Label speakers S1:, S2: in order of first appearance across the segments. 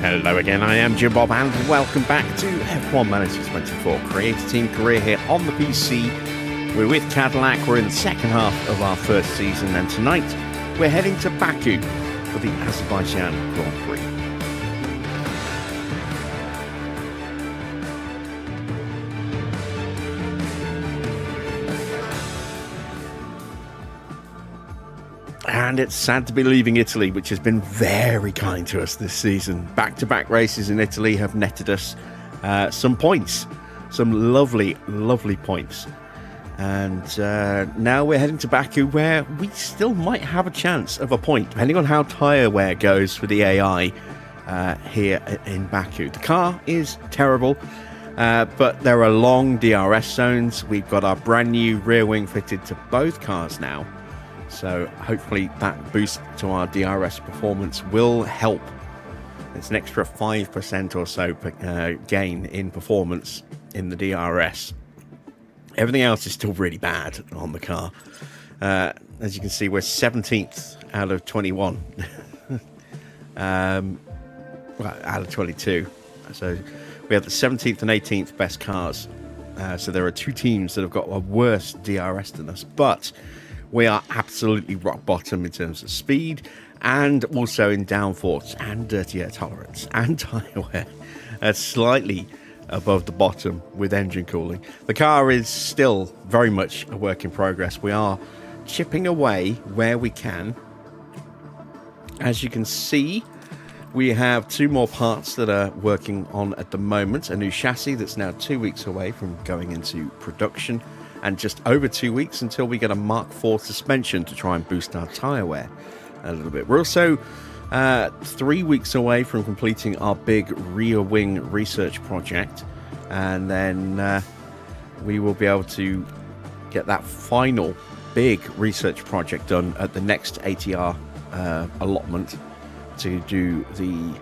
S1: Hello again, I am Jim Bob and welcome back to F1 Manager 24 Creator Team Career here on the PC. We're with Cadillac, we're in the second half of our first season, and tonight we're heading to Baku for the Azerbaijan Grand Prix. And it's sad to be leaving Italy, which has been very kind to us this season. Back-to-back races in Italy have netted us some points, some lovely, lovely points. And now we're heading to Baku, where we still might have a chance of a point, depending on how tyre wear goes for the AI here in Baku. The car is terrible, but there are long DRS zones. We've got our brand new rear wing fitted to both cars now. So hopefully that boost to our DRS performance will help. It's an extra 5% or so gain in performance in the DRS. Everything else is still really bad on the car. As you can see, we're 17th out of 21. Well, out of 22. So we have the 17th and 18th best cars. So there are two teams that have got a worse DRS than us. But we are absolutely rock bottom in terms of speed and also in downforce and dirty air tolerance and tyre wear. Slightly above the bottom with engine cooling. The car is still very much a work in progress. We are chipping away where we can. As you can see, we have two more parts that are working on at the moment. A new chassis that's now 2 weeks away from going into production, and just over 2 weeks until we get a Mark IV suspension to try and boost our tyre wear a little bit. We're also 3 weeks away from completing our big rear wing research project, and then we will be able to get that final big research project done at the next ATR allotment to do the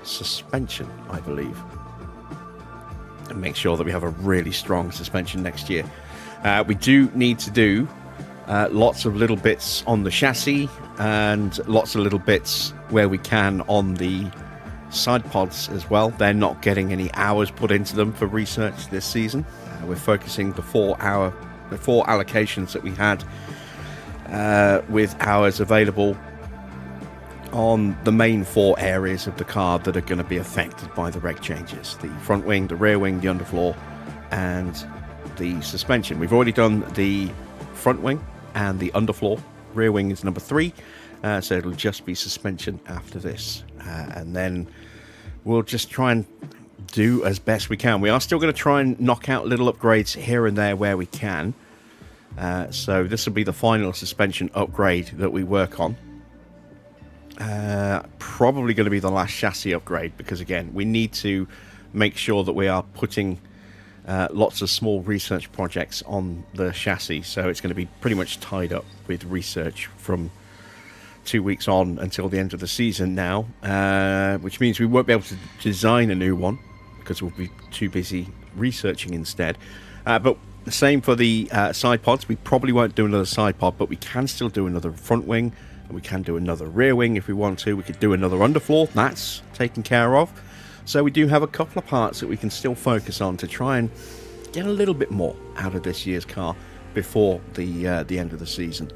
S1: suspension, I believe, and make sure that we have a really strong suspension next year. We do need to do lots of little bits on the chassis and lots of little bits where we can on the side pods as well. They're not getting any hours put into them for research this season. We're focusing the 4 allocations that we had with hours available on the main 4 areas of the car that are going to be affected by the reg changes: the front wing, the rear wing, the underfloor, and the suspension. We've already done the front wing and the underfloor. Rear wing is number 3, so it'll just be suspension after this, and then we'll just try and do as best we can. We are still going to try and knock out little upgrades here and there where we can, so this will be the final suspension upgrade that we work on. Probably going to be the last chassis upgrade, because again, we need to make sure that we are putting lots of small research projects on the chassis, so it's going to be pretty much tied up with research from 2 weeks on until the end of the season now, which means we won't be able to design a new one because we'll be too busy researching instead. But the same for the side pods. We probably won't do another side pod, but we can still do another front wing, and we can do another rear wing if we want to. We could do another underfloor. That's taken care of. So we do have a couple of parts that we can still focus on to try and get a little bit more out of this year's car before the end of the season.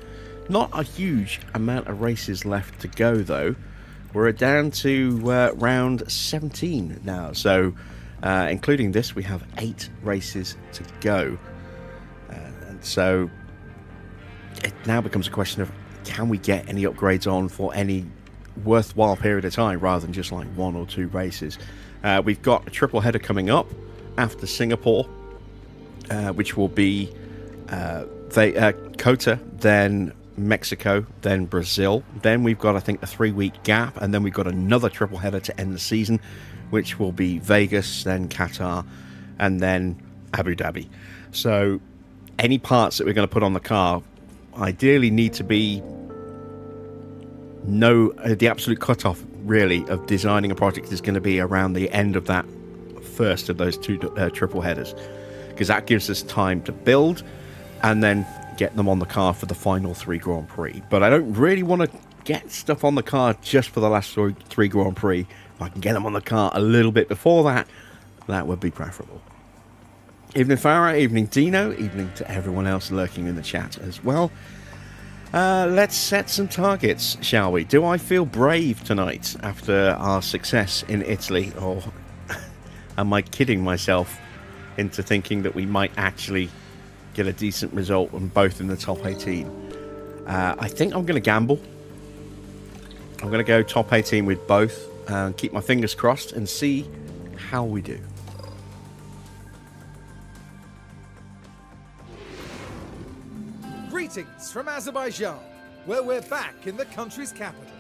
S1: Not a huge amount of races left to go, though. We're down to round 17 now. So including this, we have 8 races to go. And so it now becomes a question of, can we get any upgrades on for any worthwhile period of time rather than just like 1 or 2 races. We've got a triple header coming up after Singapore, which will be COTA, then Mexico, then Brazil. Then we've got, I think, a 3-week gap, and then we've got another triple header to end the season, which will be Vegas, then Qatar, and then Abu Dhabi. So any parts that we're going to put on the car ideally need to be the absolute cutoff, really, of designing a project is going to be around the end of that first of those 2 triple headers, because that gives us time to build and then get them on the car for the final 3 Grand Prix. But I don't really want to get stuff on the car just for the last 3 Grand Prix If I can get them on the car a little bit before that, that would be preferable. Evening Farah, evening Dino, evening to everyone else lurking in the chat as well. Let's set some targets, shall we? Do I feel brave tonight after our success in Italy, or am I kidding myself into thinking that we might actually get a decent result on both in the top 18? I think I'm going to gamble. I'm going to go top 18 with both and keep my fingers crossed and see how we do.
S2: Greetings from Azerbaijan, where we're back in the country's capital.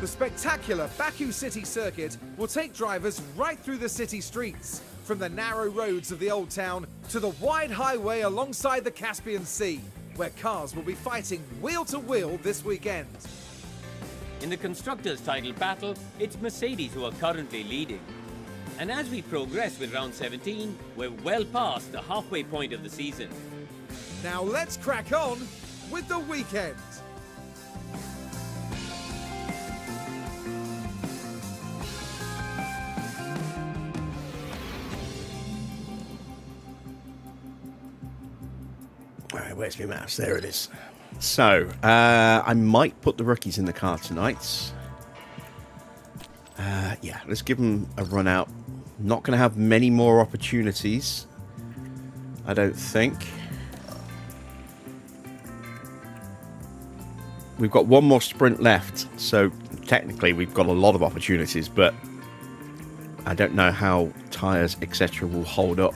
S2: The spectacular Baku city circuit will take drivers right through the city streets, from the narrow roads of the old town to the wide highway alongside the Caspian Sea, where cars will be fighting wheel to wheel this weekend.
S3: In the Constructors' title battle, it's Mercedes who are currently leading. And as we progress with round 17, we're well past the halfway point of the season.
S2: Now let's crack on with the weekend.
S1: Alright, where's my mouse? There it is. So, I might put the rookies in the car tonight. Yeah, let's give them a run out. Not going to have many more opportunities, I don't think. We've got one more sprint left, so technically we've got a lot of opportunities, but I don't know how tyres, etc. will hold up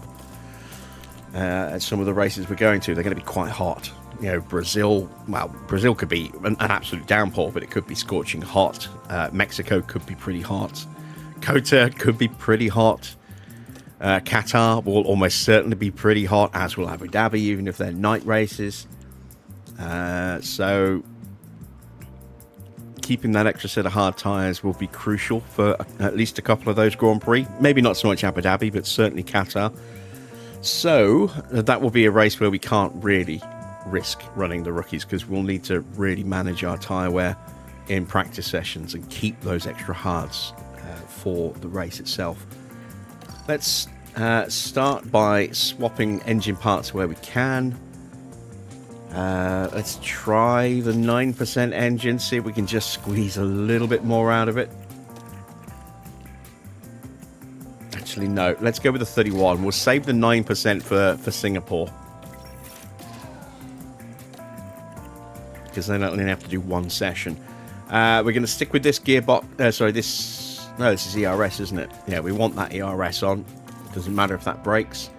S1: at some of the races we're going to. They're going to be quite hot. You know, Brazil, well, Brazil could be an absolute downpour, but it could be scorching hot. Mexico could be pretty hot. Kota could be pretty hot. Qatar will almost certainly be pretty hot, as will Abu Dhabi, even if they're night races. So keeping that extra set of hard tyres will be crucial for at least a couple of those Grand Prix. Maybe not so much Abu Dhabi, but certainly Qatar. So that will be a race where we can't really risk running the rookies, because we'll need to really manage our tyre wear in practice sessions and keep those extra hards for the race itself. Let's start by swapping engine parts where we can. Let's try the 9% engine, see if we can just squeeze a little bit more out of it. Actually, no. Let's go with the 31. We'll save the 9% for Singapore, because then I only have to do one session. We're going to stick with this gearbox. This is ERS, isn't it? Yeah, we want that ERS on. Doesn't matter if that breaks.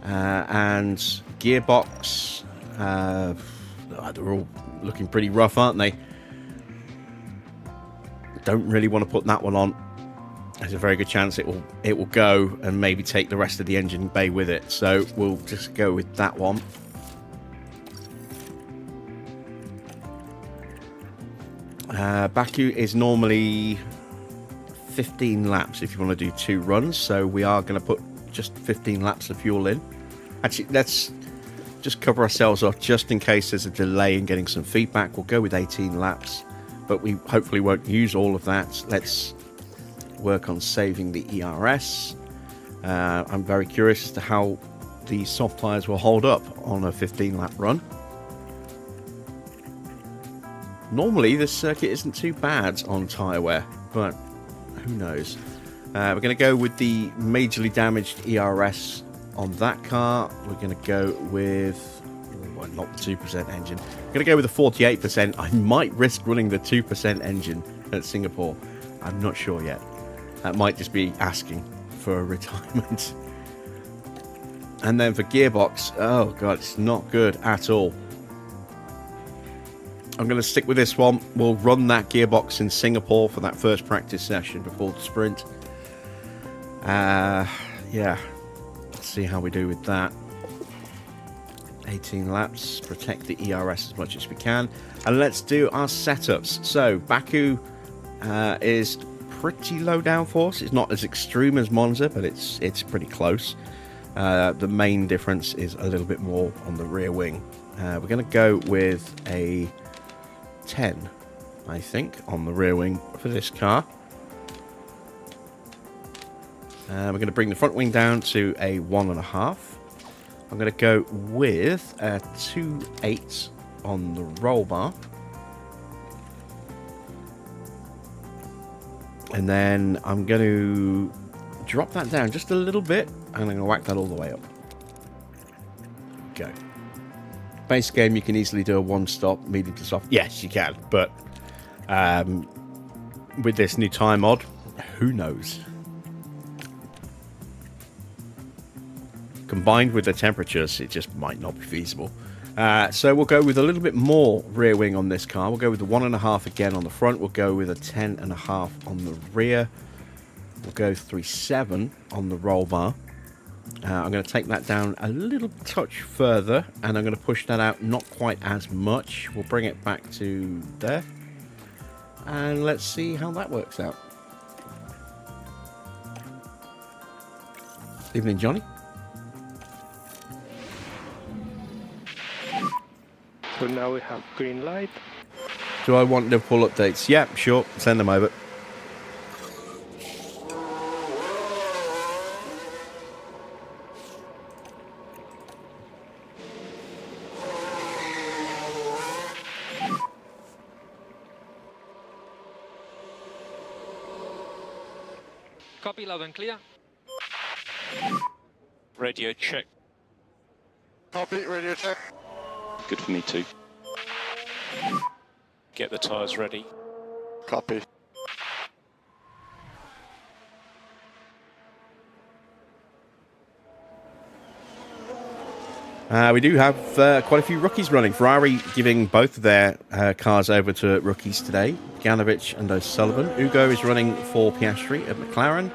S1: And gearbox. They're all looking pretty rough, aren't they? Don't really want to put that one on. There's a very good chance it will go and maybe take the rest of the engine bay with it. So we'll just go with that one. Baku is normally 15 laps if you want to do 2 runs. So we are going to put just 15 laps of fuel in. Actually, let's just cover ourselves off just in case there's a delay in getting some feedback. We'll go with 18 laps, but we hopefully won't use all of that. Let's work on saving the ERS. I'm very curious as to how the soft tyres will hold up on a 15-lap run. Normally, this circuit isn't too bad on tyre wear, but who knows? We're going to go with the majorly damaged ERS on that car. We're going to go with, well, not the 2% engine. We're going to go with the 48%. I might risk running the 2% engine at Singapore. I'm not sure yet. That might just be asking for a retirement. And then for gearbox, oh god, it's not good at all. I'm going to stick with this one. We'll run that gearbox in Singapore for that first practice session before the sprint. Yeah, let's see how we do with that. 18 laps, protect the ERS as much as we can. And let's do our setups. So, Baku is pretty low downforce. It's not as extreme as Monza, but it's pretty close. The main difference is a little bit more on the rear wing. We're going to go with a 10, I think, on the rear wing for this car. We're going to bring the front wing down to a 1.5. I'm going to go with a 2.8 on the roll bar. And then I'm going to drop that down just a little bit, and I'm going to whack that all the way up. Go. Base game, you can easily do a one-stop, medium to soft. Yes, you can, but with this new time mod, who knows? Combined with the temperatures, it just might not be feasible. So we'll go with a little bit more rear wing on this car. We'll go with the 1.5 again on the front. We'll go with a 10.5 on the rear. We'll go 3.7 on the roll bar. I'm going to take that down a little touch further, and I'm going to push that out not quite as much. We'll bring it back to there, and let's see how that works out. Evening, Johnny.
S4: So now we have green light.
S1: Do I want Liverpool updates? Yeah, sure. Send them over.
S5: Copy, loud and clear.
S4: Radio check.
S6: Copy, radio check.
S4: Good for me too. Get the tyres ready.
S6: Copy.
S1: We do have quite a few rookies running. Ferrari giving both of their cars over to rookies today. Ganovic and O'Sullivan. Ugo is running for Piastri at McLaren.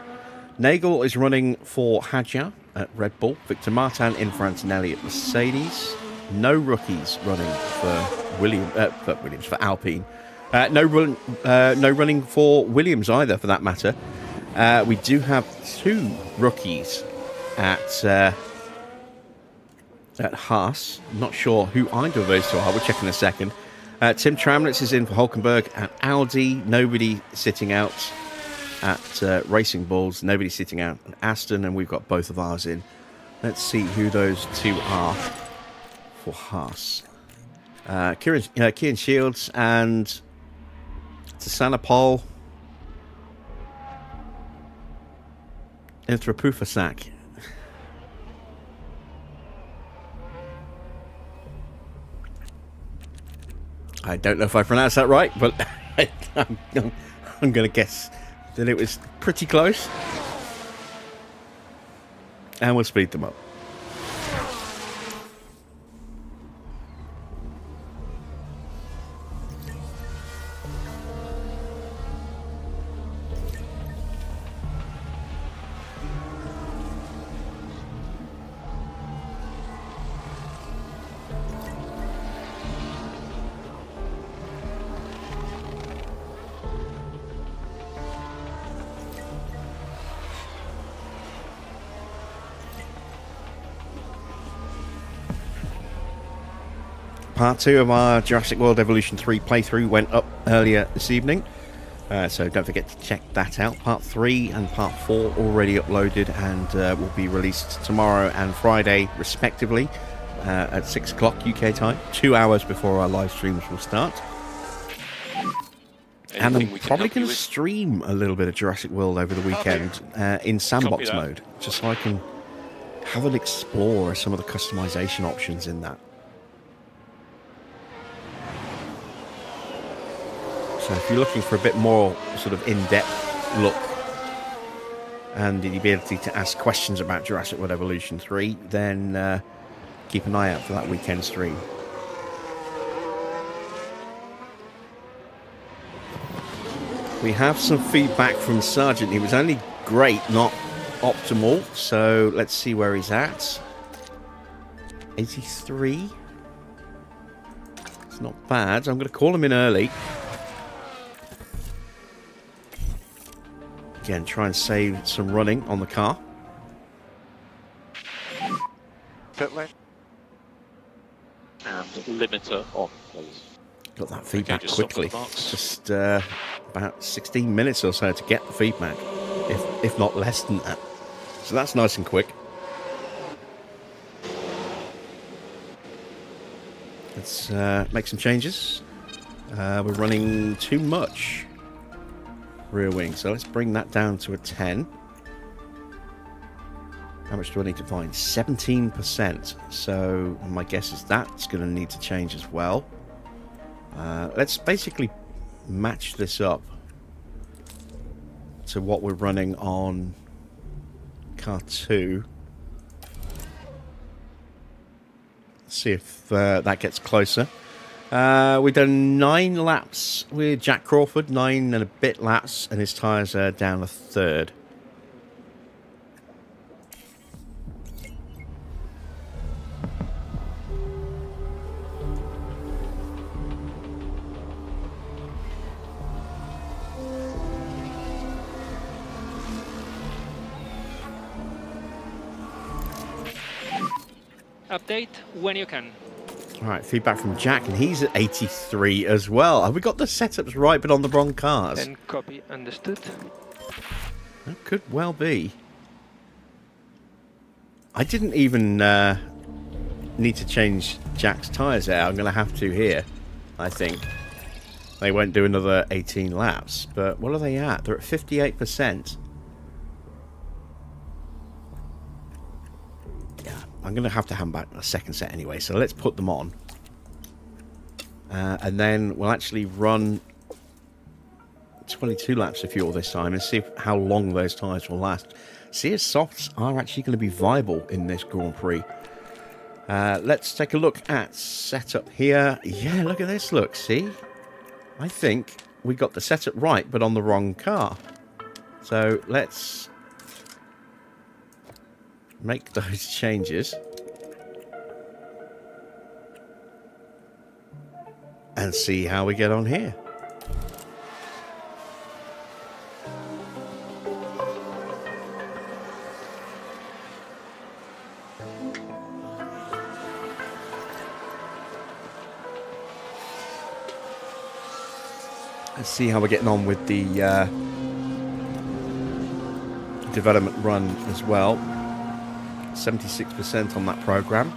S1: Nagel is running for Hadjar at Red Bull. Victor Martin in for Antonelli at Mercedes. No rookies running for for Alpine. No running for Williams either, for that matter. We do have 2 rookies at Haas. I'm not sure who either of those 2 are. We'll check in a second. Tim Tramnitz is in for Hulkenberg at Audi. Nobody sitting out at Racing Bulls. Nobody sitting out at Aston, and we've got both of ours in. Let's see who those 2 are for Haas. Kian Shields and Tasana Paul Inthrapufasak. I don't know if I pronounced that right, but I'm going to guess that it was pretty close. And we'll speed them up. Part 2 of our Jurassic World Evolution 3 playthrough went up earlier this evening, so don't forget to check that out. Part 3 and Part 4 already uploaded and will be released tomorrow and Friday respectively at 6 o'clock UK time, 2 hours before our live streams will start. And I'm probably going to stream a little bit of Jurassic World over the weekend in sandbox mode, just so I can have an explore some of the customization options in that. So if you're looking for a bit more sort of in-depth look and the ability to ask questions about Jurassic World Evolution 3, then keep an eye out for that weekend stream. We have some feedback from Sargent. He was only great, not optimal. So let's see where he's at. 83. It's not bad. I'm going to call him in early. Again, try and save some running on the car.
S6: Pit lane.
S4: And limiter on, please.
S1: Got that feedback quickly. Just about 16 minutes or so to get the feedback, if not less than that. So that's nice and quick. Let's make some changes. We're running too much rear wing, so let's bring that down to a 10. How much do I need to find? 17%. So my guess is that's going to need to change as well. Let's basically match this up to what we're running on car 2. See if that gets closer. We've done 9 laps with Jack Crawford, 9 and a bit laps, and his tyres are down a third.
S5: Update when you can.
S1: All right, feedback from Jack, and he's at 83 as well. Have we got the setups right, but on the wrong cars?
S5: Then copy, understood.
S1: That could well be. I didn't even need to change Jack's tyres out. I'm going to have to here, I think. They won't do another 18 laps, but what are they at? They're at 58%. I'm going to have to hand back a second set anyway, so let's put them on. And then we'll actually run 22 laps of fuel this time and see how long those tyres will last. See if softs are actually going to be viable in this Grand Prix. Let's take a look at setup here. Yeah, look at this. Look, see? I think we got the setup right, but on the wrong car. So let's make those changes and see how we get on here. Let's see how we're getting on with the development run as well. 76% on that program.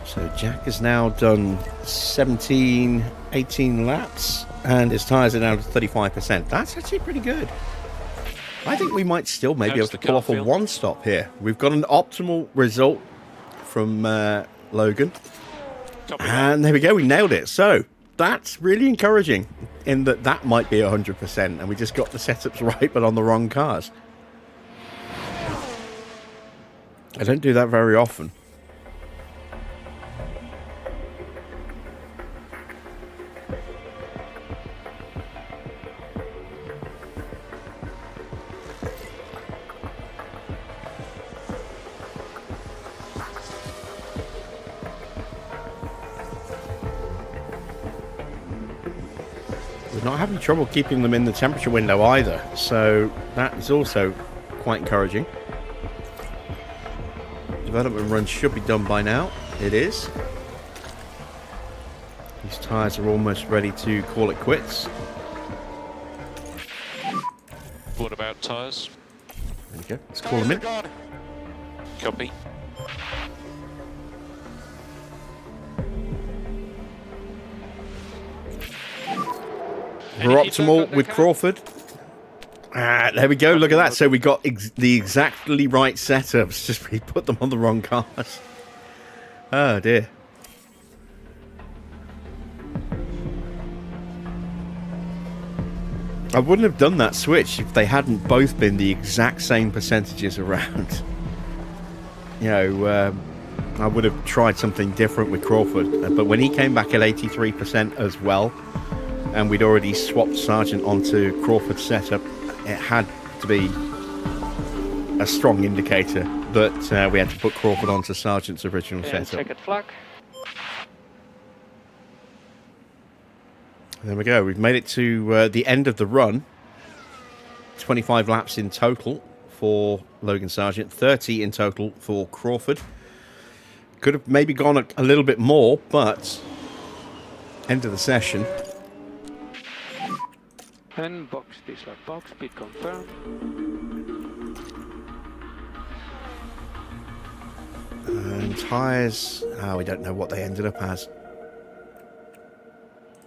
S1: So Jack has now done 17, 18 laps, and his tyres are down to 35%. That's actually pretty good. I think we might still maybe be able to pull off a one-stop here. We've got an optimal result from Logan. And there we go, we nailed it. So that's really encouraging in that that might be 100%, and we just got the setups right, but on the wrong cars. I don't do that very often. We're not having trouble keeping them in the temperature window either, so that is also quite encouraging. Development run should be done by now. It is. These tyres are almost ready to call it quits.
S4: What about tyres?
S1: There we go. Let's call them in.
S4: Copy.
S1: We're optimal with Crawford. There we go. Look at that. So we got the exactly right setups. Just we put them on the wrong cars. Oh dear. I wouldn't have done that switch if they hadn't both been the exact same percentages around. You know, I would have tried something different with Crawford. But when he came back at 83% as well, and we'd already swapped Sargent onto Crawford's setup, it had to be a strong indicator that we had to put Crawford onto Sargent's original
S5: And
S1: setup.
S5: checkered flag.
S1: There we go. We've made it to the end of the run. 25 laps in total for Logan Sargent, 30 in total for Crawford. Could have maybe gone a little bit more, but end of the session.
S5: And box, dislike box, speed confirmed.
S1: And tyres, we don't know what they ended up as.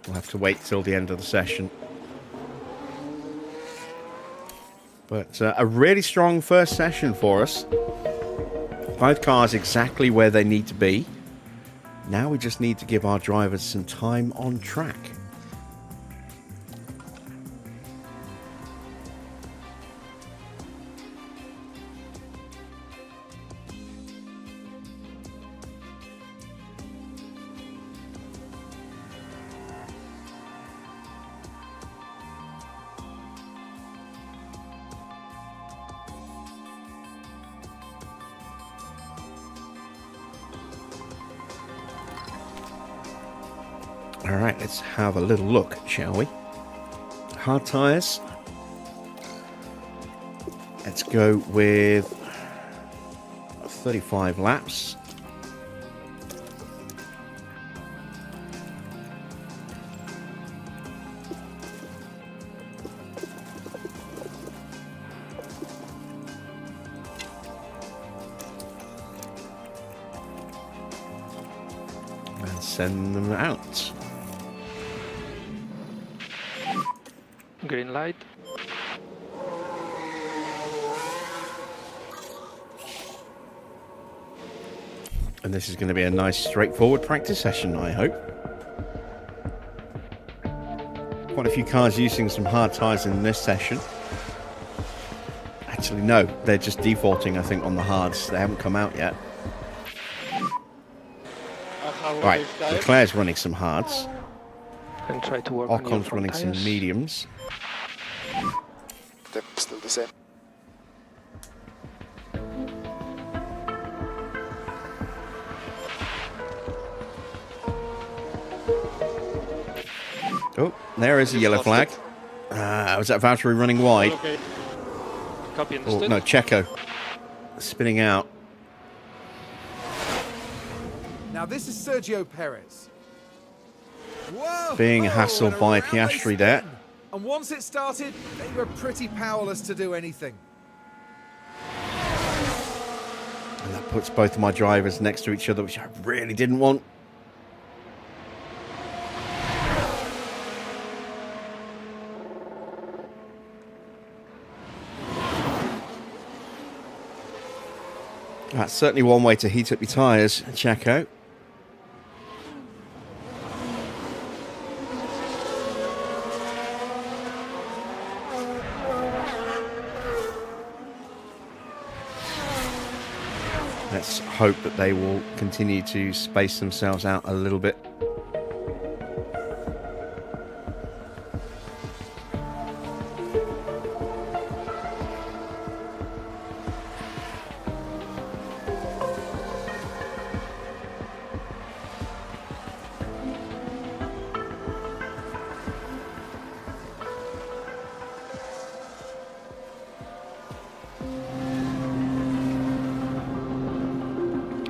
S1: We'll have to wait till the end of the session. But a really strong first session for us. Both cars exactly where they need to be. Now we just need to give our drivers some time on track. All right, let's have a little look, shall we? Hard tyres. Let's go with 35 laps. And send them out.
S5: Green light.
S1: And this is going to be a nice straightforward practice session, I hope. Quite a few cars using some hard tyres in this session. Actually, no, they're just defaulting, I think, on the hards. They haven't come out yet. Right, Leclerc's running some hards.
S5: And try to work on your
S1: Ocon's
S5: front
S1: running some
S5: tires.
S1: mediums.
S6: They're still the same.
S1: Oh, there is a yellow flag. Was that Valtteri running wide?
S6: Okay.
S5: Copy,
S1: Oh,
S5: understood.
S1: no, Checo. Spinning out.
S2: Now this is Sergio Perez. Whoa!
S1: Being
S2: Oh,
S1: hassled
S2: and
S1: by
S2: around they
S1: Piastri there.
S2: spin. And once it started, they were pretty powerless to do anything.
S1: And that puts both of my drivers next to each other, which I really didn't want. That's certainly one way to heat up your tyres, Checo. Let's hope that they will continue to space themselves out a little bit.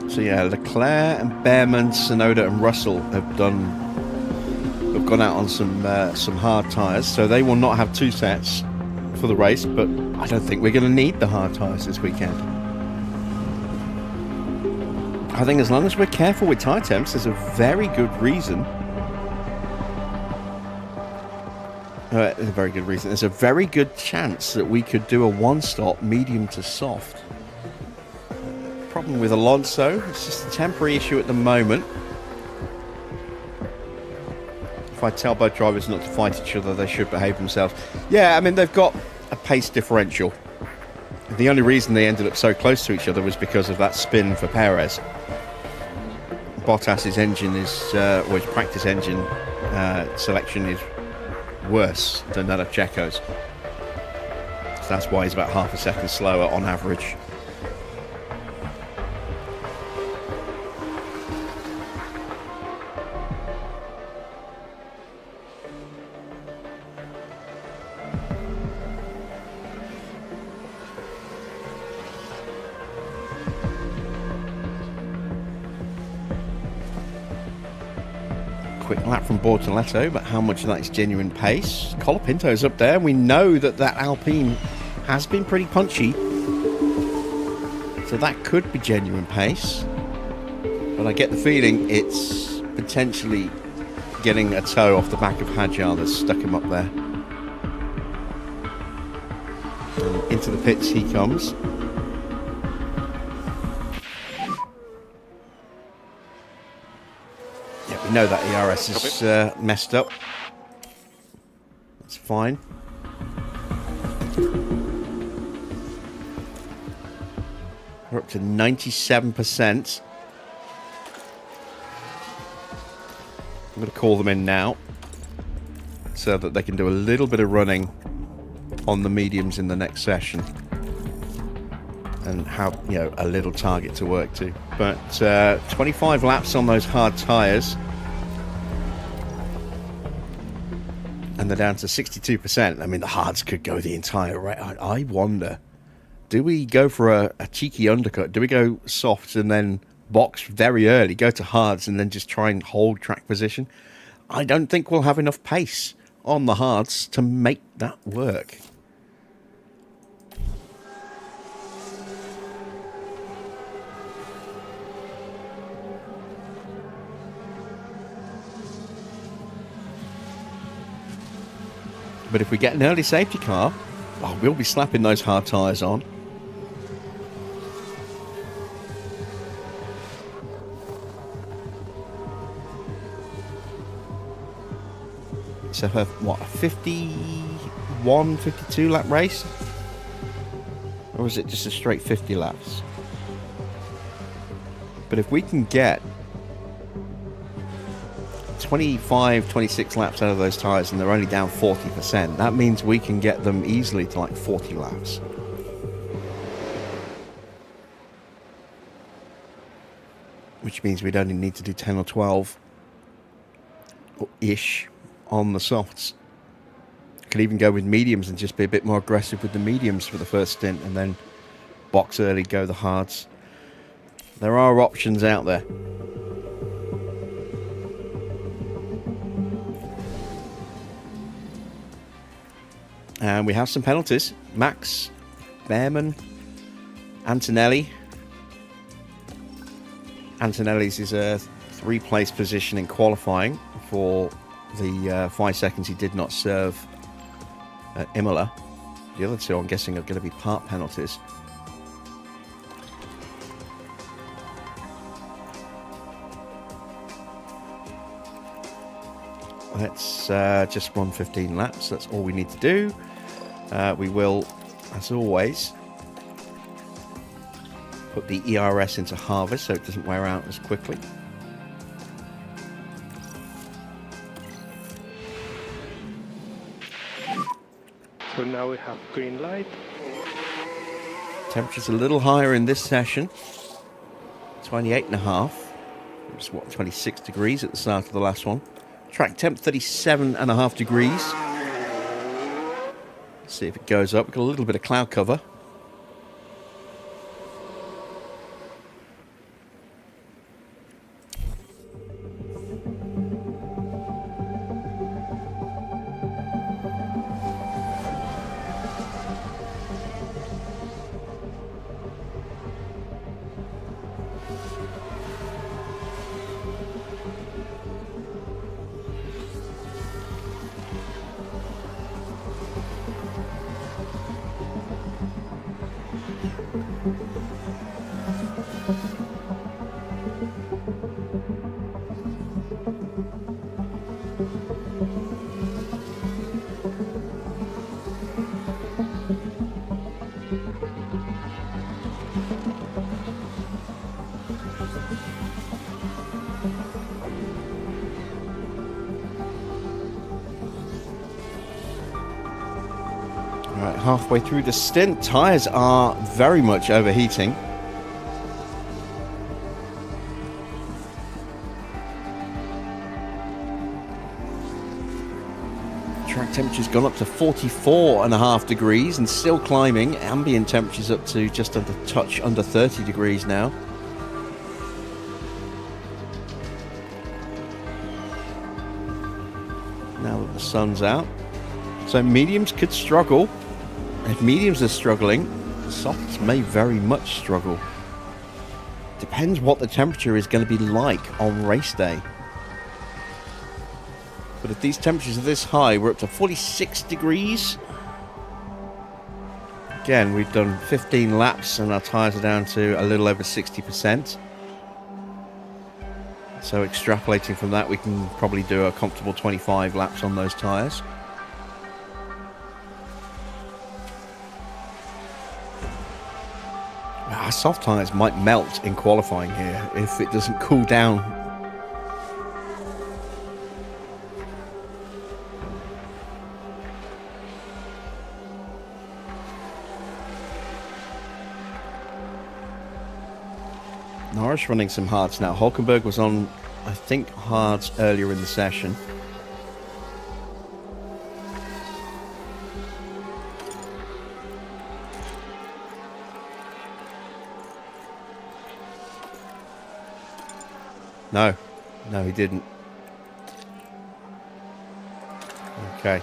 S1: So yeah, Leclerc and Behrman, Tsunoda and Russell have gone out on some hard tyres, so they will not have two sets for the race, but I don't think we're going to need the hard tyres this weekend. I think as long as we're careful with tyre temps, there's a very good reason. There's a very good reason. There's a very good chance that we could do a one-stop medium to soft. Problem with Alonso, it's just a temporary issue at the moment. If I tell both drivers not to fight each other, they should behave themselves. Yeah, I mean, they've got a pace differential. The only reason they ended up so close to each other was because of that spin for Perez. Bottas's engine is, or his practice engine selection is worse than that of Checo's. So that's why he's about half a second slower on average. Quick lap from Bortoletto, but how much of that is genuine pace? Colapinto's up there. We know that Alpine has been pretty punchy, so that could be genuine pace. But I get the feeling it's potentially getting a toe off the back of Hadjar that's stuck him up there. And into the pits he comes. We know that ERS is messed up. That's fine. We're up to 97%. I'm going to call them in now so that they can do a little bit of running on the mediums in the next session and have, you know, a little target to work to. But 25 laps on those hard tyres. And they're down to 62%. I mean, the hards could go the entire way. I wonder, do we go for a cheeky undercut? Do we go soft and then box very early, go to hards, and then just try and hold track position? I don't think we'll have enough pace on the hards to make that work. But if we get an early safety car, well, we'll be slapping those hard tyres on. So, what, a 51, 52 lap race? Or is it just a straight 50 laps? But if we can get 25, 26 laps out of those tyres and they're only down 40%, that means we can get them easily to like 40 laps. Which means we'd only need to do 10 or 12-ish on the softs. Could even go with mediums and just be a bit more aggressive with the mediums for the first stint and then box early, go the hards. There are options out there. And we have some penalties. Max, Behrman, Antonelli. Antonelli's is a 3-place position in qualifying for the 5 seconds he did not serve at Imola. The other two, I'm guessing, are going to be part penalties. Let's just run 15 laps. That's all we need to do. We will, as always, put the ERS into harvest so it doesn't wear out as quickly.
S5: So now we have green light.
S1: Temperature's a little higher in this session. 28.5. It was, what, 26 degrees at the start of the last one. Track temp 37.5 degrees. Let's see if it goes up. We've got a little bit of cloud cover. halfway through the stint. Tyres are very much overheating. Track temperature's gone up to 44.5 degrees and still climbing. Ambient temperature's up to just under 30 degrees now. Now that the sun's out. So mediums could struggle. If mediums are struggling, softs may very much struggle. Depends what the temperature is going to be like on race day. But if these temperatures are this high, we're up to 46 degrees. Again, we've done 15 laps and our tyres are down to a little over 60%. So extrapolating from that, we can probably do a comfortable 25 laps on those tyres. Our soft tyres might melt in qualifying here if it doesn't cool down. Norris running some hards now. Hulkenberg was on, I think, hards earlier in the session. No, he didn't. Okay.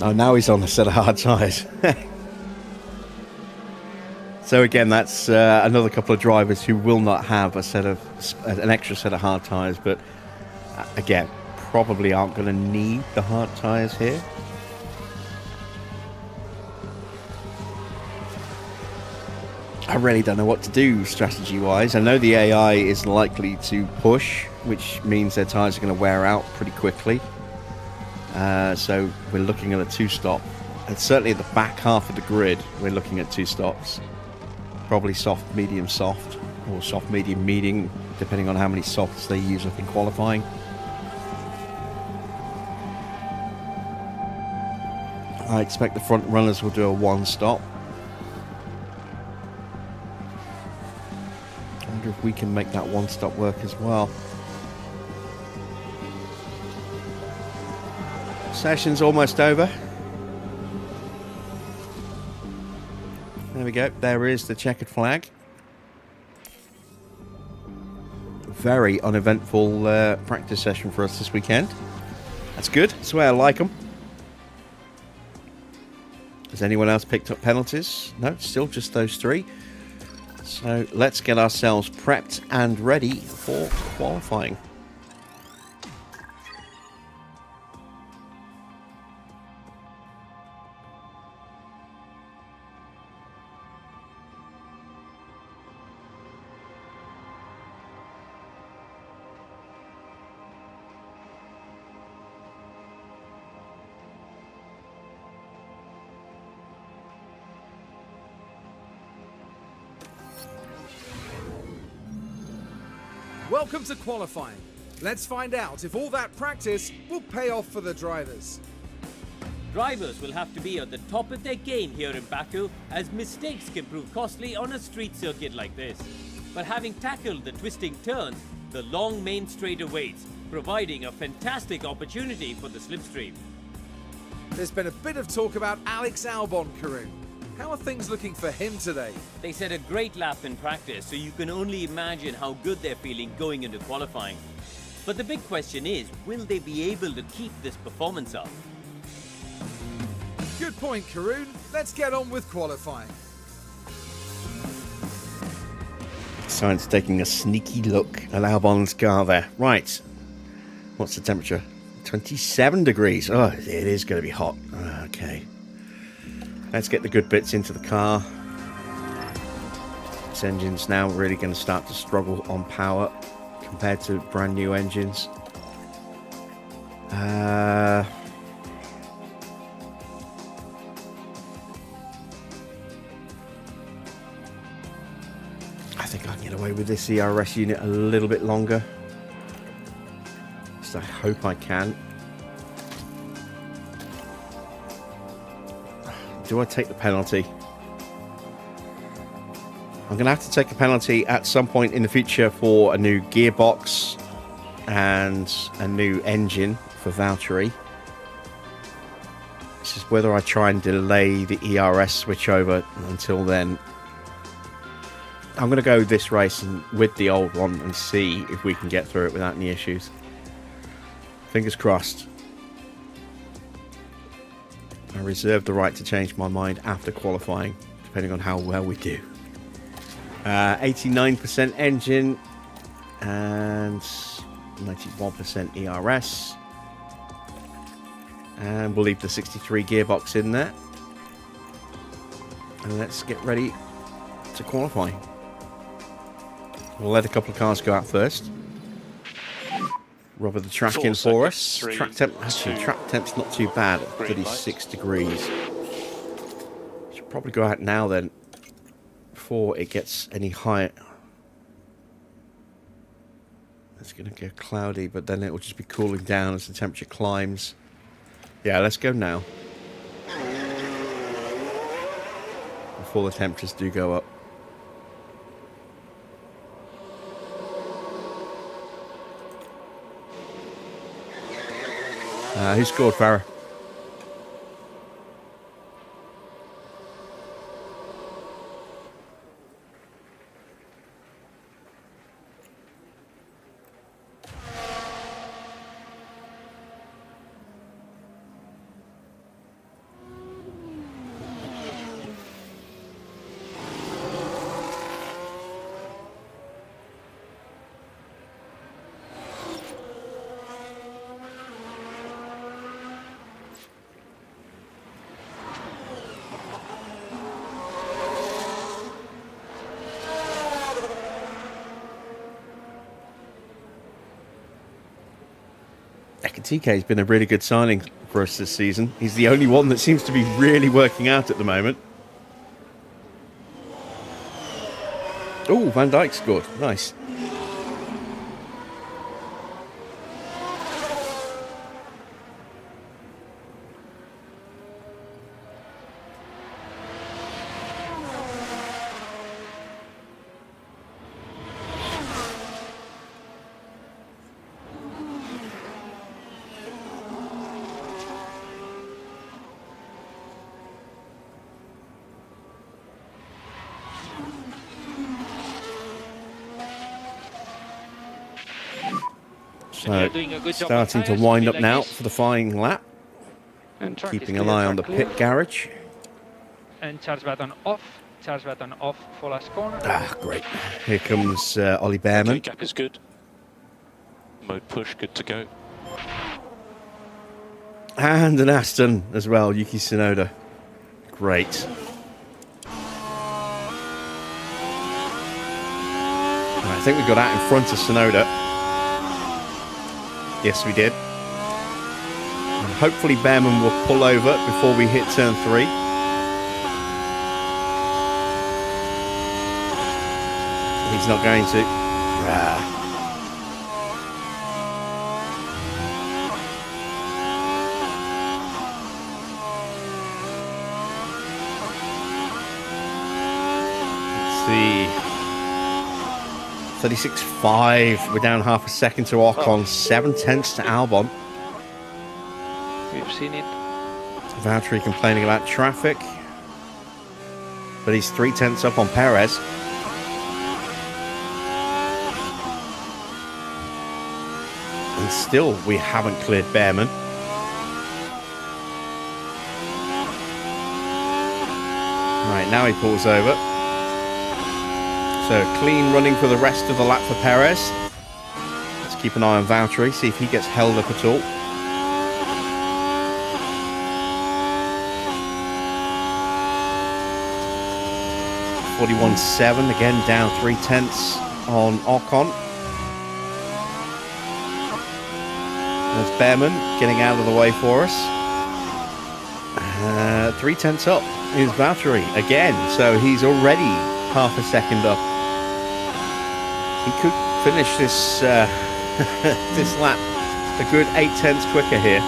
S1: Oh, now he's on a set of hard tyres. So again, that's another couple of drivers who will not have an extra set of hard tyres, but again, probably aren't going to need the hard tyres here. I really don't know what to do strategy-wise. I know the AI is likely to push, which means their tyres are going to wear out pretty quickly. So we're looking at a two-stop. And certainly at the back half of the grid, we're looking at two stops. Probably soft, medium, soft, or soft, medium, medium, depending on how many softs they use up in qualifying. I expect the front runners will do a one-stop. I wonder if we can make that one-stop work as well. Session's almost over. There we go. There is the checkered flag. Very uneventful practice session for us this weekend. That's good. That's the way I like them. Has anyone else picked up penalties? No, still just those three. So let's get ourselves prepped and ready for qualifying.
S2: Welcome to qualifying. Let's find out if all that practice will pay off for the drivers.
S3: Drivers will have to be at the top of their game here in Baku, as mistakes can prove costly on a street circuit like this. But having tackled the twisting turns, the long main straight awaits, providing a fantastic opportunity for the slipstream.
S2: There's been a bit of talk about Alex Albon, Karun. How are things looking for him today?
S3: They set a great lap in practice, so you can only imagine how good they're feeling going into qualifying. But the big question is, will they be able to keep this performance up?
S2: Good point, Karun. Let's get on with qualifying.
S1: Science taking a sneaky look at Albon's car there. Right. What's the temperature? 27 degrees. Oh, it is going to be hot. Okay. Let's get the good bits into the car. This engine's now really going to start to struggle on power compared to brand new engines. I think I can get away with this ERS unit a little bit longer. So I hope I can. do I take the penalty? I'm going to have to take a penalty at some point in the future for a new gearbox and a new engine for Valtteri. This is whether I try and delay the ERS switch over until then. I'm going to go this race and with the old one and see if we can get through it without any issues. Fingers crossed. I reserve the right to change my mind after qualifying, depending on how well we do. 89% engine and 91% ERS. And we'll leave the 63 gearbox in there. And let's get ready to qualify. We'll let a couple of cars go out first. Rubber the track in for us. Track temp's not too bad at 36 degrees. Should probably go out now then, before it gets any higher. It's going to get cloudy, but then it will just be cooling down as the temperature climbs. Yeah, let's go now. Before the temperatures do go up. Who scored, Farah? TK has been a really good signing for us this season. He's the only one that seems to be really working out at the moment. Oh, Van Dijk scored. Nice. So, starting to wind up now for the final lap. Keeping an eye on the pit garage.
S7: And charge button off. Charge button off for last corner.
S1: Ah, great. Here comes Ollie Behrman.
S4: Gap is good. Mode push, good to go.
S1: And an Aston as well, Yuki Tsunoda. Great. I think we got out in front of Tsunoda. Yes, we did. And hopefully Behrman will pull over before we hit turn 3. He's not going to. Let's see. 36.5. We're down half a second to Ocon. 7 tenths to Albon.
S7: We've seen it.
S1: Valtteri complaining about traffic. But he's 3 tenths up on Perez. And still, we haven't cleared Behrman. Right, now he pulls over. So, clean running for the rest of the lap for Perez. Let's keep an eye on Valtteri, see if he gets held up at all. .41.7, again down 3 tenths on Ocon. There's Behrman getting out of the way for us. 3 tenths up is Valtteri again, so he's already half a second up. He could finish this this lap a good 8 tenths quicker here.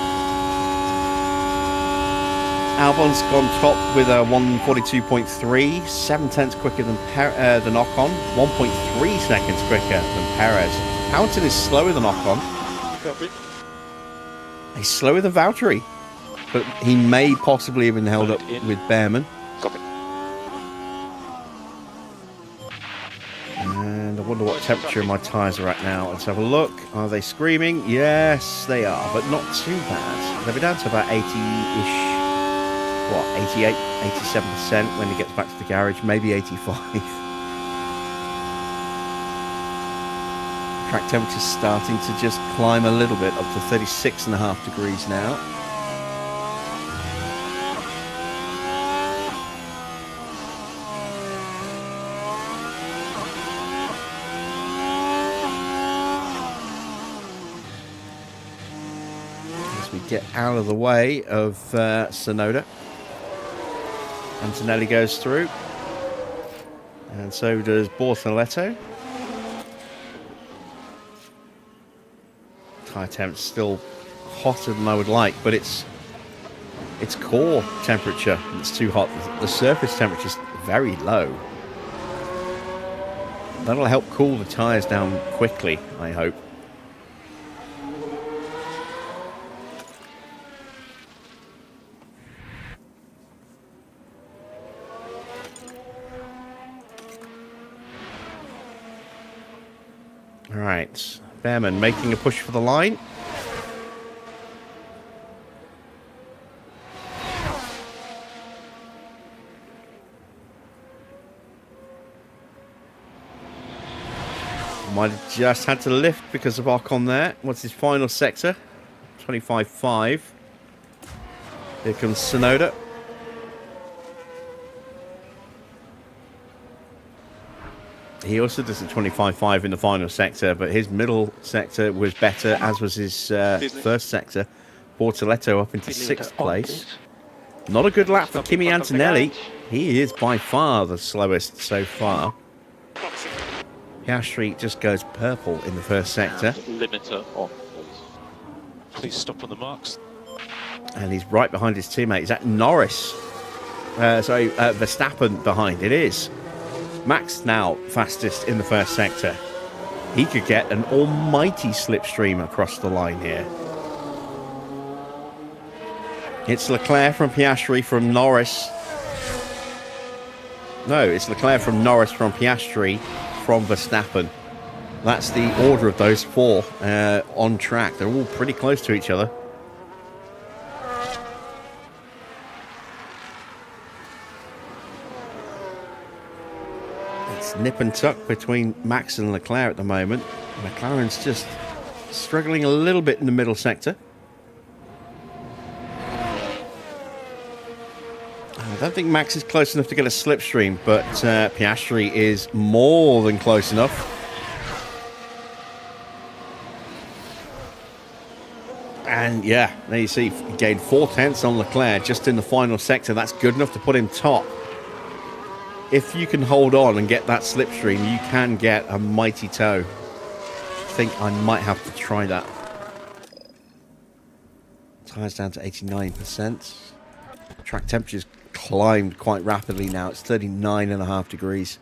S1: Albon's gone top with a 142.3, 7/10 quicker than the Ocon, 1.3 seconds quicker than Perez. Hamilton is slower than Ocon.
S6: Copy.
S1: He's slower than Valtteri, but he may possibly have been held up with Behrman.
S6: Copy.
S1: And I wonder what temperature my tyres are at now. Let's have a look. Are they screaming? Yes, they are, but not too bad. They'll be down to about 80-ish. What, 88, 87% when he gets back to the garage, maybe 85. Track temperature's starting to just climb a little bit, up to 36.5 degrees now. As we get out of the way of Tsunoda. Antonelli goes through, and so does Bortoletto. Tyre temp's still hotter than I would like, but it's core temperature that's too hot. The surface temperature is very low. That'll help cool the tyres down quickly, I hope. Alright, Behrman making a push for the line. Might have just had to lift because of Ocon there. What's his final sector? 25.5. Here comes Tsunoda. He also does a 25.5 in the final sector, but his middle sector was better, as was his first sector. Bortoletto up into 6th place. Not a good lap for Kimi Antonelli. He is by far the slowest so far. Piastri just goes purple in the first sector.
S4: Limiter on, please. Please stop on the marks.
S1: And he's right behind his teammate. Is that Norris? Verstappen behind. It is. Max now fastest in the first sector. He could get an almighty slipstream across the line here. It's Leclerc from Piastri from Norris. No, it's Leclerc from Norris from Piastri from Verstappen. That's the order of those four on track. They're all pretty close to each other. It's nip and tuck between Max and Leclerc at the moment. McLaren's just struggling a little bit in the middle sector. I don't think Max is close enough to get a slipstream, but Piastri is more than close enough. And yeah, there you see, he gained 4/10 on Leclerc just in the final sector. That's good enough to put him top. If you can hold on and get that slipstream, you can get a mighty tow. I think I might have to try that. Tyres down to 89%. Track temperature's climbed quite rapidly now. It's 39.5 degrees.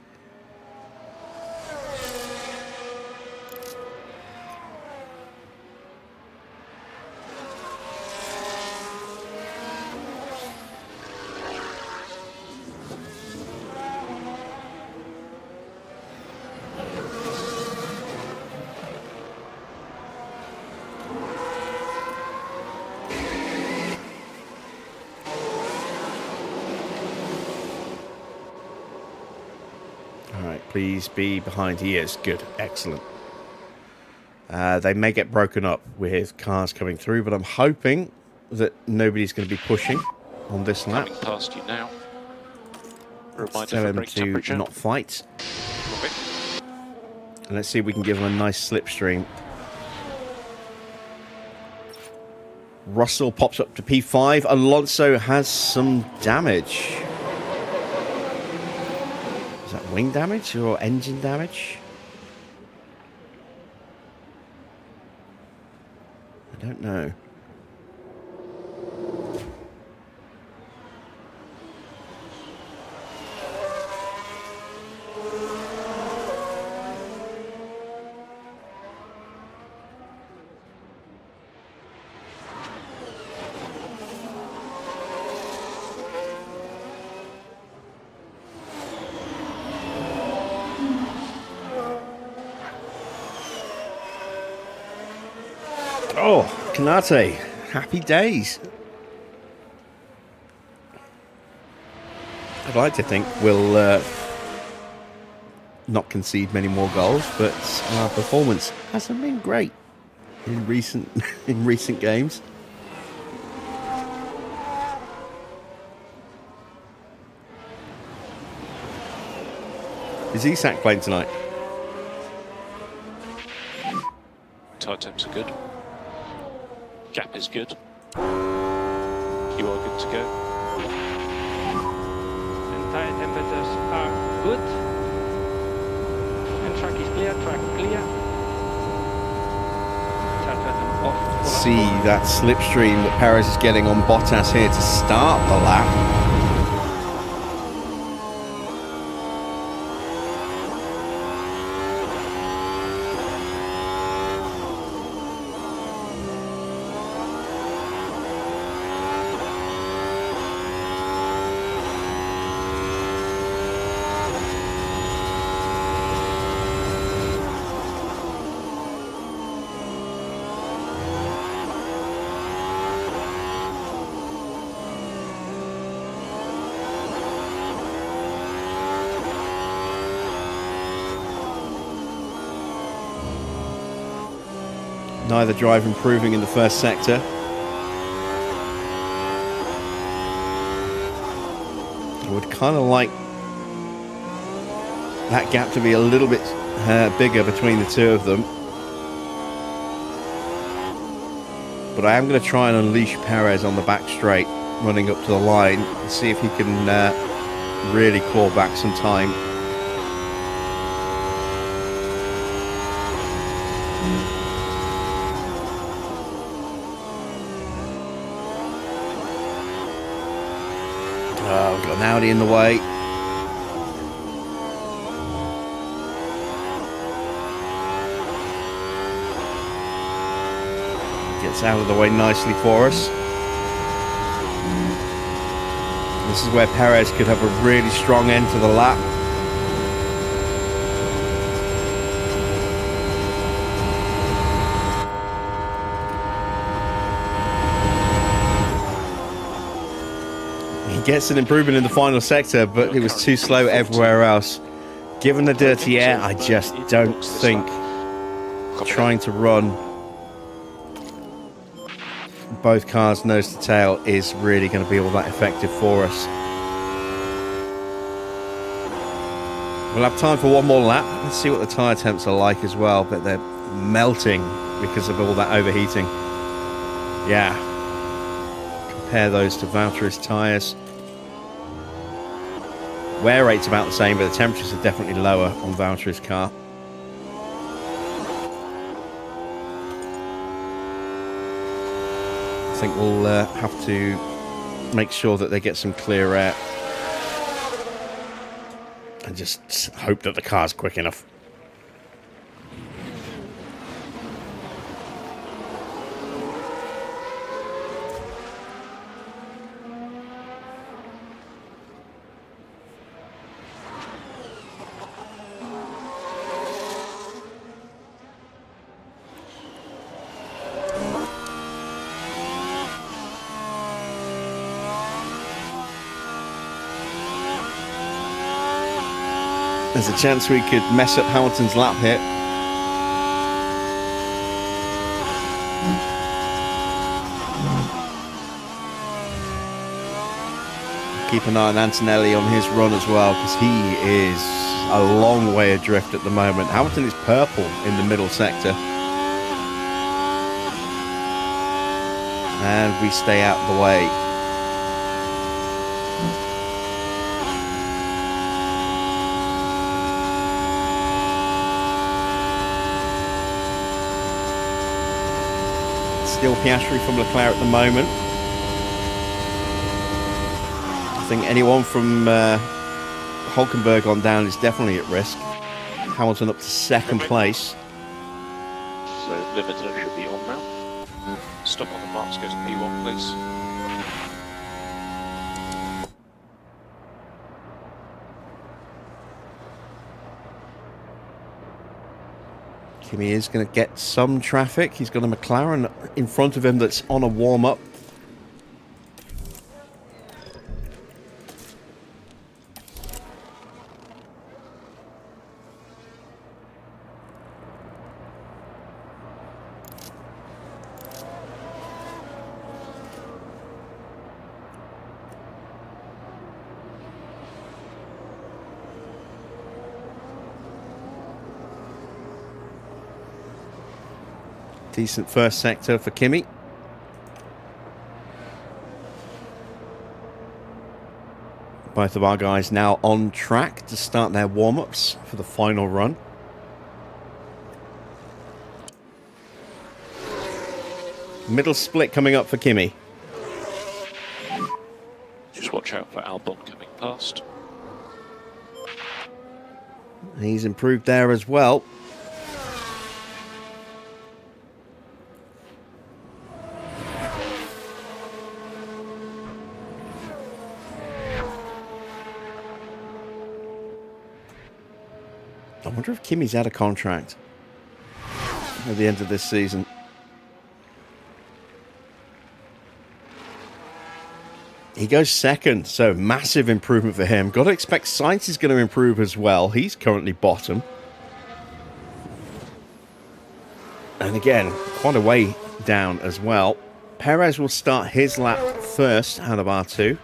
S1: Please be behind. He is. Good. Excellent. They may get broken up with cars coming through, but I'm hoping that nobody's going to be pushing on this lap.
S4: Coming past you now. Reminder
S1: Tell
S4: for
S1: them
S4: brake
S1: to
S4: temperature.
S1: not fight.
S4: Okay.
S1: And let's see if we can give them a nice slipstream. Russell pops up to P5. Alonso has some damage. Is that wing damage or engine damage? I don't know. Oh, Canate, happy days. I'd like to think we'll not concede many more goals, but our performance hasn't been great in recent games. Is Isak playing tonight?
S4: Tyre temps are good. Gap is good. You are good to go.
S7: And tire temperatures are good. And track is clear, track clear. Charge button off.
S1: See that slipstream that Perez is getting on Bottas here to start the lap. Neither drive improving in the first sector. I would kind of like that gap to be a little bit bigger between the two of them. But I am going to try and unleash Perez on the back straight, running up to the line, and see if he can really claw back some time. We've got an Audi in the way. Gets out of the way nicely for us. This is where Perez could have a really strong end to the lap. Gets an improvement in the final sector, but it was too slow everywhere else. Given the dirty air, I just don't think trying to run both cars nose to tail is really going to be all that effective for us. We'll have time for one more lap. Let's see what the tyre temps are like as well, but they're melting because of all that overheating. Yeah. Compare those to Valtteri's tyres. Wear rate's about the same, but the temperatures are definitely lower on Valtteri's car. I think we'll have to make sure that they get some clear air and just hope that the car's quick enough. There's a chance we could mess up Hamilton's lap here. Keep an eye on Antonelli on his run as well, because he is a long way adrift at the moment. Hamilton is purple in the middle sector. And we stay out of the way. Still Piastri from Leclerc at the moment. I think anyone from Hulkenberg on down is definitely at risk. Hamilton up to second place.
S4: So limiter should be on now. Stop on the marks, go to P1 please.
S1: Kimi is going to get some traffic. He's got a McLaren in front of him that's on a warm-up. Decent first sector for Kimi. Both of our guys now on track to start their warm-ups for the final run. Middle split coming up for Kimi.
S4: Just watch out for Albon coming past.
S1: He's improved there as well. I wonder if Kimi's out of contract at the end of this season. He goes second, so massive improvement for him. Got to expect Sainz is going to improve as well. He's currently bottom. And again, quite a way down as well. Perez will start his lap first out of R2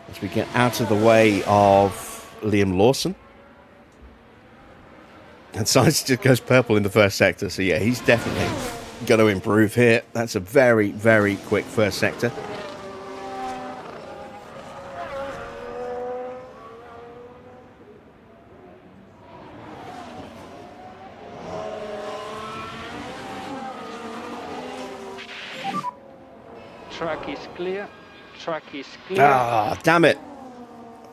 S1: as we get out of the way of Liam Lawson. And Sainz just goes purple in the first sector. So yeah, he's definitely going to improve here. That's a very, very quick first sector.
S7: Track is clear. Track is clear.
S1: Ah, damn it.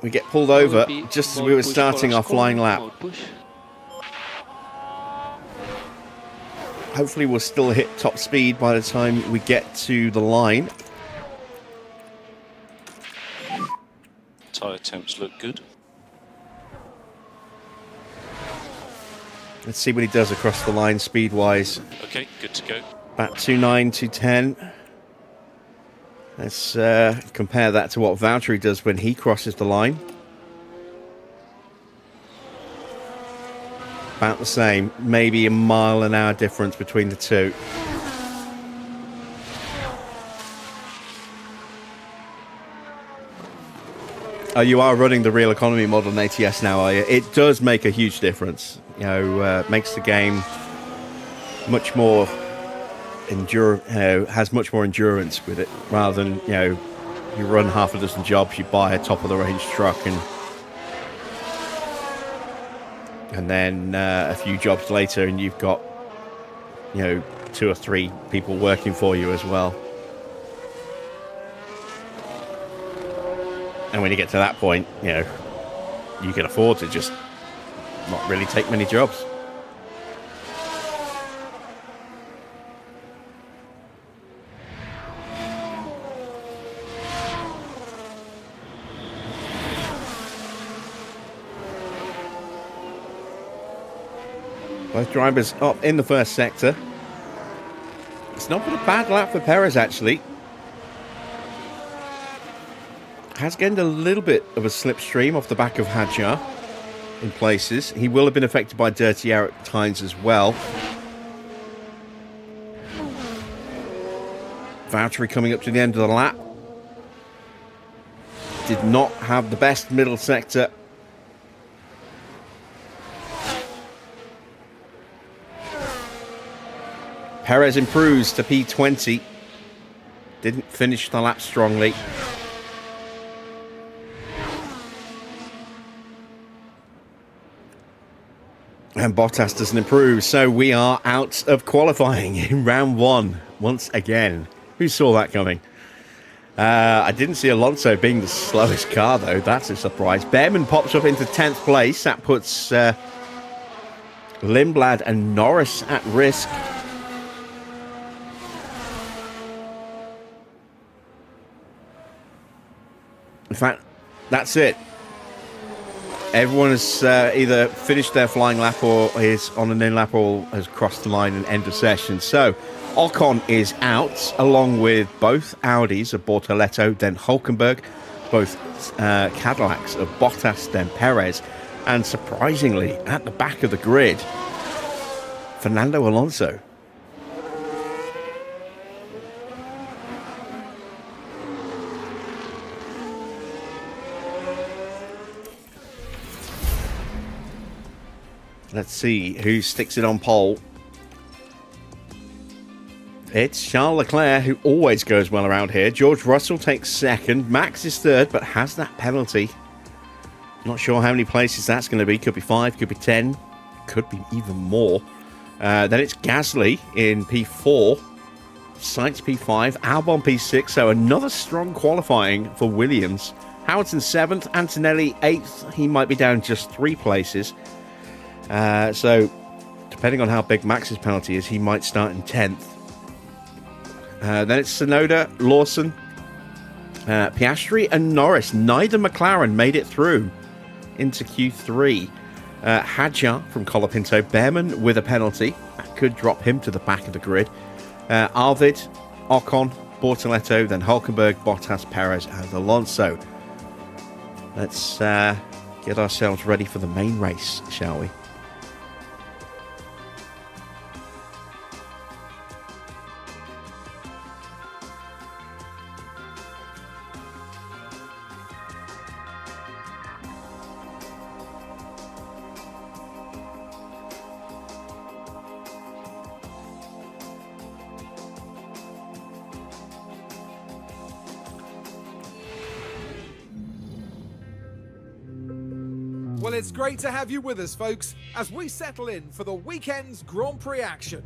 S1: We get pulled over just as we were starting our flying lap. Hopefully we'll still hit top speed by the time we get to the line.
S4: Tyre temps look good.
S1: Let's see what he does across the line speed-wise.
S4: Okay, good to go.
S1: About 2.9, 2.10. Let's compare that to what Valtteri does when he crosses the line. About the same, maybe a mile an hour difference between the two. Oh, you are running the real economy mod on ATS now, are you? It does make a huge difference. You know, makes the game much more has much more endurance with it, rather than, you know, you run half a dozen jobs, you buy a top of the range truck, and then a few jobs later and you've got, you know, 2 or 3 people working for you as well. And when you get to that point, you know, you can afford to just not really take many jobs. Both drivers up in the first sector. It's not been a bad lap for Perez, actually. Has gained a little bit of a slipstream off the back of Hadjar in places. He will have been affected by dirty air at times as well. Valtteri coming up to the end of the lap. Did not have the best middle sector. Perez improves to P20. Didn't finish the lap strongly. And Bottas doesn't improve, so we are out of qualifying in round 1 once again. Who saw that coming? I didn't see Alonso being the slowest car, though. That's a surprise. Behrman pops up into 10th place. That puts Lindblad and Norris at risk. In fact, that's it. Everyone has either finished their flying lap or is on an in lap or has crossed the line and end of session. So Ocon is out, along with both Audis of Bortoleto, then Hulkenberg, both Cadillacs of Bottas, then Perez, and surprisingly, at the back of the grid, Fernando Alonso. Let's see who sticks it on pole. It's Charles Leclerc, who always goes well around here. George Russell takes second. Max is third, but has that penalty. Not sure how many places that's going to be. Could be 5, could be 10, could be even more. Then it's Gasly in P4. Sainz P5. Albon P6. So another strong qualifying for Williams. Hamilton 7th. Antonelli 8th. He might be down just 3 places. So, depending on how big Max's penalty is, he might start in 10th. Then it's Tsunoda, Lawson, Piastri, and Norris. Neither McLaren made it through into Q3. Hadjar from Colapinto, Behrman with a penalty. That could drop him to the back of the grid. Arvid, Ocon, Bortoleto, then Hulkenberg, Bottas, Perez, and Alonso. Let's get ourselves ready for the main race, shall we?
S2: Well, it's great to have you with us, folks, as we settle in for the weekend's Grand Prix action.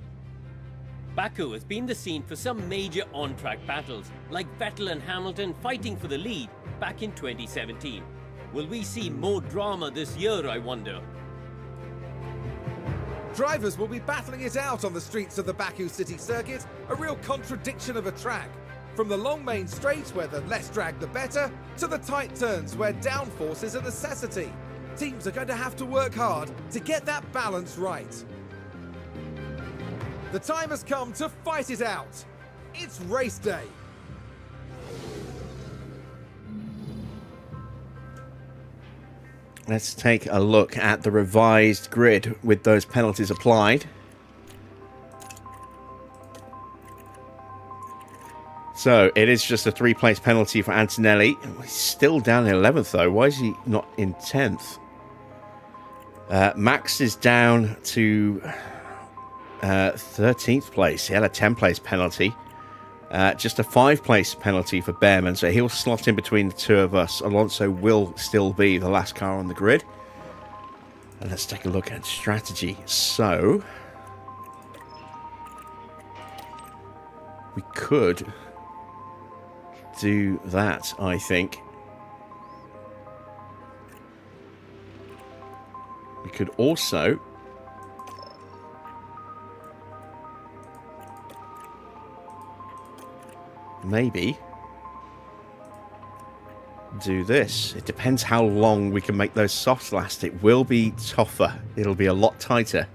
S3: Baku has been the scene for some major on-track battles, like Vettel and Hamilton fighting for the lead back in 2017. Will we see more drama this year, I wonder?
S2: Drivers will be battling it out on the streets of the Baku city circuit, a real contradiction of a track. From the long main straight, where the less drag the better, to the tight turns where downforce is a necessity. Teams are going to have to work hard to get that balance right. The time has come to fight it out. It's race day.
S1: Let's take a look at the revised grid with those penalties applied. So it is just a 3-place penalty for Antonelli. He's still down in 11th though. Why is he not in 10th? Max is down to 13th place. He had a 10-place penalty. Just a 5-place penalty for Behrman, so he'll slot in between the two of us. Alonso will still be the last car on the grid. And let's take a look at strategy. So we could do that, I think. We could also maybe do this. It depends how long we can make those softs last. It will be tougher. It'll be a lot tighter.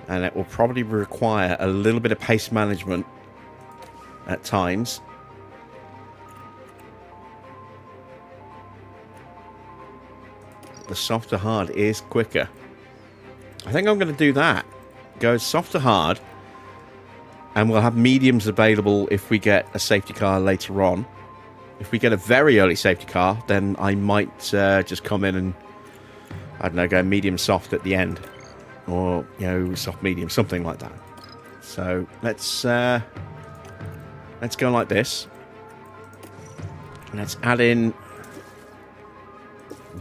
S1: And it will probably require a little bit of pace management at times. The soft to hard is quicker. I think I'm going to do that. Go soft to hard. And we'll have mediums available if we get a safety car later on. If we get a very early safety car, then I might just come in and, I don't know, go medium soft at the end. Or, you know, soft medium, something like that. So let's go like this. Let's add in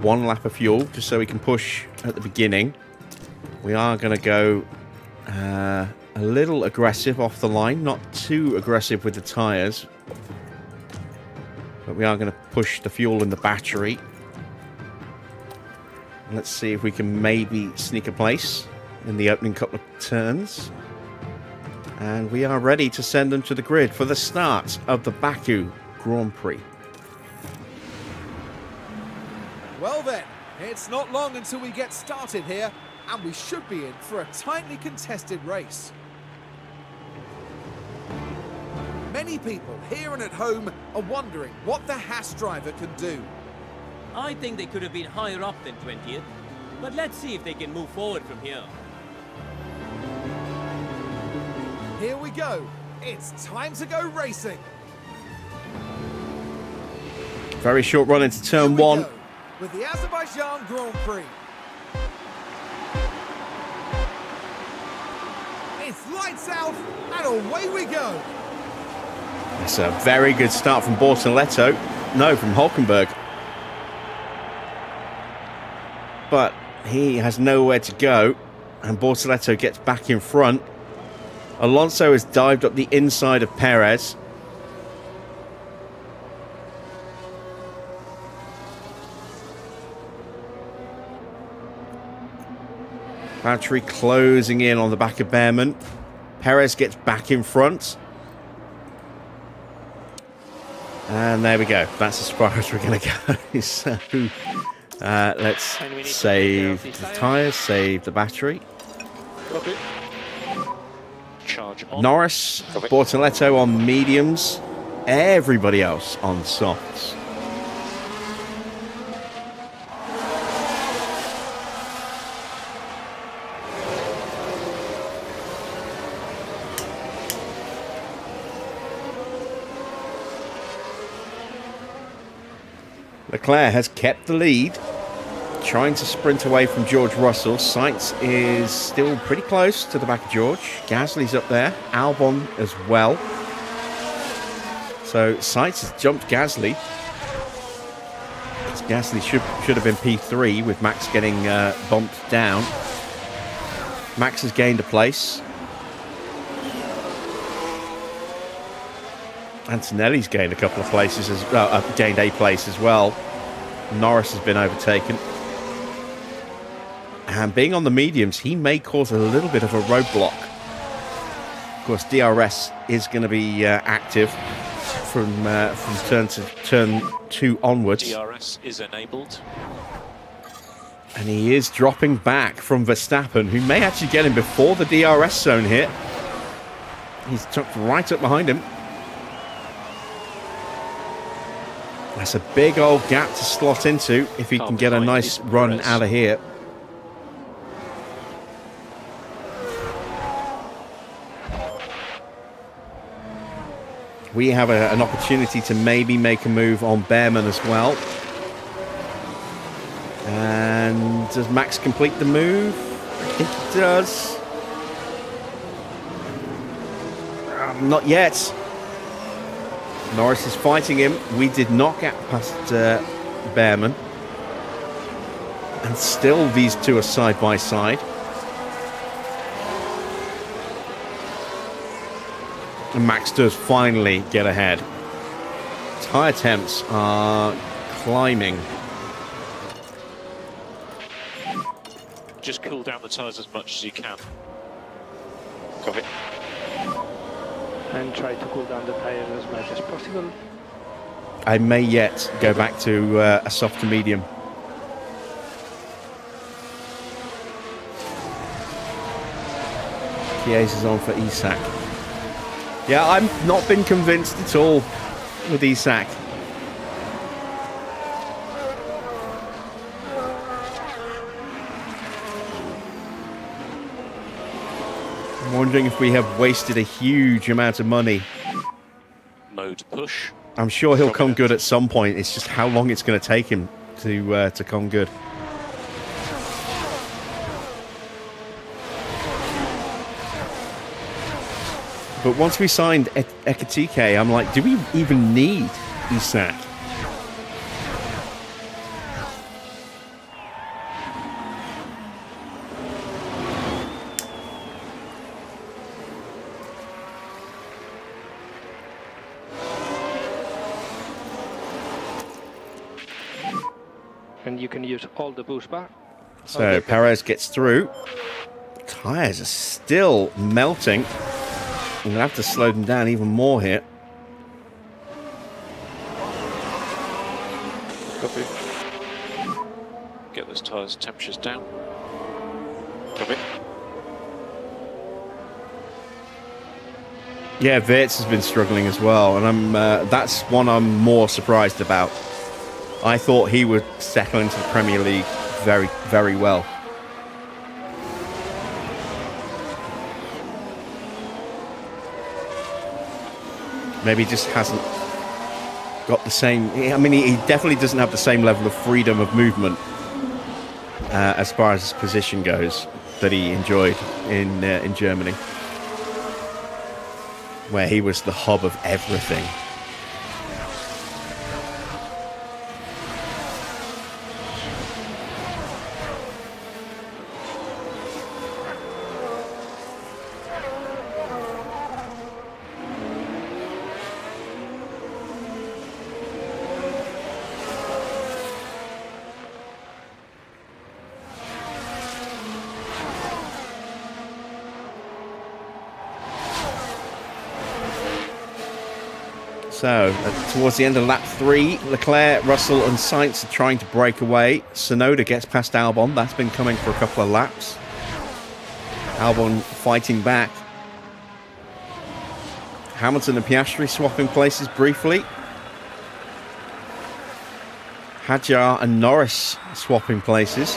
S1: 1 lap of fuel, just so we can push at the beginning. We are going to go a little aggressive off the line, not too aggressive with the tyres. But we are going to push the fuel in the battery. Let's see if we can maybe sneak a place in the opening couple of turns. And we are ready to send them to the grid for the start of the Baku Grand Prix.
S2: Well then, it's not long until we get started here, and we should be in for a tightly contested race. Many people here and at home are wondering what the Haas driver can do.
S3: I think they could have been higher up than 20th, but let's see if they can move forward from here.
S2: Here we go. It's time to go racing.
S1: Very short run into
S2: Here
S1: turn
S2: we
S1: one.
S2: go with the Azerbaijan Grand Prix. It's lights out and away we go.
S1: It's a very good start from Bortoletto. No, from Hulkenberg. But he has nowhere to go, and Bortoletto gets back in front. Alonso has dived up the inside of Perez. Battery closing in on the back of Behrman. Perez gets back in front. And there we go. That's as far as we're going to go. So let's save the tyres, save the battery.
S4: Copy. Charge on.
S1: Norris,
S6: Copy.
S1: Bortoletto on mediums. Everybody else on softs. Leclerc has kept the lead, trying to sprint away from George Russell. Sainz is still pretty close to the back of George. Gasly's up there, Albon as well. So Sainz has jumped Gasly. Gasly should have been P3 with Max getting bumped down. Max has gained a place. Antonelli's gained a couple of places, gained a place as well. Norris has been overtaken. And being on the mediums, he may cause a little bit of a roadblock. Of course, DRS is going to be active from turn 2 onwards.
S4: DRS is enabled.
S1: And he is dropping back from Verstappen, who may actually get him before the DRS zone hit. He's tucked right up behind him. That's a big old gap to slot into if he can get a nice run out of here. We have an opportunity to maybe make a move on Behrman as well. And does Max complete the move? I think he does. Not yet. Norris is fighting him. We did not get past Behrman. And still these two are side by side. And Max does finally get ahead. Tyre temps are climbing.
S4: Just cool down the tyres as much as you can.
S6: Copy.
S5: And try to cool down the tires as much as possible.
S1: I may yet go back to a soft to medium. Chiesa is on for Isak. Yeah, I've not been convinced at all with Isak. I'm wondering if we have wasted a huge amount of money.
S4: Mode push.
S1: I'm sure he'll come good at some point. It's just how long it's going to take him to come good. But once we signed Ekatike, I'm like, do we even need Isak?
S5: And you can use all the boost bar.
S1: So Perez gets through. Tyres are still melting. I'm going to have to slow them down even more here.
S6: Copy.
S4: get those tyres temperatures down. Copy.
S1: Yeah, Wirtz has been struggling as well, and that's one I'm more surprised about. I thought he would settle into the Premier League very, very well. Maybe he just hasn't got the same... I mean, he definitely doesn't have the same level of freedom of movement as far as his position goes that he enjoyed in Germany, where he was the hub of everything. So, towards the end of lap 3, Leclerc, Russell and Sainz are trying to break away. Tsunoda gets past Albon. That's been coming for a couple of laps. Albon fighting back. Hamilton and Piastri swapping places briefly. Hadjar and Norris swapping places.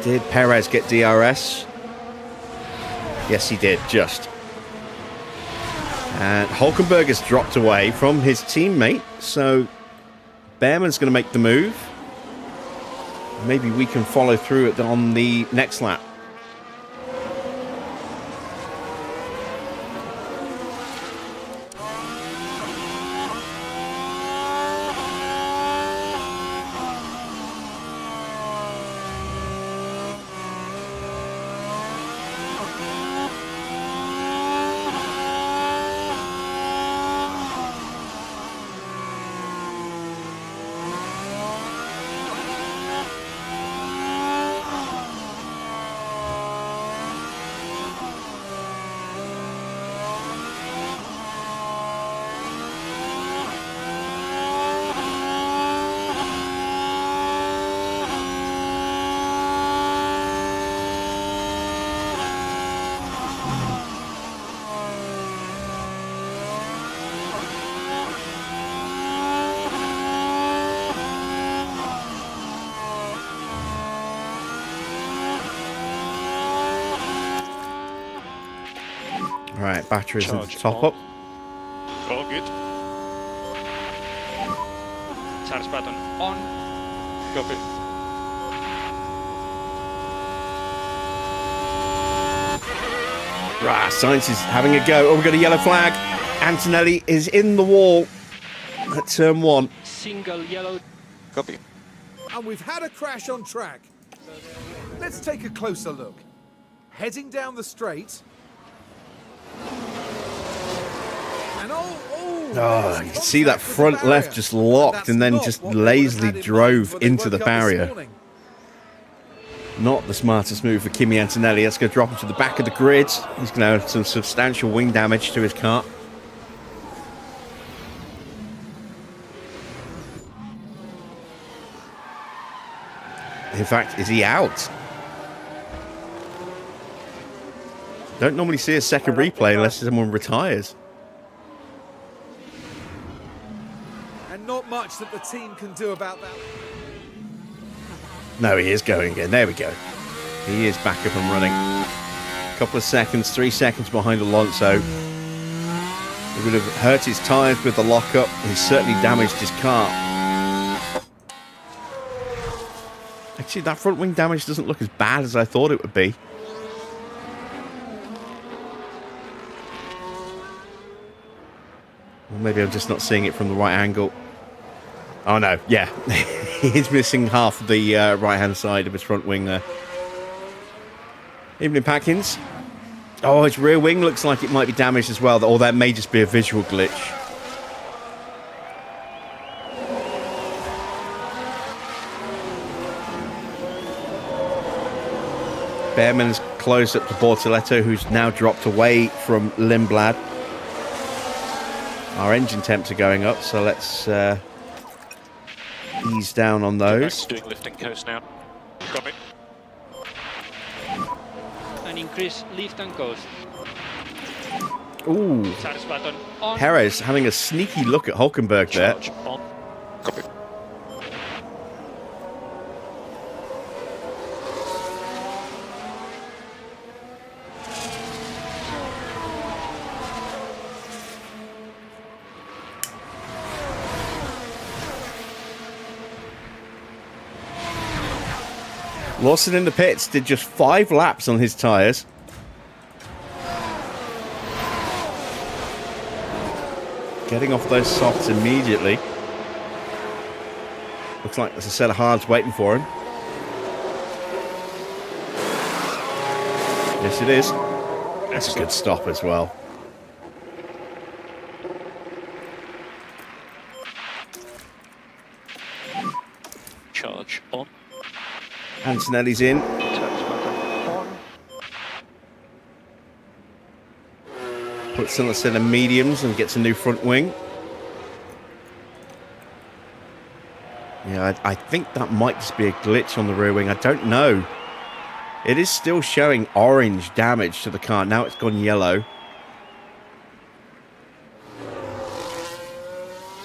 S1: Did Perez get DRS? Yes, he did, just. And Hulkenberg has dropped away from his teammate, so Behrman's going to make the move. Maybe we can follow through it on the next lap. Right, batteries at the top up.
S4: All good.
S7: Charge button on.
S4: Copy.
S1: Right, Sainz is having a go. Oh, we've got a yellow flag. Antonelli is in the wall at turn 1.
S5: Single yellow.
S4: Copy.
S2: And we've had a crash on track. Let's take a closer look. Heading down the straight. And
S1: Oh, you can see that front left just locked and then just lazily drove into the barrier. Not the smartest move for Kimi Antonelli. That's going to drop him to the back of the grid. He's going to have some substantial wing damage to his car. In fact, is he out? Don't normally see a second replay unless someone retires.
S2: And not much that the team can do about that.
S1: No, he is going again. There we go. He is back up and running. A couple of seconds, 3 seconds behind Alonso. He would have hurt his tyres with the lockup. He's certainly damaged his car. Actually, that front wing damage doesn't look as bad as I thought it would be. Or maybe I'm just not seeing it from the right angle. Oh no, yeah. He's missing half of the right-hand side of his front wing there. Evening, Packins. Oh, his rear wing looks like it might be damaged as well, or that may just be a visual glitch. Behrman's closed up to Bortoletto, who's now dropped away from Lindblad. Our engine temps are going up, so let's ease down on
S4: Back
S1: those.
S4: to doing lift and coast now. Copy.
S7: And increase lift and coast.
S1: Ooh,
S7: Charge button on.
S1: Perez having a sneaky look at Hulkenberg there.
S4: Charge on. Copy.
S1: Lawson in the pits did just 5 laps on his tyres. Getting off those softs immediately. Looks like there's a set of hards waiting for him. Yes, it is. That's a good stop as well.
S4: Charge on.
S1: Antonelli's in.
S5: Charge button on.
S1: Puts on a set of mediums and gets a new front wing. Yeah, I think that might just be a glitch on the rear wing. I don't know. It is still showing orange damage to the car. Now it's gone yellow.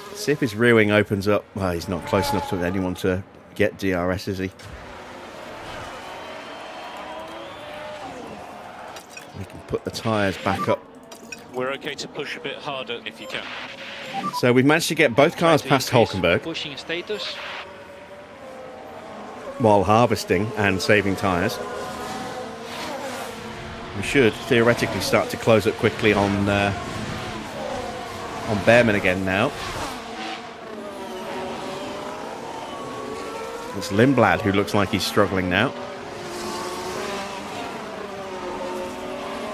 S1: Let's see if his rear wing opens up. Well, he's not close enough to anyone to get DRS, is he? We can put the tyres back up.
S4: We're okay to push a bit harder if you can.
S1: So we've managed to get both cars past Hulkenberg
S7: Pushing status.
S1: while harvesting and saving tyres. We should theoretically start to close up quickly on Behrman again now. It's Lindblad who looks like he's struggling now.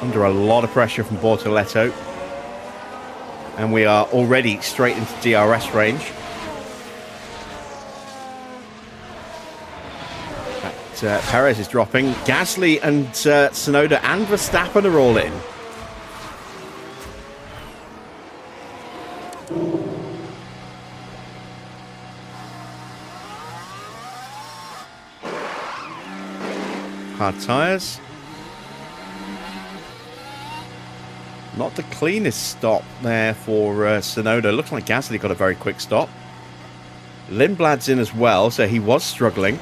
S1: Under a lot of pressure from Bortoletto. And we are already straight into DRS range. Perez is dropping. Gasly and Tsunoda and Verstappen are all in. Hard tyres. Not the cleanest stop there for Tsunoda. Looks like Gasly got a very quick stop. Lindblad's in as well, so he was struggling.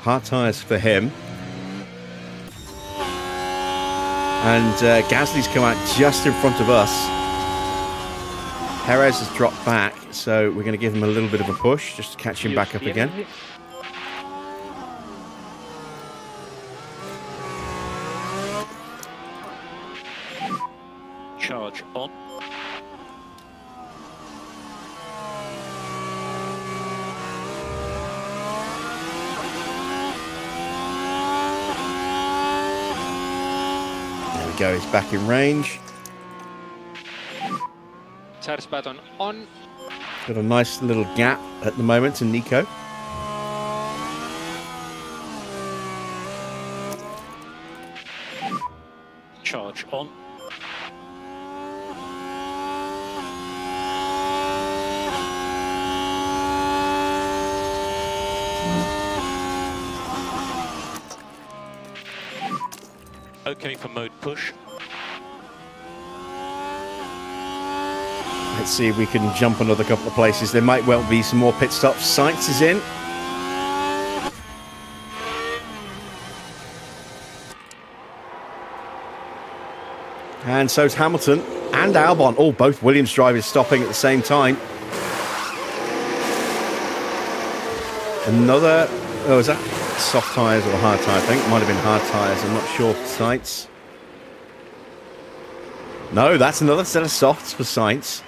S1: Hard tyres for him. And Gasly's come out just in front of us. Perez has dropped back, so we're going to give him a little bit of a push just to catch him back up again.
S4: Charge on.
S1: There we go, he's back in range.
S7: Charge button on.
S1: Got a nice little gap at the moment to Nico.
S4: Charge on. Okay for mode push.
S1: Let's see if we can jump another couple of places. There might well be some more pit stops. Sainz is in. And so's Hamilton and Albon. Oh, both Williams drivers stopping at the same time. Another... Oh, is that soft tyres or hard tyre? I think it might have been hard tyres. I'm not sure for Sainz. No, that's another set of softs for Sainz.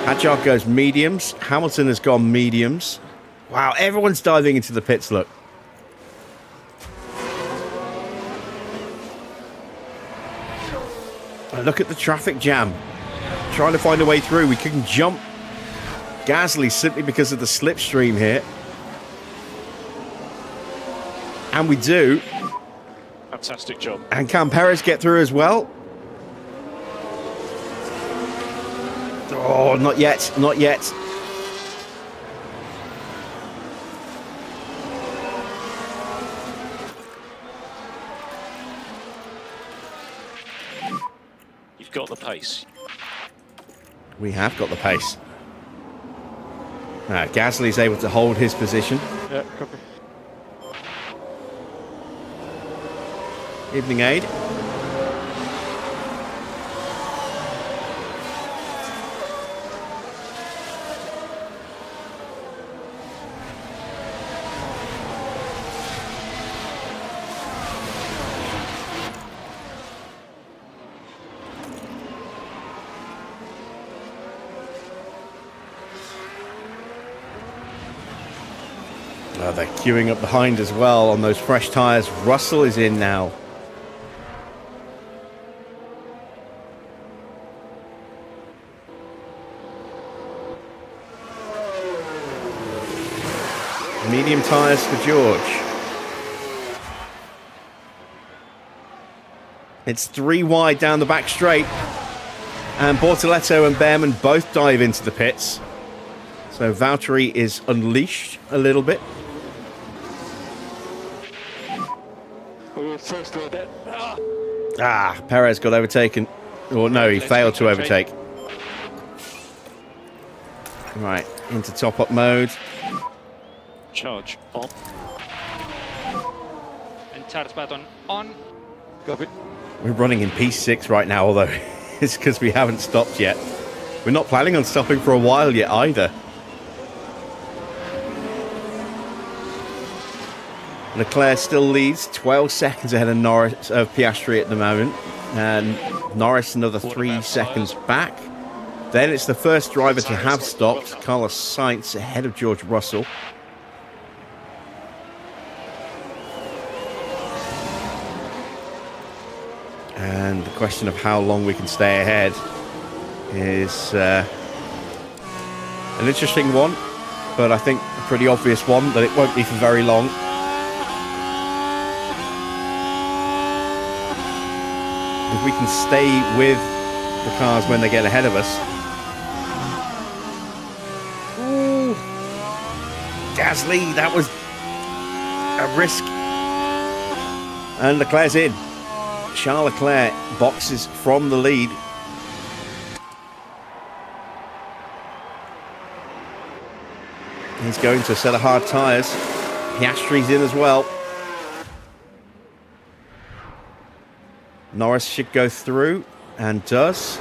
S1: Hadjar goes mediums. Hamilton has gone mediums. Wow, everyone's diving into the pits, look. Look at the traffic jam. Trying to find a way through. We can jump Gasly simply because of the slipstream here. And we do.
S4: Fantastic job.
S1: And can Perez get through as well? Oh, not yet, not yet.
S4: You've got the pace.
S1: We have got the pace. Gasly's able to hold his position.
S5: Yeah, copy.
S1: Evening aid. They're queuing up behind as well on those fresh tyres. Russell is in now. Medium tyres for George. It's 3 wide down the back straight. And Bortoletto and Behrman both dive into the pits. So Valtteri is unleashed a little bit. Perez got overtaken. Or no, he failed to overtake. Right, into top-up mode.
S4: Charge on.
S7: And charge button on.
S5: Copy.
S1: We're running in P6 right now, although it's because we haven't stopped yet. We're not planning on stopping for a while yet either. Leclerc still leads, 12 seconds ahead of Norris, of Piastri at the moment. And Norris another 3 seconds back. Then it's the first driver to have stopped, Carlos Sainz ahead of George Russell. And the question of how long we can stay ahead is an interesting one, but I think a pretty obvious one that it won't be for very long. If we can stay with the cars when they get ahead of us. Ooh. Gasly, that was a risk. And Leclerc's in. Charles Leclerc boxes from the lead. He's going to a set of hard tyres. Piastri's in as well. Norris should go through, and does.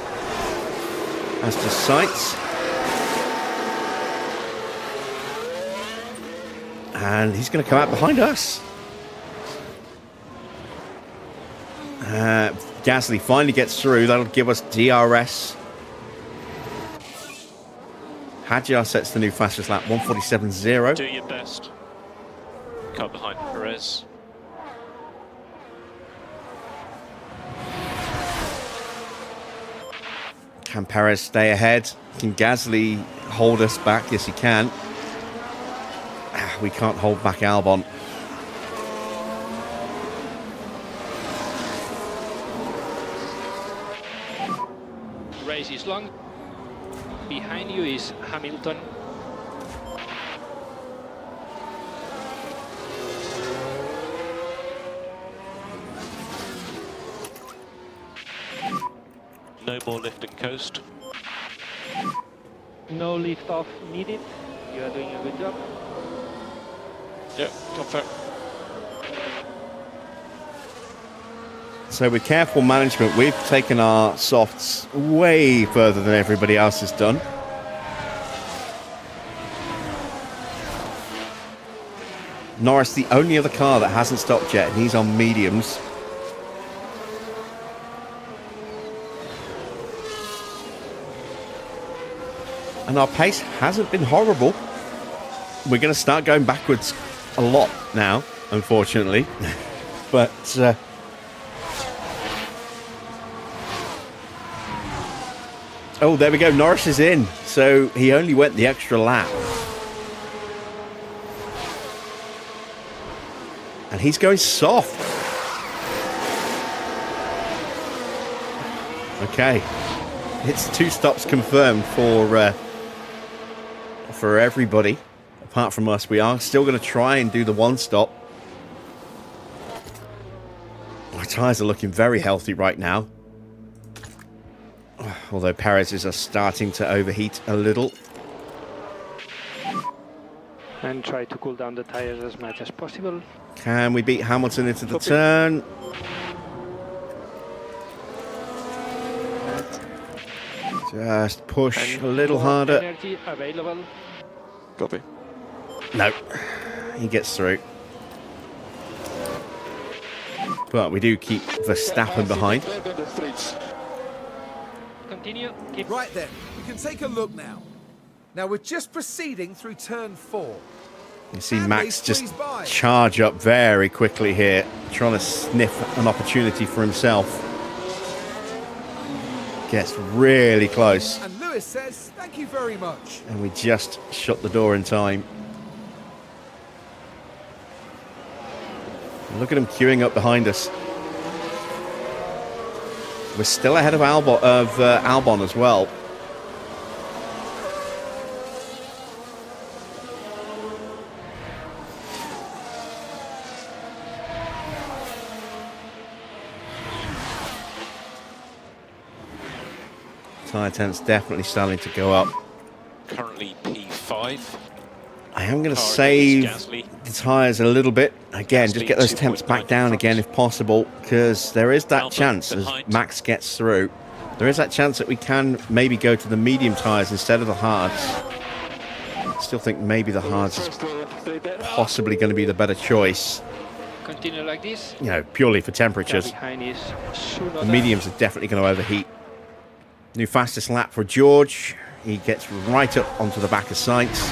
S1: As does Sainz. And he's going to come out behind us. Gasly finally gets through. That'll give us DRS. Hadjar sets the new fastest lap, 1:47.0.
S4: Do your best. Cut behind Perez.
S1: Can Perez stay ahead? Can Gasly hold us back? Yes, he can. We can't hold back Albon.
S5: Race is long. Behind you is Hamilton.
S4: No more lift and coast.
S5: No lift off needed. You are doing a good job.
S4: Yeah, confirm.
S1: So with careful management, we've taken our softs way further than everybody else has done. Norris, the only other car that hasn't stopped yet, and he's on mediums. And our pace hasn't been horrible. We're going to start going backwards a lot now, unfortunately. But oh, there we go. Norris is in. So he only went the extra lap. And he's going soft. Okay. It's 2 stops confirmed for everybody, apart from us. We are still going to try and do the 1 stop. Our tyres are looking very healthy right now. Although Perez's are starting to overheat a little.
S5: And try to cool down the tires as much as possible.
S1: Can we beat Hamilton into the turn? Just push a little harder.
S5: Energy available.
S6: Copy.
S1: No, he gets through. But we do keep Verstappen behind.
S5: Continue. Keep.
S2: Right then, we can take a look now. Now we're just proceeding through turn 4.
S1: You see
S2: And
S1: Max
S2: they
S1: just
S2: squeeze by.
S1: charge up very quickly here, trying to sniff an opportunity for himself. Gets really close,
S2: And Lewis says, thank you very much.
S1: and we just shut the door in time. Look at him queuing up behind us. We're still ahead of Albon as well. Tyre temp's definitely starting to go up.
S4: Currently P5.
S1: I am going to
S4: Car
S1: save
S4: against Gasly.
S1: the tyres a little bit. Again, just
S4: Gasly,
S1: get those temps back
S4: 2.9
S1: down
S4: in
S1: again
S4: front.
S1: if possible, because there is that
S4: Albon
S1: chance as
S4: behind.
S1: Max gets through. There is that chance that we can maybe go to the medium tyres instead of the hards. Still think maybe the hards is possibly going to be the better choice,
S5: Continue like this.
S1: you know, purely for
S5: Car
S1: temperatures.
S5: behind is Tsunoda.
S1: The mediums are definitely going to overheat. New fastest lap for George. He gets right up onto the back of Sainz.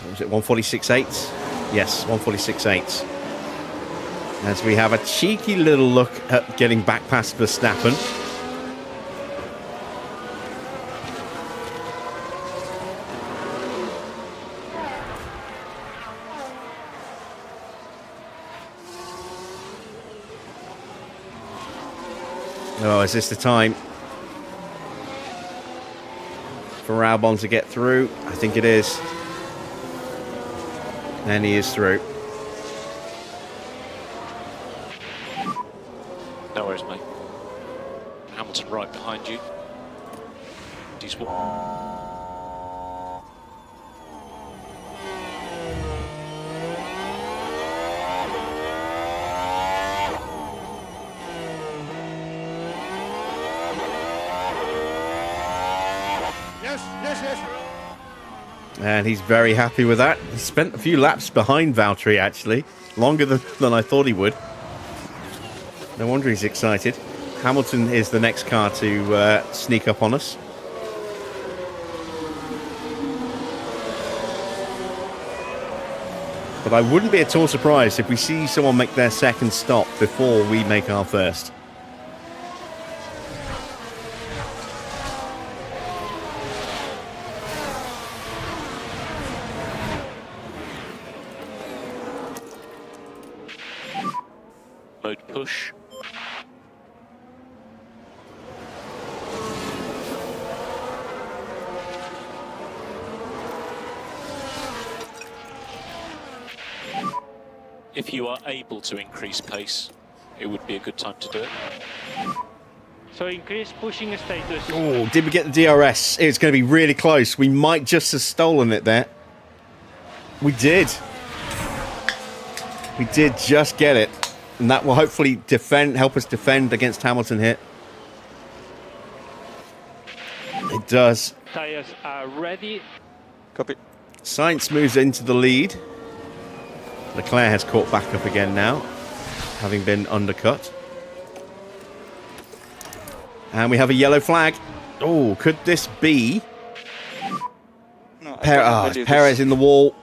S1: What was it, 146.8? Yes, 146.8. As we have a cheeky little look at getting back past Verstappen. Oh, is this the time for Albon to get through? I think it is. And he is through.
S4: No worries, mate. Hamilton right behind you. He's
S1: And he's very happy with that. He spent a few laps behind Valtteri, actually. Longer than I thought he would. No wonder he's excited. Hamilton is the next car to sneak up on us. But I wouldn't be at all surprised if we see someone make their second stop before we make our first.
S4: mode push. If you are able to increase pace, it would be a good time to do it.
S5: So increase pushing status.
S1: Oh, did we get the DRS? It's going to be really close. We might just have stolen it there. We did. We did just get it. And that will hopefully help us defend against Hamilton here. It does.
S5: Tires are ready.
S6: Copy.
S1: Sainz moves into the lead. Leclerc has caught back up again now, having been undercut. And we have a yellow flag. Oh, could this be
S6: No,
S1: Perez in the wall?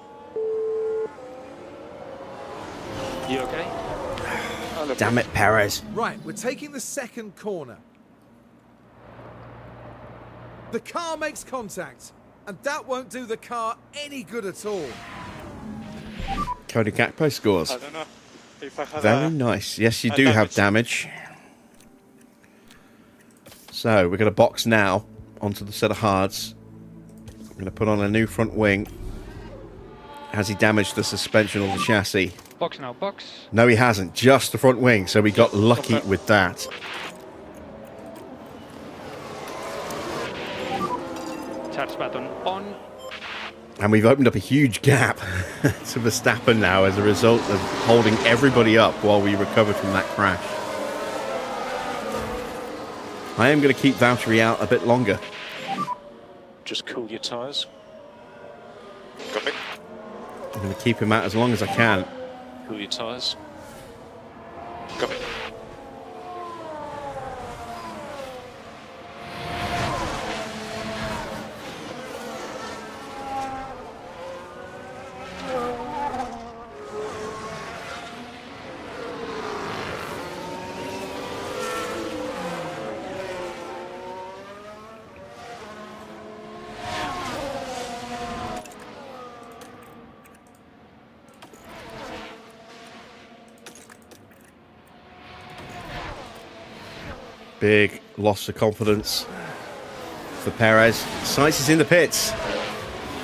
S5: You okay?
S1: Damn it, Perez.
S2: Right, we're taking the second corner. The car makes contact, and that won't do the car any good at all.
S1: Cody Gakpo scores.
S6: I don't know if I had
S1: Very nice. Yes, you do have damage. So we're going to box now onto the set of hards. I'm going to put on a new front wing. Has he damaged the suspension or the chassis?
S7: Box now, box.
S1: No, he hasn't. Just the front wing. So we got lucky with that.
S7: Charge button on.
S1: And we've opened up a huge gap to Verstappen now as a result of holding everybody up while we recovered from that crash. I am going to keep Valtteri out a bit longer.
S4: Just cool your tyres.
S6: Copy.
S1: I'm going to keep him out as long as I can.
S4: Cool your tyres.
S6: Copy.
S1: Big loss of confidence for Perez. Sainz is in the pits.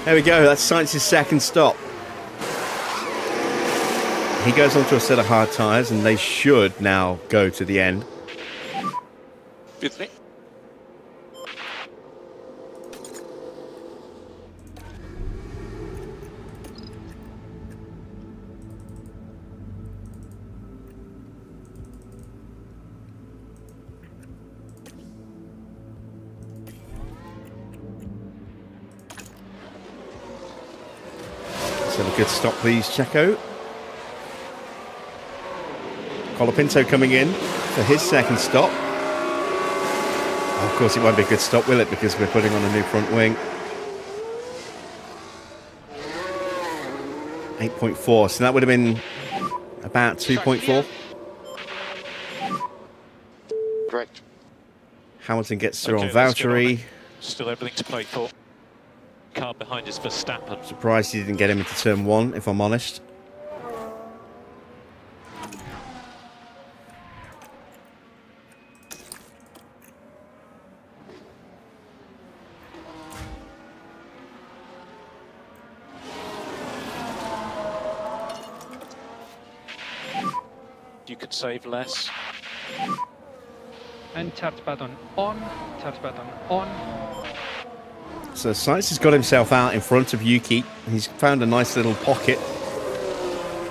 S1: There we go. That's Sainz's second stop. He goes onto a set of hard tyres, and they should now go to the end.
S6: P3.
S1: So a good stop, please, Checo. Colapinto coming in for his second stop. Of course, it won't be a good stop, will it? Because we're putting on a new front wing. 8.4, so that would have been about 2.4.
S6: Correct.
S1: Hamilton gets through
S4: Okay,
S1: on
S4: let's get on
S1: Valtteri.
S4: it. Still everything to play for. Car behind is Verstappen.
S1: Surprised he didn't get him into turn one, if I'm honest.
S4: You could save less.
S7: And charge button on. Charge button on.
S1: So Sainz has got himself out in front of Yuki. He's found a nice little pocket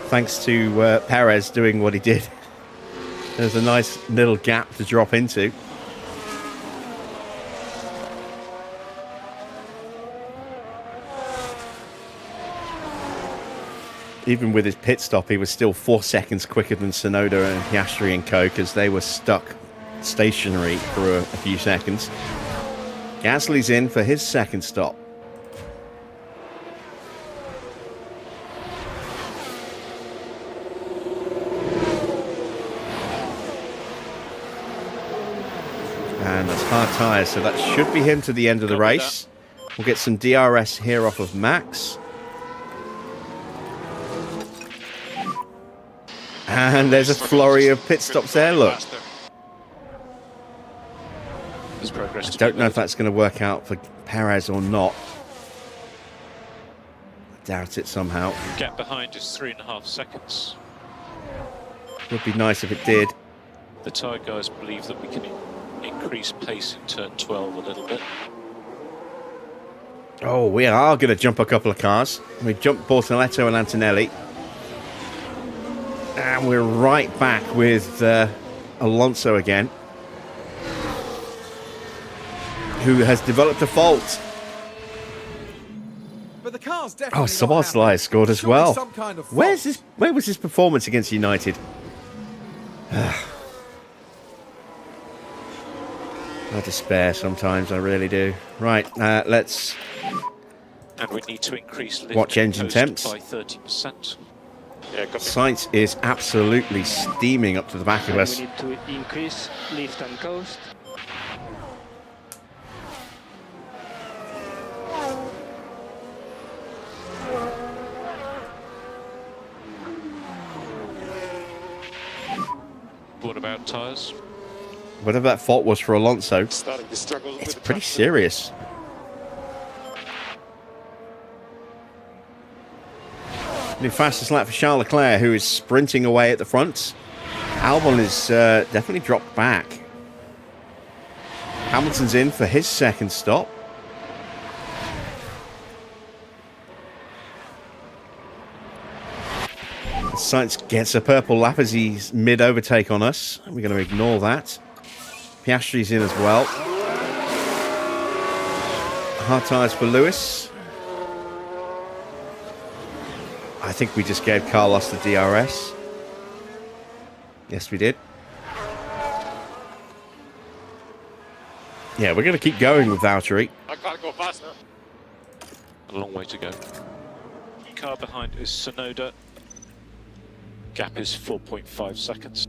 S1: thanks to Perez doing what he did. There's a nice little gap to drop into. Even with his pit stop, he was still 4 seconds quicker than Tsunoda and Piastri and co, because they were stuck stationary for a few seconds. Gasly's in for his second stop. And that's hard tyres, so that should be him to the end of the race. We'll get some DRS here off of Max. And there's a flurry of pit stops there, look.
S4: There's progress
S1: I
S4: to
S1: don't
S4: be
S1: know if
S4: made.
S1: that's going to work out for Perez or not. I doubt it somehow.
S4: Gap behind is 3.5 seconds.
S1: Would be nice if it did.
S4: The tyre guys believe that we can increase pace in turn 12 a little bit.
S1: Oh, we are going to jump a couple of cars. We jumped Bortoletto and Antonelli. And we're right back with Alonso again, who has developed a fault.
S2: But the car's definitely
S1: Oh,
S2: not
S1: Szoboszlai
S2: happy.
S1: scored as
S2: Surely
S1: well.
S2: some kind of fault.
S1: Where was his performance against United? I despair sometimes, I really do. Right, let's
S4: And we need to increase lift
S1: watch engine
S4: post
S1: temps.
S4: by 30%.
S6: Yeah, copy.
S1: Sainz is absolutely steaming up to the back of
S5: And
S1: us.
S5: we need to increase lift and coast.
S4: What about tyres?
S1: whatever that fault was for Alonso,
S6: Starting to struggle
S1: it's
S6: with
S1: pretty serious. New fastest lap for Charles Leclerc, who is sprinting away at the front. Albon is definitely dropped back. Hamilton's in for his second stop. Sainz gets a purple lap as he's mid-overtake on us. We're going to ignore that. Piastri's in as well. Hard tyres for Lewis. I think we just gave Carlos the DRS. Yes, we did. Yeah, we're going to keep going with Valtteri.
S6: I can't go faster.
S4: A long way to go. Car behind is Sonoda. Gap is 4.5 seconds.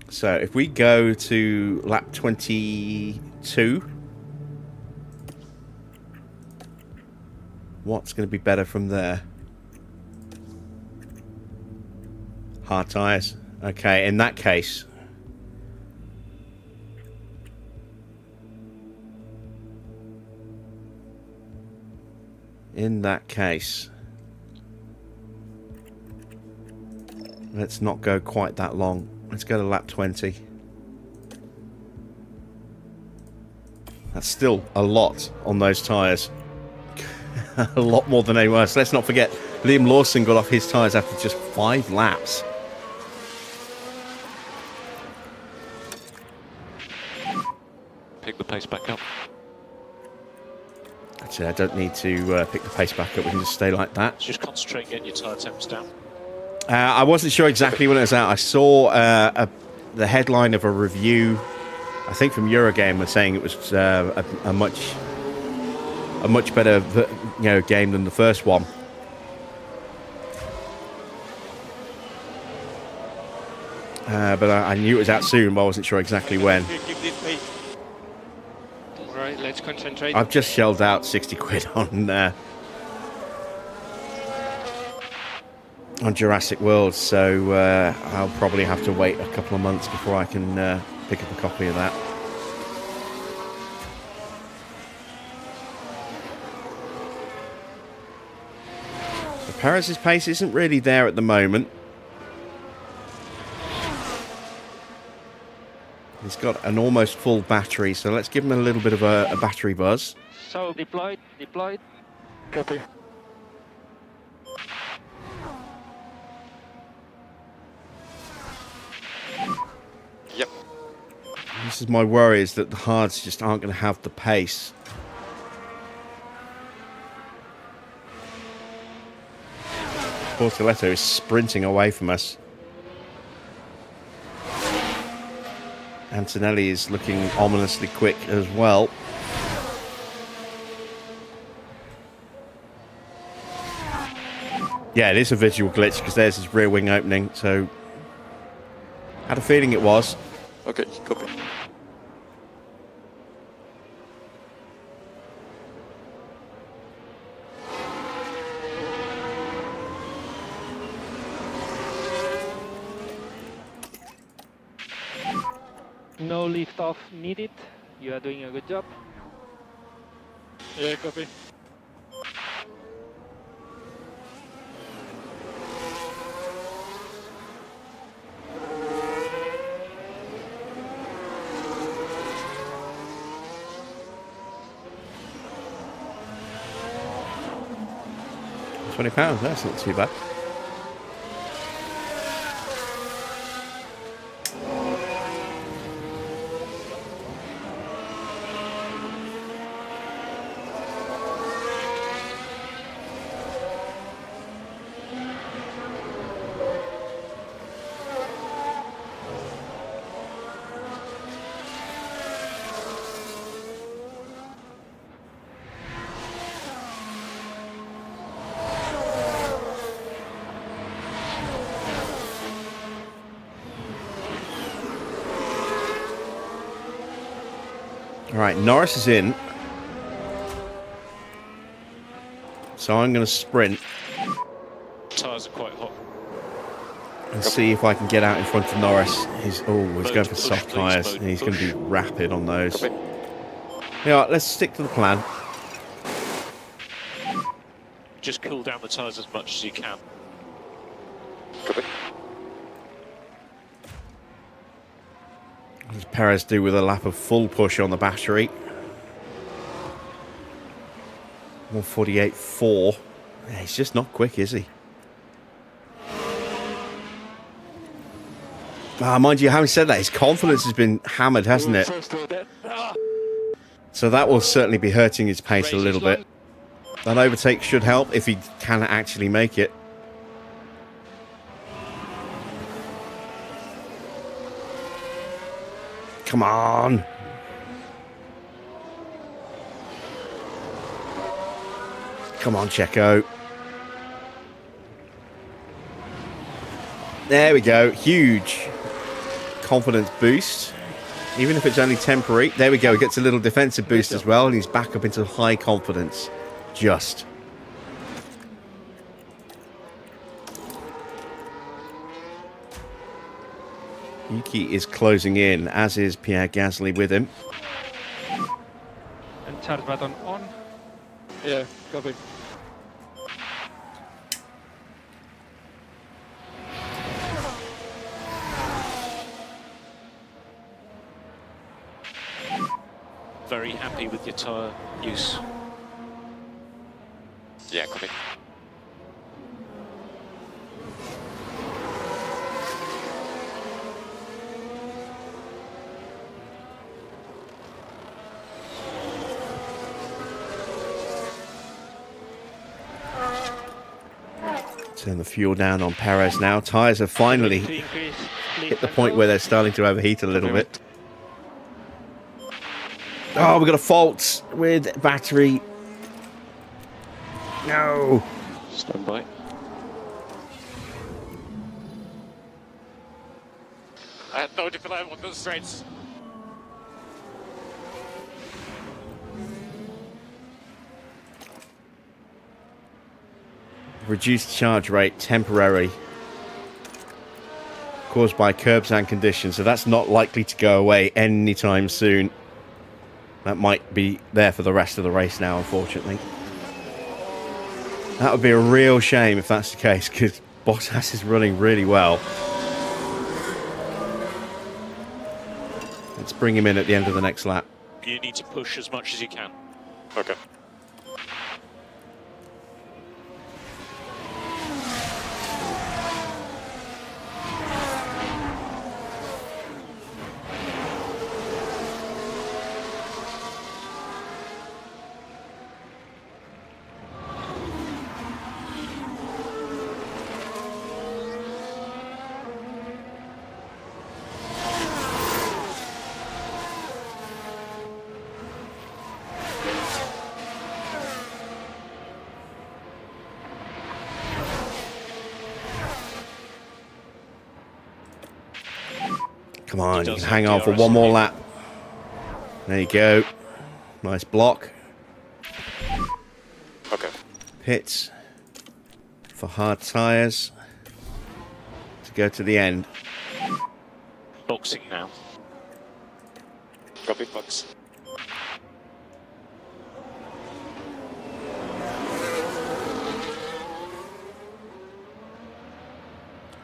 S1: So if we go to lap 22, what's going to be better from there? Hard tyres. Okay, in that case, let's not go quite that long. Let's go to lap 20. That's still a lot on those tyres. A lot more than they were. So let's not forget, Liam Lawson got off his tyres after just 5 laps.
S4: Pick the pace back up.
S1: Actually, I don't need to pick the pace back up. We can just stay like that.
S4: Just concentrate on getting your tyre temps down.
S1: I wasn't sure exactly when it was out. I saw the headline of a review, I think from Eurogame, was saying it was a much better game than the first one. But I knew it was out soon, but I wasn't sure exactly when.
S5: Right, let's concentrate.
S1: I've just shelled out 60 quid on Jurassic World, so I'll probably have to wait a couple of months before I can pick up a copy of that. So Perez's pace isn't really there at the moment. He's got an almost full battery, so let's give him a little bit of a battery buzz.
S5: So deployed.
S6: Copy. Yep.
S1: This is my worry, is that the hards just aren't going to have the pace. Portoletto is sprinting away from us. Antonelli is looking ominously quick as well. Yeah, it is a visual glitch because there's his rear wing opening, so had a feeling it was.
S6: Okay, copy.
S5: No lift off needed. You are doing a good job.
S6: Yeah, copy.
S1: £20, that's not too bad. Right, Norris is in. So I'm going to sprint.
S4: Tyres are quite hot.
S1: and see if I can get out in front of Norris. He's going for
S4: Push,
S1: soft
S4: please,
S1: tyres,
S4: mode,
S1: and he's going to be
S4: push.
S1: rapid on those.
S6: Copy.
S1: Yeah, let's stick to the plan.
S4: Just cool down the tyres as much as you can.
S6: Copy.
S1: What does Perez do with a lap of full push on the battery? 148.4. Yeah, he's just not quick, is he? Mind you, having said that, his confidence has been hammered, hasn't it? So that will certainly be hurting his pace a little bit. That overtake should help if he can actually make it. Come on. Come on, Checo. There we go. Huge confidence boost. Even if it's only temporary. There we go. He gets a little defensive boost as well. And he's back up into high confidence. Just. Yuki is closing in, as is Pierre Gasly with him.
S7: And charge button on.
S6: Yeah, copy.
S4: Very happy with your tyre use.
S6: Yeah, copy.
S1: Turn the fuel down on Perez now. Tyres have finally hit the point where they're starting to overheat a little bit. Oh, we've got a fault with battery. No.
S6: Stand by. I had no defile on those straights.
S1: Reduced charge rate temporary, caused by curbs and conditions, so that's not likely to go away anytime soon. That might be there for the rest of the race now, unfortunately. That would be a real shame if that's the case, because Bottas is running really well. Let's bring him in at the end of the next lap.
S4: You need to push as much as you can.
S6: Okay.
S1: Come on, you can hang on for one more lap. There you go. Nice block.
S6: Okay.
S1: Pits for hard tyres to go to the end.
S4: Boxing now.
S6: Copy, box.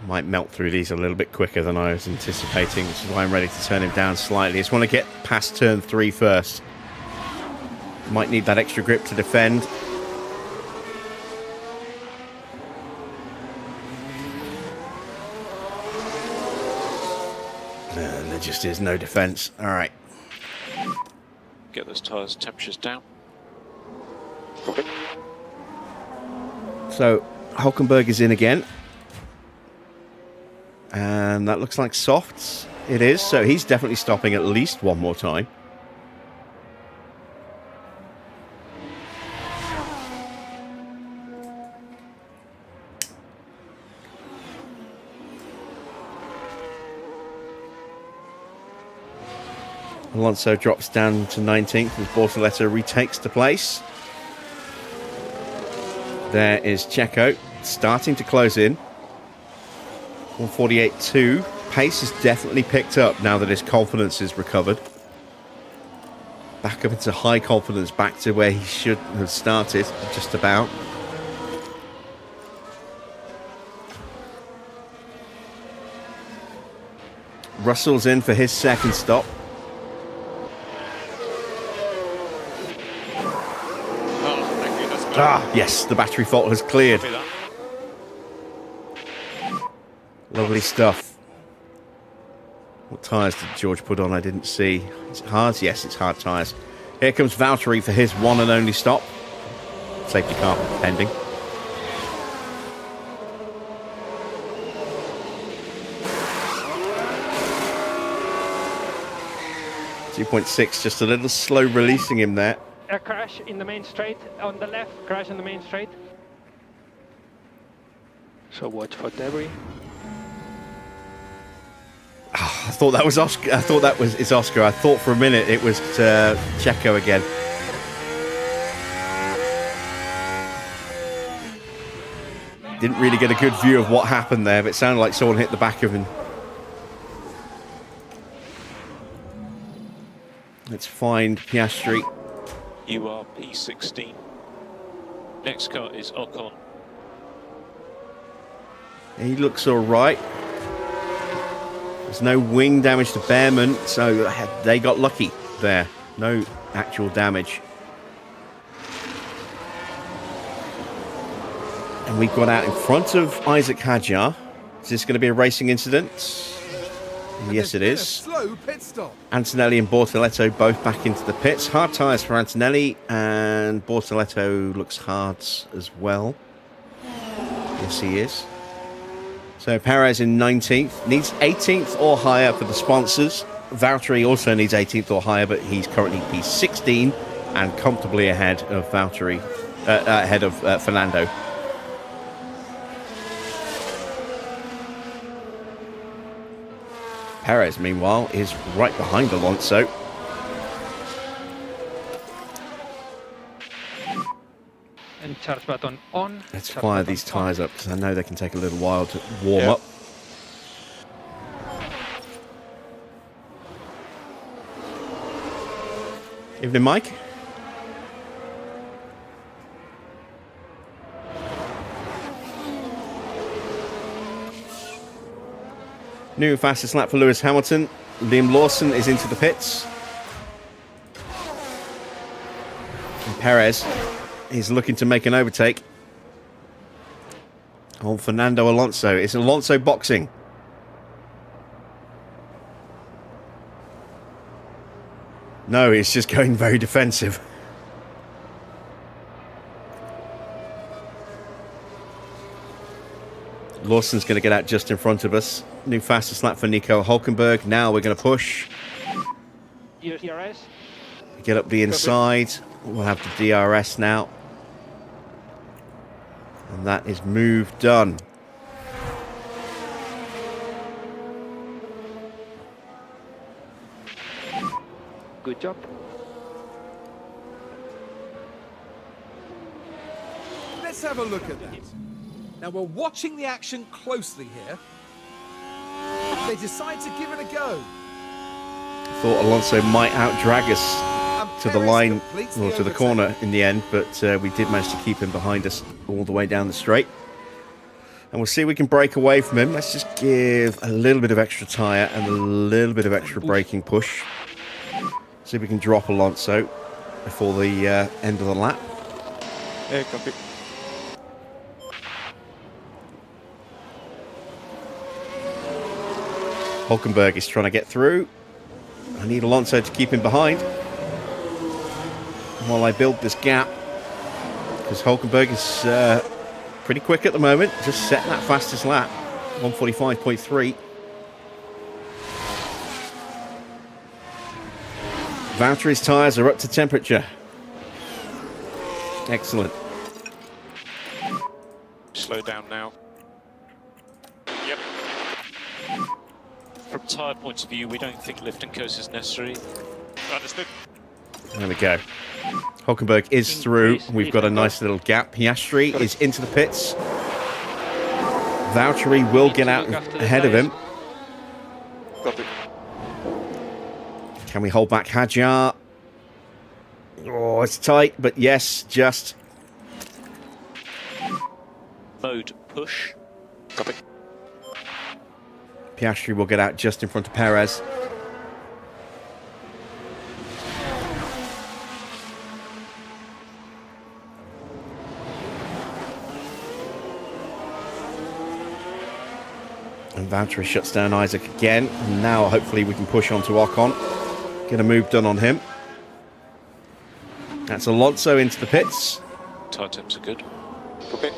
S1: Might melt through these a little bit quicker than I was anticipating, which is why I'm ready to turn him down slightly. Just want to get past turn 3 first. Might need that extra grip to defend. And there just is no defense. All right.
S4: Get those tyres temperatures down.
S6: Copy.
S1: So Hulkenberg is in again. And that looks like softs. It is, so he's definitely stopping at least one more time. Alonso drops down to 19th as Bortoleto retakes the place. There is Checo starting to close in. 148.2. Pace has definitely picked up now that his confidence is recovered. Back up into high confidence, back to where he should have started, just about. Russell's in for his second stop.
S6: Oh, thank you. That's good.
S1: Ah, yes, the battery fault has cleared.
S4: Copy that.
S1: Lovely stuff. What tyres did George put on? I didn't see. Is it hard? Yes, it's hard tyres. Here comes Valtteri for his one and only stop. Safety car pending. .6, just a little slow releasing him there.
S7: A crash in the main straight on the left. Crash in the main straight.
S5: So watch for debris.
S1: I thought that was Oscar. I thought that was Oscar. I thought for a minute it was Checo again. Didn't really get a good view of what happened there, but it sounded like someone hit the back of him. Let's find Piastri.
S4: You are P16. Next car is Ocon.
S1: He looks all right. There's no wing damage to Behrman, so they got lucky there. No actual damage. And we've got out in front of Isaac Hadjar. Is this going to be a racing incident? Yes, it
S2: There's been a
S1: is.
S2: slow pit stop.
S1: Antonelli and Bortoletto both back into the pits. Hard tyres for Antonelli, and Bortoletto looks hard as well. Yes, he is. So Perez in 19th. Needs 18th or higher for the sponsors. Valtteri also needs 18th or higher, but he's currently P16 and comfortably ahead of Valtteri, ahead of Fernando. Perez, meanwhile, is right behind Alonso.
S7: And charge button on.
S1: Let's
S7: charge
S1: fire
S7: button
S1: these
S7: on.
S1: tyres up, because I know they can take a little while to warm up. Evening, Mike. New fastest lap for Lewis Hamilton. Liam Lawson is into the pits. And Perez is looking to make an overtake. Oh, Fernando Alonso. It's Alonso boxing. No, it's just going very defensive. Lawson's going to get out just in front of us. New fastest lap for Nico Hülkenberg. Now we're going to push.
S7: DRS.
S1: Get up the inside. We'll have the DRS now. And that is move done.
S5: Good job.
S2: Let's have a look at that. Now we're watching the action closely here. They decide to give it a go.
S1: Thought Alonso might outdrag us
S2: And
S1: to the
S2: Perez
S1: line,
S2: completes
S1: or to the
S2: overtake.
S1: corner in the end, but we did manage to keep him behind us all the way down the straight. And we'll see if we can break away from him. Let's just give a little bit of extra tyre and a little bit of extra braking push. See if we can drop Alonso before the end of the lap.
S6: Yeah, copy.
S1: Hülkenberg is trying to get through. I need Alonso to keep him behind while I build this gap, because Hülkenberg is pretty quick at the moment, just setting that fastest lap, 145.3. Valtteri's tyres are up to temperature. Excellent.
S4: Slow down now. Yep. From tyre point of view, we don't think lift and coast is necessary. Understood.
S1: There we go. Hülkenberg is through. We've got a nice little gap. Piastri is into the pits. Valtteri will
S7: Need
S1: get
S7: to
S1: out
S7: look after the
S1: ahead of
S7: tyres.
S1: him.
S6: Copy.
S1: Can we hold back Hadjar? Oh, it's tight, but yes, just.
S4: Mode push.
S6: Copy.
S1: Piastri will get out just in front of Perez. And Valtteri shuts down Isaac again. And now hopefully we can push on to Ocon. Get a move done on him. That's Alonso into the pits.
S4: Tyre temps are good.
S6: Copy.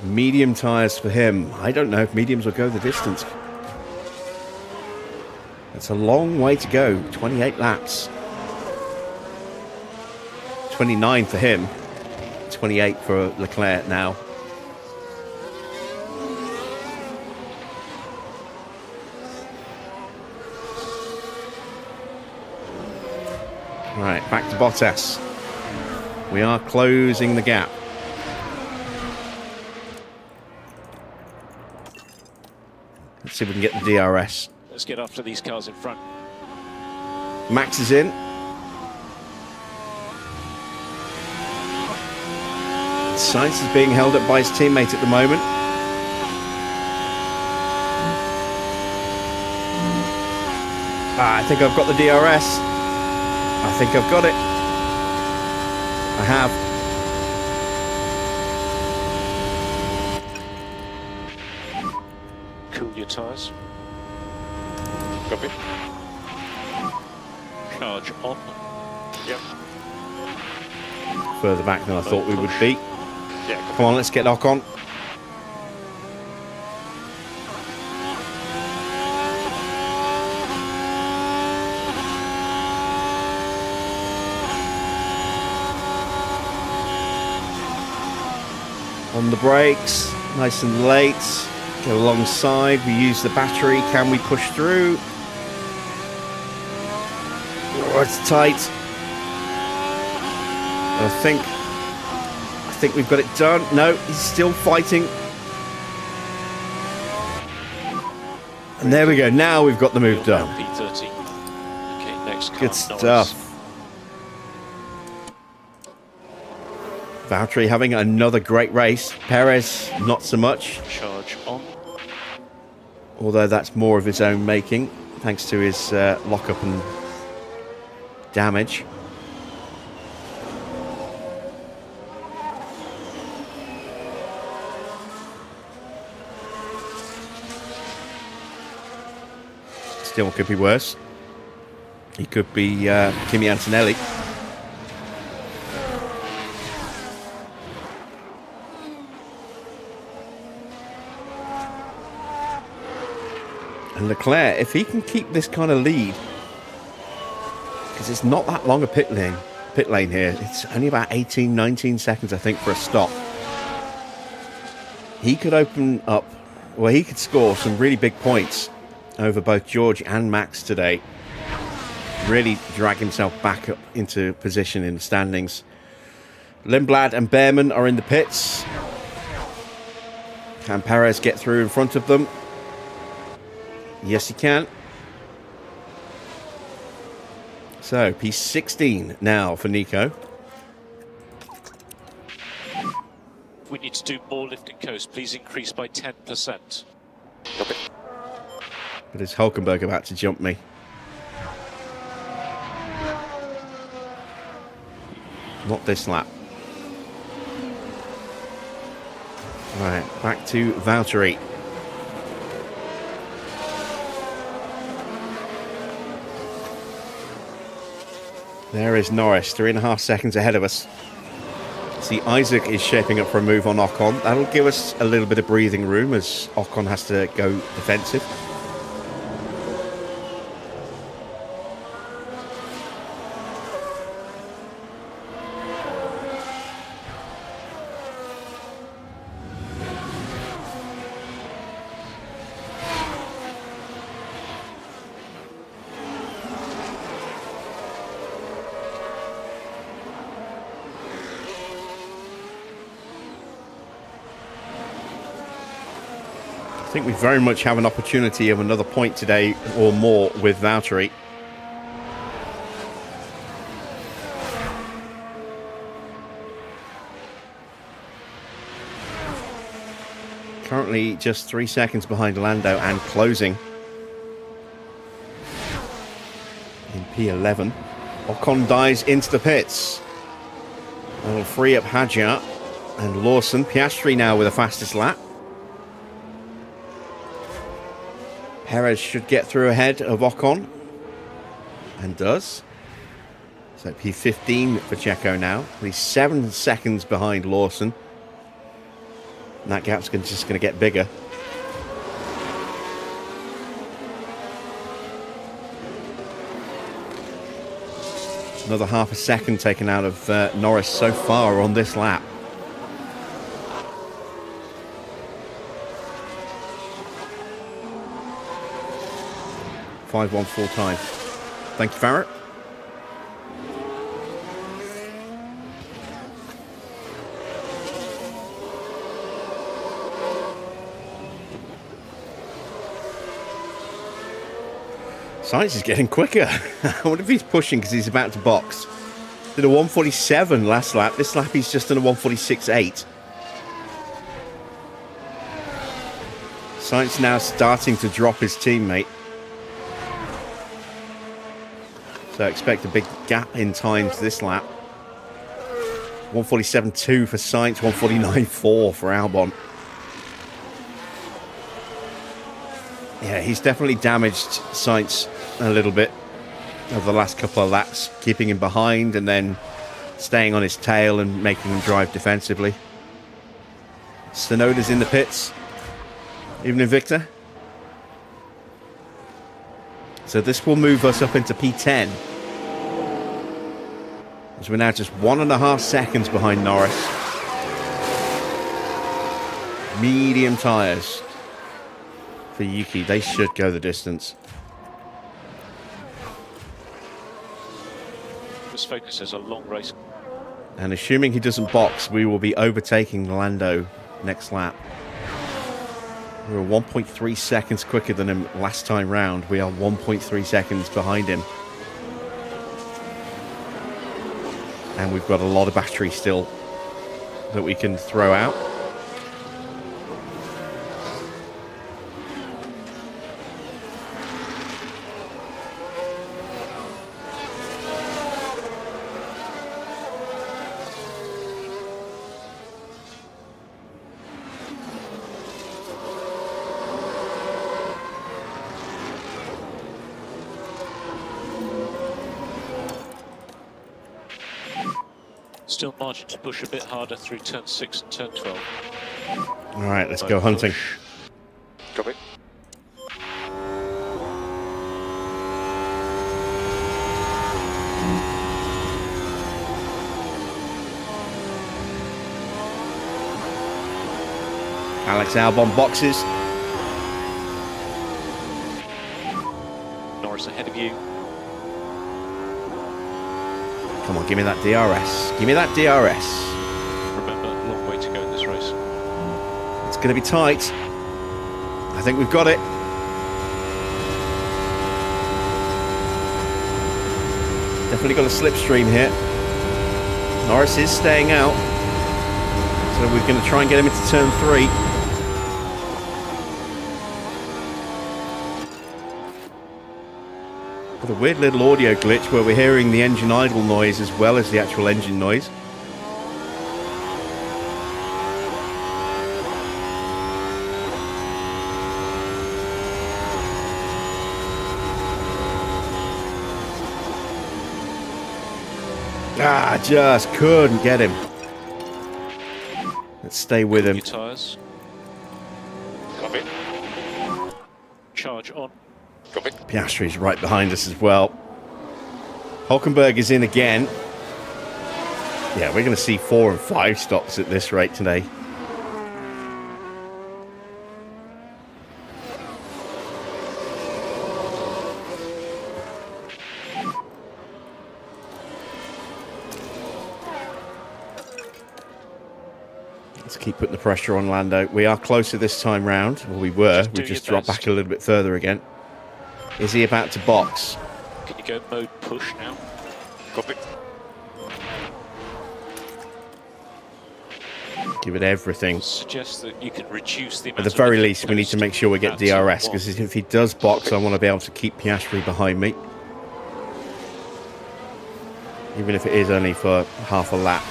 S1: Medium tyres for him. I don't know if mediums will go the distance. That's a long way to go. 28 laps. 29 for him. 28 for Leclerc now. Right, back to Bottas. We are closing the gap. Let's see if we can get the DRS.
S4: Let's get after these cars in front.
S1: Max is in. Sainz is being held up by his teammate at the moment. I think I've got the DRS. I think I've got it. I have.
S4: Cool your tyres.
S6: Copy.
S4: Charge on.
S6: Yep.
S1: Further back than I thought we would be.
S6: Yeah.
S1: Come on, let's get Ocon. On the brakes, nice and late. Get alongside. We use the battery. Can we push through? Oh, it's tight. I think we've got it done. No, he's still fighting. And there we go. Now we've got the move done.
S4: P30. Okay, next car.
S1: Good stuff. Valtteri having another great race. Perez, not so much.
S4: Charge on.
S1: Although that's more of his own making, thanks to his lockup and damage. Still could be worse. He could be Kimi Antonelli. And Leclerc, if he can keep this kind of lead, because it's not that long a pit lane here. It's only about 18, 19 seconds, I think, for a stop. He could open up, well, he could score some really big points over both George and Max today. Really drag himself back up into position in the standings. Lindblad and Behrman are in the pits. Can Perez get through in front of them? Yes, he can. So, P16 now for Nico.
S4: We need to do more lift and coast. Please increase by 10%.
S6: Copy.
S1: But is Hulkenberg about to jump me? Not this lap. Right, back to Valtteri. There is Norris, 3.5 seconds ahead of us. See, Isaac is shaping up for a move on Ocon. That'll give us a little bit of breathing room as Ocon has to go defensive. think we very much have an opportunity of another point today or more with Valtteri. Currently just 3 seconds behind Lando and closing in P11. Ocon dives into the pits. That'll free up Hadjar and Lawson. Piastri now with the fastest lap. Perez should get through ahead of Ocon. And does. So P15 for Checo now. He's 7 seconds behind Lawson. And that gap's just going to get bigger. Another half a second taken out of Norris so far on this lap. .514 time. Thank you, Farrett. Sainz is getting quicker. I wonder if he's pushing because he's about to box. Did a 147 last lap. This lap he's just done a 146.8. Sainz now starting to drop his teammate. So expect a big gap in times this lap. 147.2 for Sainz, 149.4 for Albon. Yeah, he's definitely damaged Sainz a little bit over the last couple of laps, keeping him behind and then staying on his tail and making him drive defensively. Tsunoda's in the pits. Evening, Victor. So this will move us up into P10. As we're now just 1.5 seconds behind Norris. Medium tyres for Yuki. They should go the distance.
S4: This focus is a long race.
S1: And assuming he doesn't box, we will be overtaking Lando next lap. We were 1.3 seconds quicker than him last time round. We are 1.3 seconds behind him. And we've got a lot of battery still that we can throw out.
S4: Still margin to push a bit harder through turn 6 and turn 12.
S1: All right, let's go hunting.
S6: Copy.
S1: Alex Albon boxes.
S4: Norris ahead of you.
S1: Come on, give me that DRS. Give me that DRS.
S4: Remember, long way to go in this race.
S1: It's going to be tight. I think we've got it. Definitely got a slipstream here. Norris is staying out. So we're going to try and get him into turn 3. Got a weird little audio glitch where we're hearing the engine idle noise as well as the actual engine noise. Ah, just couldn't get him. Let's stay with him.
S4: Your tyres.
S6: Copy.
S4: Charge on.
S6: Copy.
S1: Piastri's right behind us as well. Hulkenberg is in again. Yeah, we're going to see 4 and 5 stops at this rate today. Let's to keep putting the pressure on Lando. We are closer this time round. Well, we were.
S4: Just do
S1: We've just
S4: your
S1: dropped
S4: best.
S1: back a little bit further again. Is he about to box?
S4: Can you go mode push now?
S6: Copy.
S1: Give it everything.
S4: Suggest that you can reduce the
S1: At
S4: amount
S1: the very
S4: of
S1: least, we need to make sure we get DRS, because if he does box, I want to be able to keep Piastri behind me. Even if it is only for half a lap.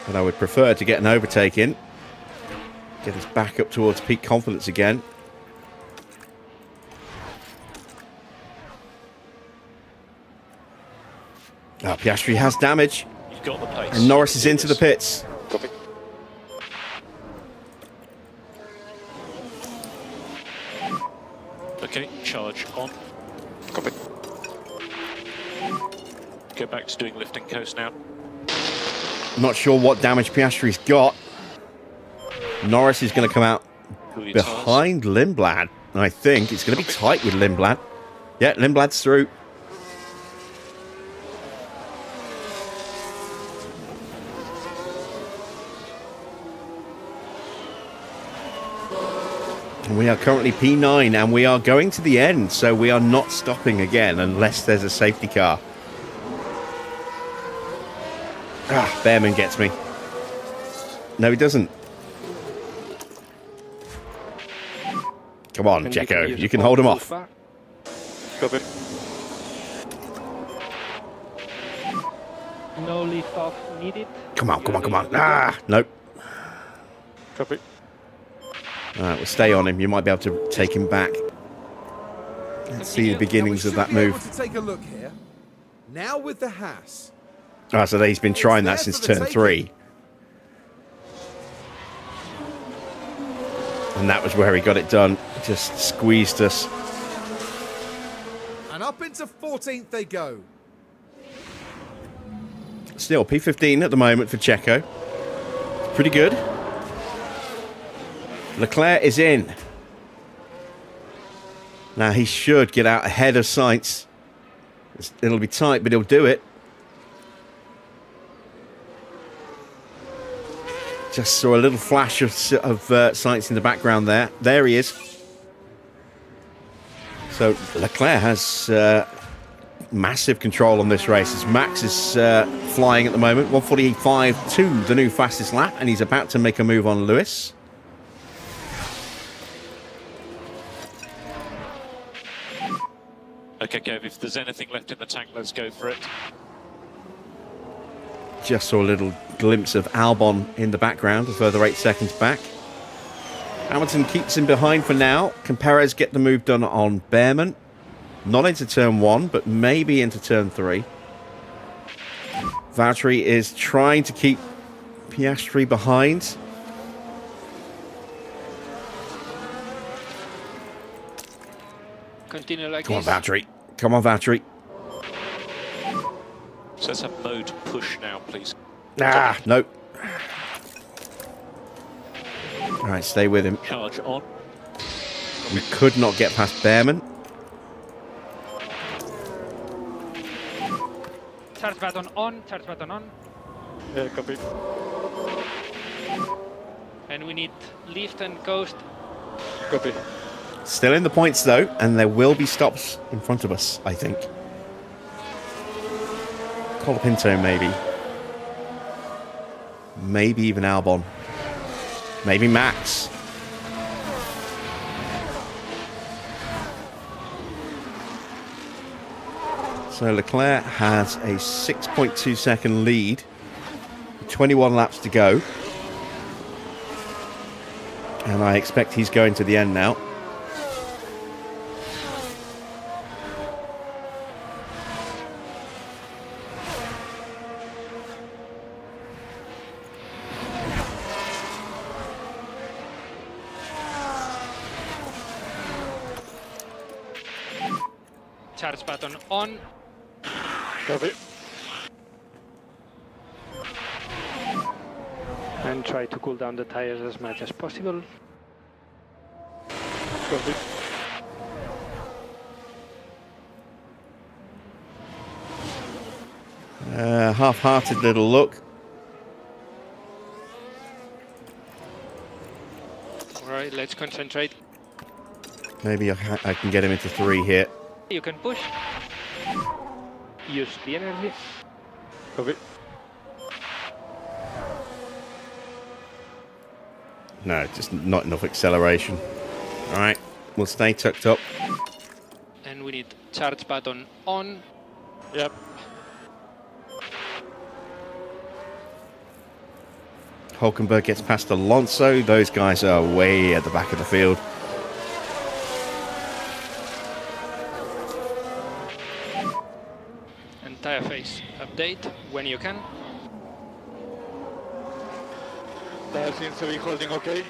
S1: But I would prefer to get an overtake in. Get us back up towards peak confidence again. Oh, Piastri has damage.
S4: You've got the pace.
S1: And Norris is into the pits.
S6: Copy.
S4: Okay, charge on.
S6: Copy.
S4: Go back to doing lift and coast now.
S1: I'm not sure what damage Piastri's got. Norris is going to come out
S4: Who are your tyres?
S1: behind Lindblad, I think. It's going to be tight with Lindblad. Yeah, Lindblad's through. And we are currently P9 and we are going to the end, so we are not stopping again unless there's a safety car. Ah, Behrman gets me. No, he doesn't. Come on,
S5: And
S1: Checo.
S5: use
S1: You can
S5: all
S1: hold him
S5: the
S1: off.
S5: bar.
S6: Copy.
S5: No lift off needed.
S1: Come on, come on, come on. Ah, nope.
S6: Copy.
S1: All right, we'll stay on him. You might be able to take him back. Let's see the beginnings
S2: Now
S1: of
S2: we
S1: that
S2: should be able
S1: move.
S2: to take a look here. Now with the Haas.
S1: Ah, so he's been trying that
S2: It's there
S1: since
S2: for the
S1: turn
S2: taking.
S1: 3. And that was where he got it done. Just squeezed us.
S2: And up into 14th they go.
S1: Still, P15 at the moment for Checo. Pretty good. Leclerc is in. Now he should get out ahead of Sainz. It'll be tight, but he'll do it. Just saw a little flash of Sainz in the background there. There he is. So Leclerc has massive control on this race as Max is flying at the moment. 1:45.2, the new fastest lap, and he's about to make a move on Lewis.
S4: Okay, Kev, if there's anything left in the tank, let's go for it.
S1: Just saw a little glimpse of Albon in the background, a further 8 seconds back. Hamilton keeps him behind for now. Can Perez get the move done on Behrman? Not into turn 1, but maybe into turn 3. Valtteri is trying to keep Piastri behind.
S5: Continue like
S1: Come on,
S5: this.
S1: Valtteri. Come on, Valtteri.
S4: So let's have mode push now, please.
S1: Ah, nope. All right, stay with him.
S4: Charge on.
S1: We could not get past Behrman.
S7: Charge button on, charge button on.
S6: Yeah, copy.
S5: And we need lift and coast.
S6: Copy.
S1: Still in the points, though, and there will be stops in front of us, I think. Colapinto, maybe. Maybe even Albon. Maybe Max. So Leclerc has a 6.2 second lead. 21 laps to go. And I expect he's going to the end now.
S7: Charge button on.
S6: Copy.
S5: And try to cool down the tires as much as possible.
S6: Copy.
S1: Half-hearted little look.
S5: Alright, let's concentrate.
S1: Maybe I can get him into 3 here.
S5: You can push. Use the energy.
S6: Copy.
S1: No, just not enough acceleration. All right, we'll stay tucked up.
S5: And we need charge button on.
S6: Yep.
S1: Hulkenberg gets past Alonso. Those guys are way at the back of the field.
S5: And tire phase update when you can.
S6: That seems to be holding okay.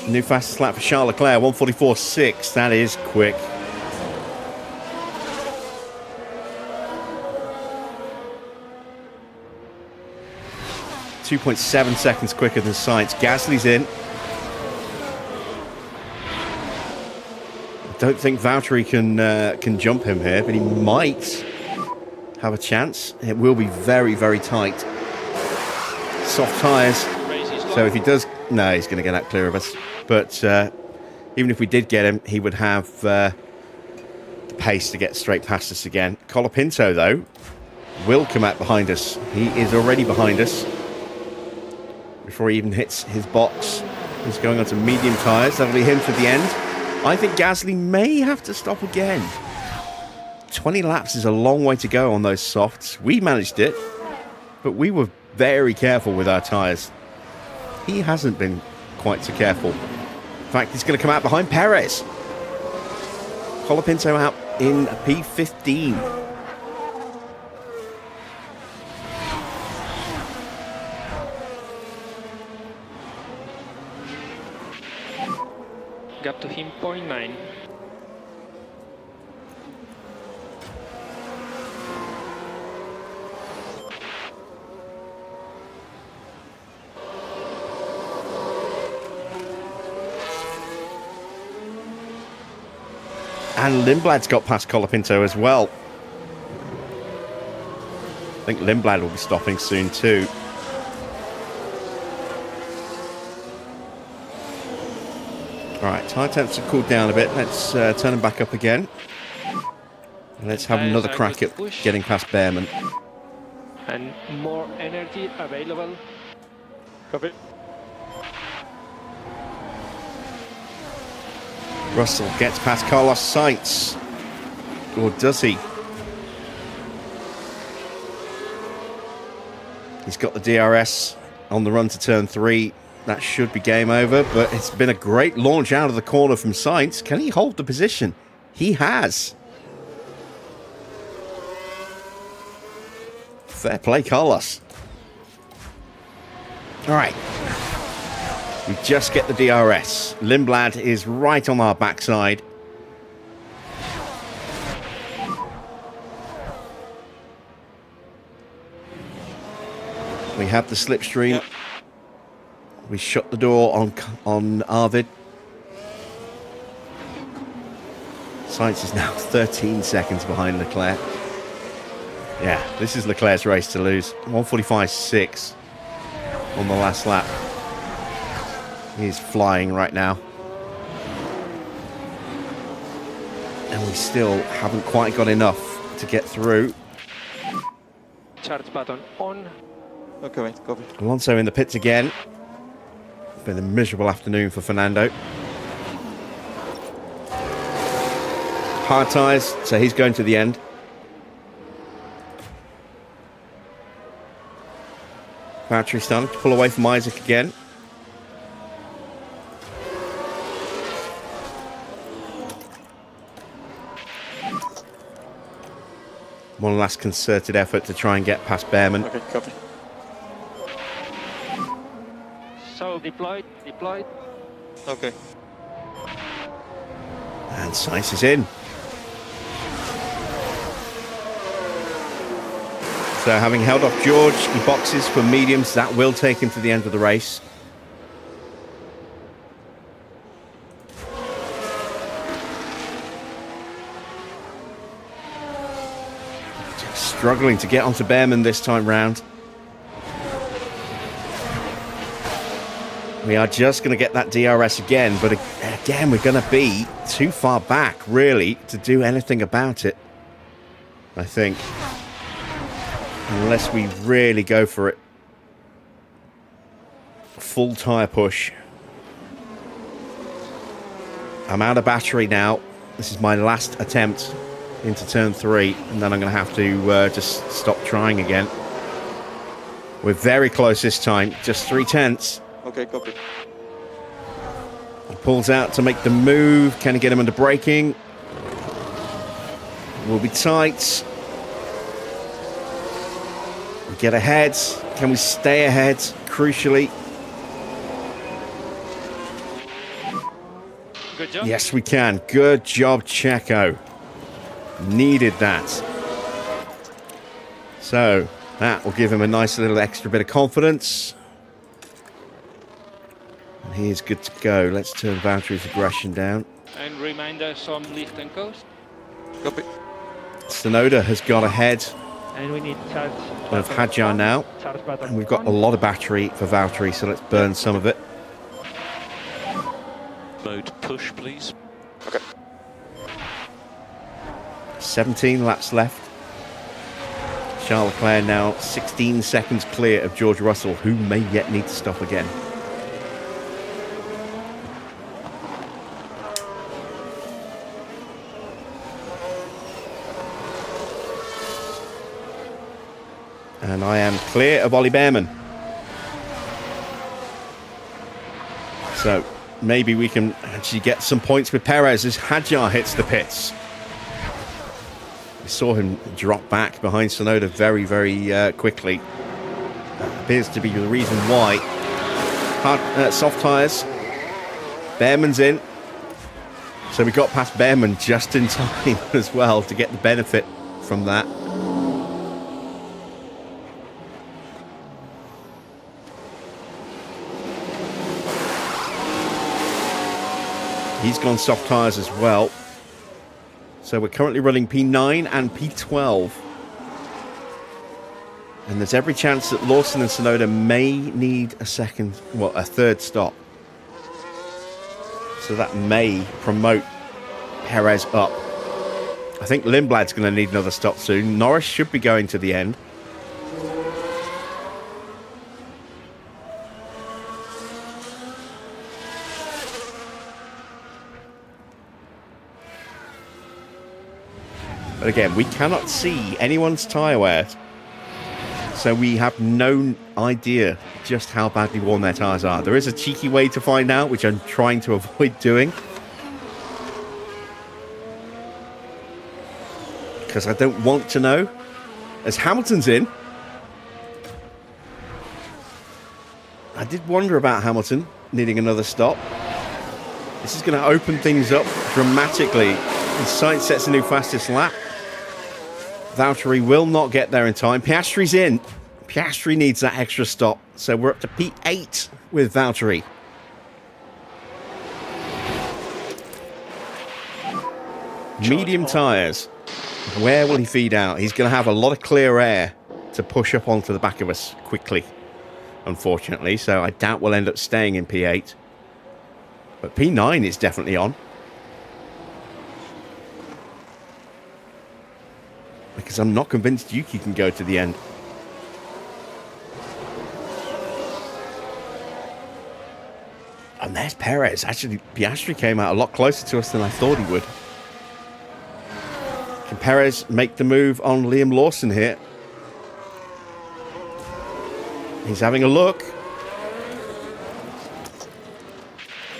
S1: New fastest lap for Charles Leclerc, 1:44.6. That is quick. .7 seconds quicker than Sainz. Gasly's in. I don't think Valtteri can jump him here, but he might have a chance. It will be very, very tight. Soft tyres. So if he does... No, he's going to get out clear of us. But even if we did get him, he would have the pace to get straight past us again. Colapinto, though, will come out behind us. He is already behind us. Before he even hits his box. He's going on to medium tyres. That'll be him for the end. I think Gasly may have to stop again. 20 laps is a long way to go on those softs. We managed it, but we were very careful with our tyres. He hasn't been quite so careful. In fact, he's going to come out behind Perez. Colapinto out in P15.
S5: Gap to him 0.9.
S1: And Lindblad's got past Colapinto as well. I think Lindblad will be stopping soon too. Alright, tyre temps have cooled down a bit. Let's turn them back up again. And let's have another crack at getting past Behrman.
S5: And more energy available.
S6: Copy.
S1: Russell gets past Carlos Sainz. Or does he? He's got the DRS on the run to turn 3. That should be game over, but it's been a great launch out of the corner from Sainz. Can he hold the position? He has. Fair play, Carlos. All right. We just get the DRS. Lindblad is right on our backside. We have the slipstream. Yep. We shut the door on Arvid. Sainz is now 13 seconds behind Leclerc. Yeah, this is Leclerc's race to lose. 1:45.6 on the last lap. He's flying right now. And we still haven't quite got enough to get through.
S5: Charge button on.
S6: Okay, mate, copy.
S1: Alonso in the pits again. Been a miserable afternoon for Fernando. Hard tyres, so he's going to the end. Valtteri starting to pull away from Isaac again. One last concerted effort to try and get past Behrman.
S6: Okay, copy.
S5: So deployed.
S6: Okay.
S1: And Sainz is in. So having held off George, he boxes for mediums. That will take him to the end of the race. Struggling to get onto Behrman this time round. We are just going to get that DRS again, but again, we're going to be too far back, really, to do anything about it, I think. Unless we really go for it. Full tyre push. I'm out of battery now. This is my last attempt into turn 3, and then I'm going to have to just stop trying again. We're very close this time, just 0.3.
S6: Okay, copy.
S1: He pulls out to make the move. Can he get him under braking? Will be tight. We get ahead. Can we stay ahead? Crucially.
S5: Good job.
S1: Yes, we can. Good job, Checo. Needed that. So, that will give him a nice little extra bit of confidence. And he is good to go. Let's turn Valtteri's aggression down.
S5: And reminder, some lift and coast.
S6: Copy.
S1: Sonoda has got ahead
S7: And we need charge
S1: of
S7: button
S1: Hadjar
S7: on,
S1: now.
S7: charge button
S1: And we've got a
S7: on.
S1: lot of battery for Valtteri, so let's burn some of it.
S4: Mode push, please.
S6: Okay.
S1: 17 laps left. Charles Leclerc now 16 seconds clear of George Russell, who may yet need to stop again. And I am clear of Ollie Behrman. So maybe we can actually get some points with Perez as Hadjar hits the pits. We saw him drop back behind Sonoda very, very quickly. Appears to be the reason why. Soft tyres. Behrman's in. So we got past Behrman just in time as well to get the benefit from that. He's gone soft tyres as well. So we're currently running P9 and P12. And there's every chance that Lawson and Sonoda may need a third stop. So that may promote Perez up. I think Lindblad's going to need another stop soon. Norris should be going to the end. But again, we cannot see anyone's tyre wear. So we have no idea just how badly worn their tyres are. There is a cheeky way to find out, which I'm trying to avoid doing. Because I don't want to know. As Hamilton's in. I did wonder about Hamilton needing another stop. This is going to open things up dramatically. And Sainz sets a new fastest lap. Valtteri will not get there in time. Piastri's in. Piastri needs that extra stop. So we're up to P8 with Valtteri. Medium tyres. Where will he feed out? He's going to have a lot of clear air to push up onto the back of us quickly, unfortunately. So I doubt we'll end up staying in P8. But P9 is definitely on. Because I'm not convinced Yuki can go to the end. And there's Perez. Actually, Piastri came out a lot closer to us than I thought he would. Can Perez make the move on Liam Lawson here? He's having a look.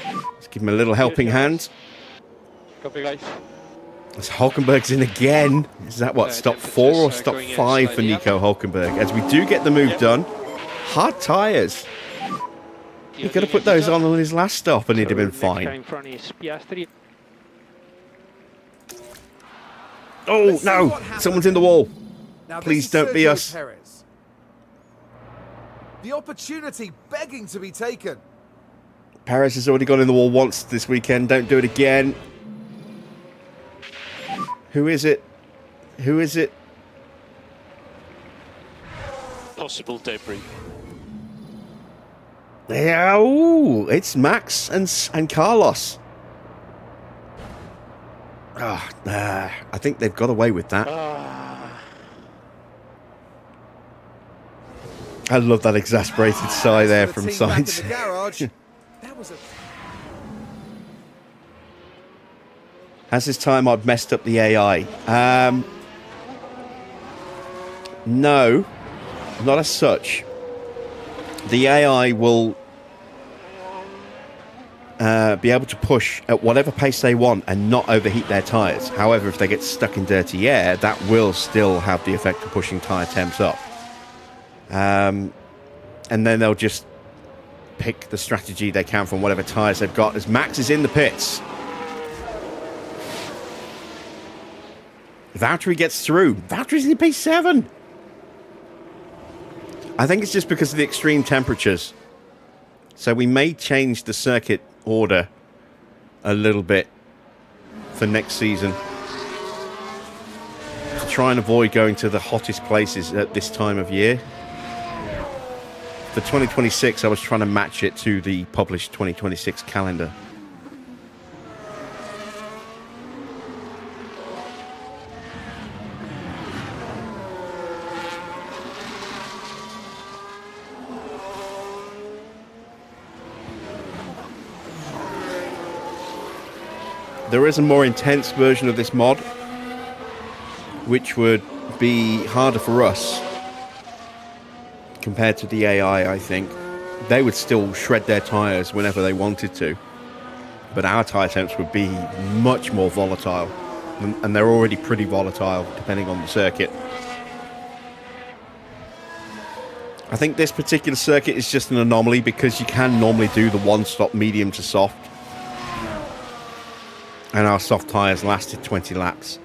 S1: Let's give him a little helping hand.
S6: Copy, guys.
S1: As Hulkenberg's in again. Is that what, stop 4 or stop 5 for Nico Hulkenberg? As we do get the move done. Hard tyres. He could have put those on his last stop and he'd have been fine. Oh, no! Someone's in the wall.
S2: Now,
S1: Please
S2: this is
S1: don't be
S2: Sergio
S1: us.
S2: Perez. The opportunity begging to be taken.
S1: Perez has already gone in the wall once this weekend. Don't do it again. Who is it? Who is it?
S4: Possible debris.
S1: Yeah, ooh, it's Max and Carlos. I think they've got away with that. I love that exasperated sigh there
S2: For the
S1: from
S2: team back in
S1: Sainz.
S2: the garage. That was a
S1: Has this time I've messed up the AI? No, not as such. The AI will be able to push at whatever pace they want and not overheat their tyres. However, if they get stuck in dirty air, that will still have the effect of pushing tyre temps up. And then they'll just pick the strategy they can from whatever tyres they've got. As Max is in the pits. Valtteri gets through. Valtteri's in P7. I think it's just because of the extreme temperatures. So we may change the circuit order a little bit for next season to try and avoid going to the hottest places at this time of year. For 2026, I was trying to match it to the published 2026 calendar. There is a more intense version of this mod, which would be harder for us compared to the AI, I think. They would still shred their tyres whenever they wanted to, but our tyre temps would be much more volatile, and they're already pretty volatile depending on the circuit. I think this particular circuit is just an anomaly because you can normally do the one-stop medium to soft, and our soft tyres lasted 20 laps.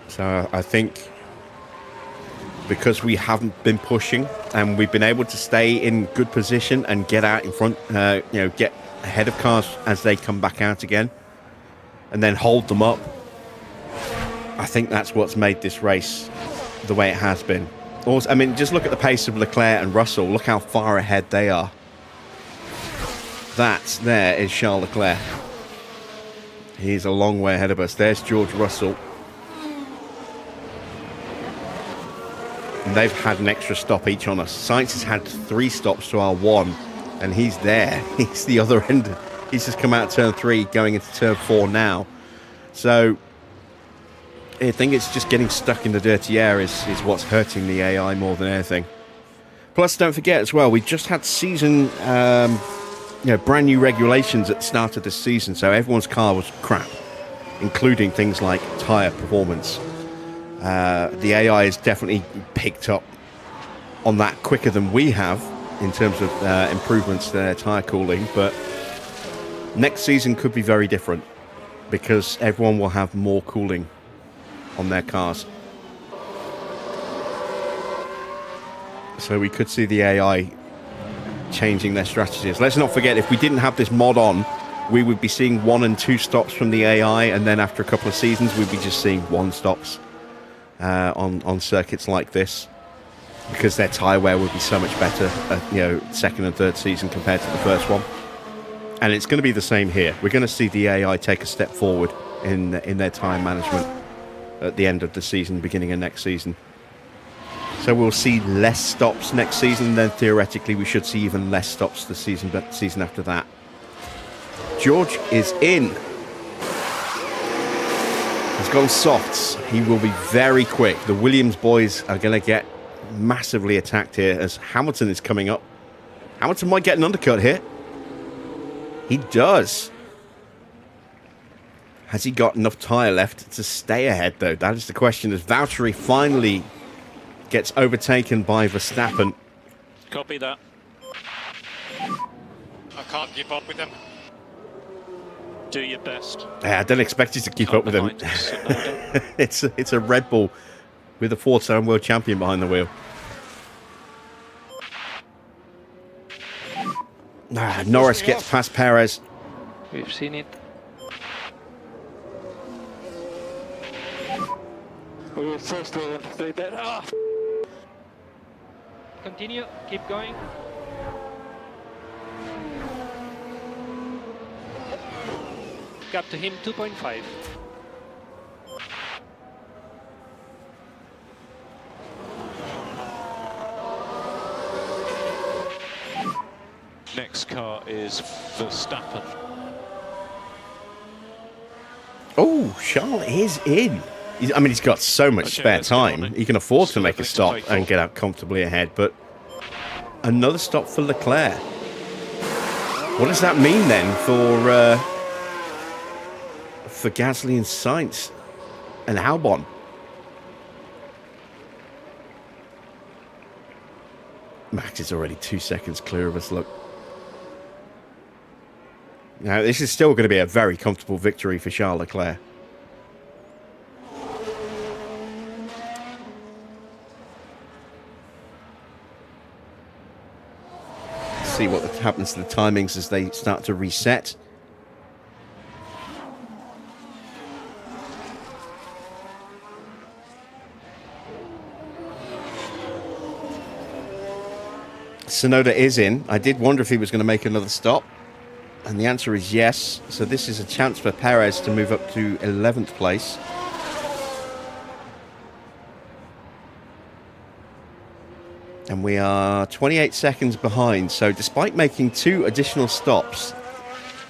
S1: So I think because we haven't been pushing and we've been able to stay in good position and get out in front, get ahead of cars as they come back out again and then hold them up, I think that's what's made this race the way it has been. Also, I mean, just look at the pace of Leclerc and Russell. Look how far ahead they are. That there is Charles Leclerc. He's a long way ahead of us. There's George Russell. And they've had an extra stop each on us. Sainz has had 3 stops to our 1, and he's there. He's the other end. He's just come out turn 3, going into turn 4 now. So I think it's just getting stuck in the dirty air is what's hurting the AI more than anything. Plus, don't forget as well, we just had season... brand new regulations at the start of this season, so everyone's car was crap, including things like tyre performance. The AI has definitely picked up on that quicker than we have in terms of improvements to their tyre cooling, but next season could be very different because everyone will have more cooling on their cars. So we could see the AI changing their strategies. Let's not forget, if we didn't have this mod on, we would be seeing 1 and 2 stops from the AI, and then after a couple of seasons we'd be just seeing 1 stops on circuits like this, because their tyre wear would be so much better second and third season compared to the first one. And it's going to be the same here. We're going to see the AI take a step forward in their tyre management at the end of the season, beginning of next season. So we'll see less stops next season, then theoretically we should see even less stops the season after that. George is in. He's gone softs. He will be very quick. The Williams boys are going to get massively attacked here as Hamilton is coming up. Hamilton might get an undercut here. He does. Has he got enough tyre left to stay ahead, though? That is the question, as Valtteri finally gets overtaken by Verstappen.
S4: Copy that. I can't keep up with them. Do your best.
S1: Yeah, I don't expect you to keep up with him. It's a Red Bull with a 4-time world champion behind the wheel. Norris gets past Perez.
S5: We've seen it.
S6: We were first to say that.
S7: continue, keep going.
S5: Gap to him 2.5.
S4: Next car is Verstappen.
S1: Oh, Charles is in. I mean, he's got so much
S4: Okay,
S1: spare
S4: let's get on
S1: time.
S4: it.
S1: He can afford to
S4: Still
S1: make a
S4: everything to
S1: stop
S4: fight
S1: and
S4: for.
S1: get out comfortably ahead, but another stop for Leclerc. What does that mean then for Gasly and Sainz and Albon? Max is already 2 seconds clear of us, look. Now, this is still going to be a very comfortable victory for Charles Leclerc. See what happens to the timings as they start to reset. Tsunoda is in. I did wonder if he was going to make another stop. And the answer is yes. So this is a chance for Perez to move up to 11th place. And we are 28 seconds behind. So despite making 2 additional stops,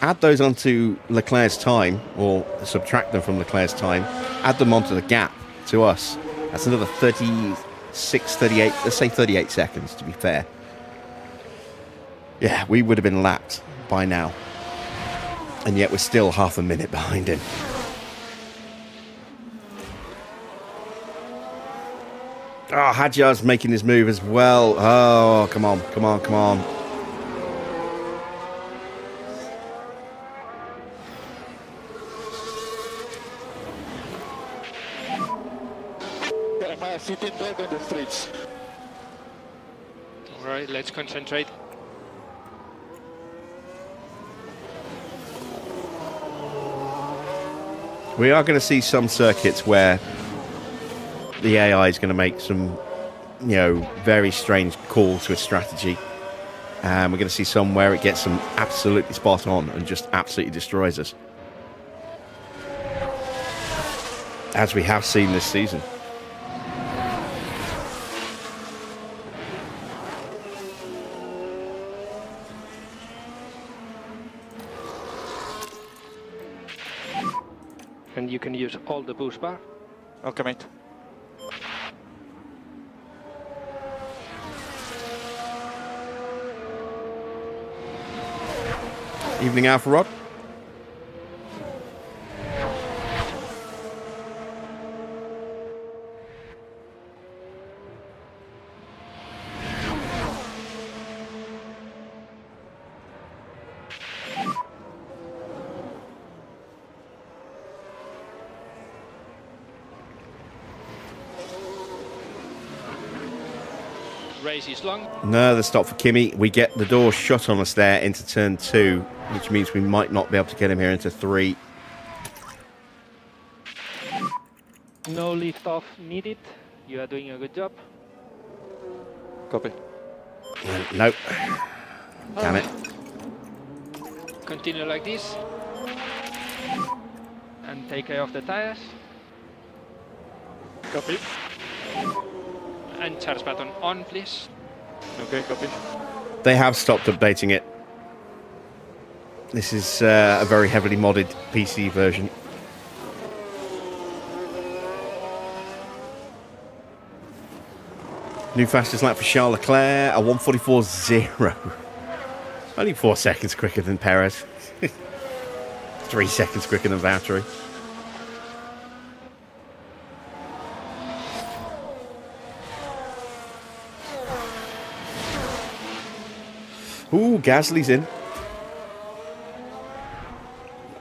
S1: add those onto Leclerc's time, or subtract them from Leclerc's time, add them onto the gap to us. That's another 36, 38, let's say 38 seconds to be fair. Yeah, we would have been lapped by now. And yet we're still half a minute behind him. Oh, Hadjar's making his move as well. Oh, come on, come on, come on.
S6: Am I sitting back on the streets?
S5: Alright, let's concentrate.
S1: We are going to see some circuits where the AI is going to make some, you know, very strange calls with strategy. And we're going to see some where it gets them absolutely spot on and just absolutely destroys us. As we have seen this season.
S5: And you can use all the boost bar.
S6: Okay, mate.
S1: Evening, Alpha Rod.
S5: Race is long.
S1: Another stop for Kimi. We get the door shut on us there into turn 2, which means we might not be able to get him here into 3.
S7: No lift off needed. You are doing a good job.
S6: Copy.
S1: Nope. Damn it.
S5: Continue like this.
S7: And take care of the tires.
S6: Copy.
S5: And charge button on, please.
S6: Okay, copy.
S1: They have stopped updating it. This is a very heavily modded PC version. New fastest lap for Charles Leclerc, a 1:44.0. Only 4 seconds quicker than Perez. 3 seconds quicker than Valtteri. Ooh, Gasly's in.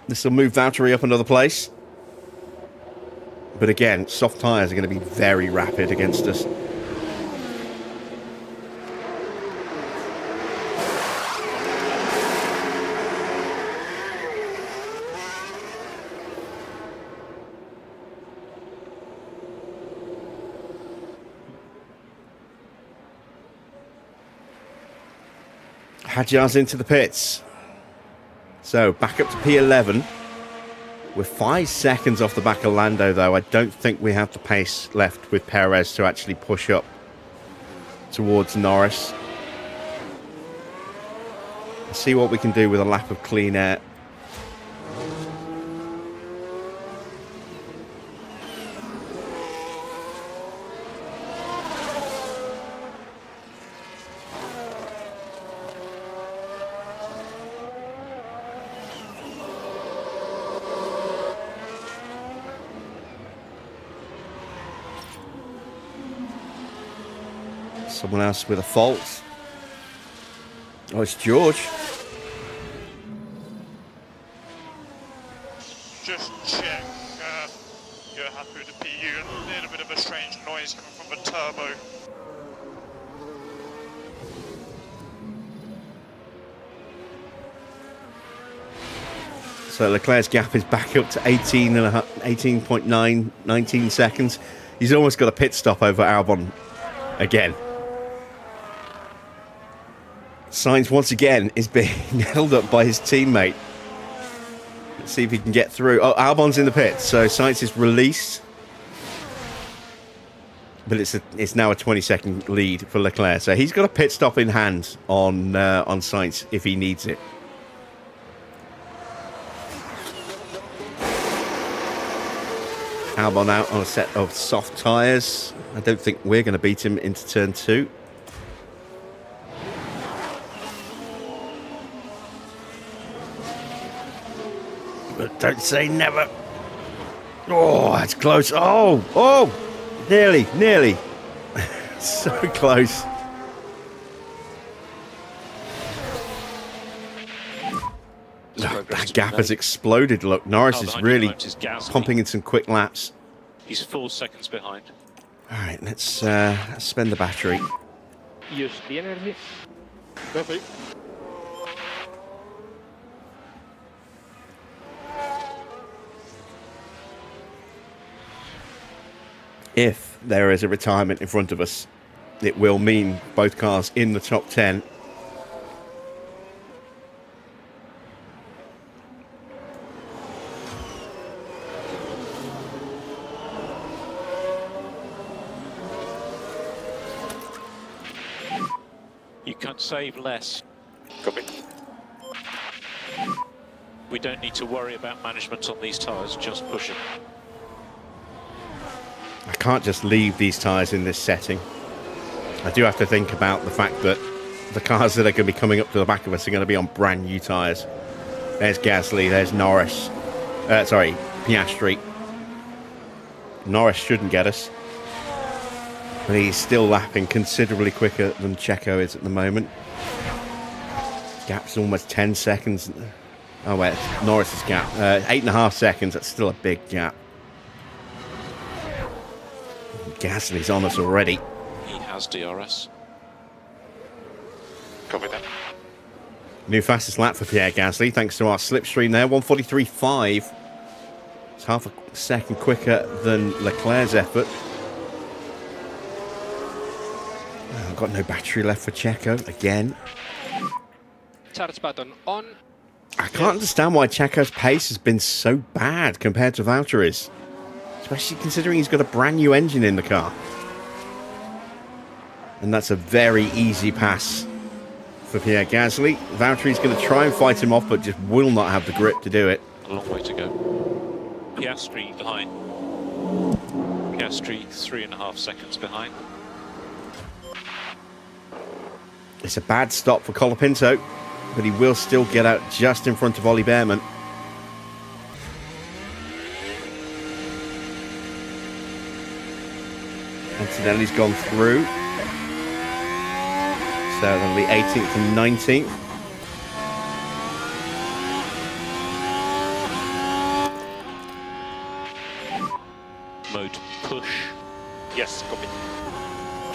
S1: This will move Valtteri up another place. But again, soft tyres are going to be very rapid against us. Hadjar's into the pits. So back up to P11. We're 5 seconds off the back of Lando, though. I don't think we have the pace left with Perez to actually push up towards Norris. Let's see what we can do with a lap of clean air. Someone else with a fault. Oh, it's George.
S8: Just check you're happy with the PU. A little bit of a strange noise coming from the turbo.
S1: So Leclerc's gap is back up to 18.9, 19 seconds. He's almost got a pit stop over Albon again. Sainz once again is being held up by his teammate. Let's see if he can get through. Oh, Albon's in the pit, so Sainz is released. But it's now a 20-second lead for Leclerc. So he's got a pit stop in hand on Sainz if he needs it. Albon out on a set of soft tyres. I don't think we're going to beat him into turn 2. But don't say never. Oh, that's close. Oh, nearly. So close. That gap has exploded. Look, Norris is really pumping in some quick laps.
S4: He's 4 seconds behind.
S1: All right, let's spend the battery.
S5: Use the energy.
S6: Copy.
S1: If there is a retirement in front of us, it will mean both cars in the top 10.
S4: You can save less.
S6: Copy.
S4: We don't need to worry about management on these tyres, just push it.
S1: I can't just leave these tyres in this setting. I do have to think about the fact that the cars that are going to be coming up to the back of us are going to be on brand new tyres. There's Gasly, there's Norris. Piastri. Norris shouldn't get us. But he's still lapping considerably quicker than Checo is at the moment. Gap's almost 10 seconds. Oh, wait, it's Norris's gap. 8.5 seconds, that's still a big gap. Gasly's on us already.
S4: He has DRS.
S6: Copy that.
S1: New fastest lap for Pierre Gasly, thanks to our slipstream there, 1:43.5. It's half a second quicker than Leclerc's effort. I've got no battery left for Checo again.
S5: Charge button on.
S1: I can't understand why Checo's pace has been so bad compared to Valtteri's. Especially considering he's got a brand new engine in the car. And that's a very easy pass for Pierre Gasly. Valtteri's going to try and fight him off, but just will not have the grip to do it.
S4: A long way to go. Piastri behind. Piastri 3.5 seconds behind.
S1: It's a bad stop for Colapinto, but he will still get out just in front of Ollie Behrman. Antonelli's gone through. So that'll be 18th and 19th.
S4: Mode push. Yes, copy.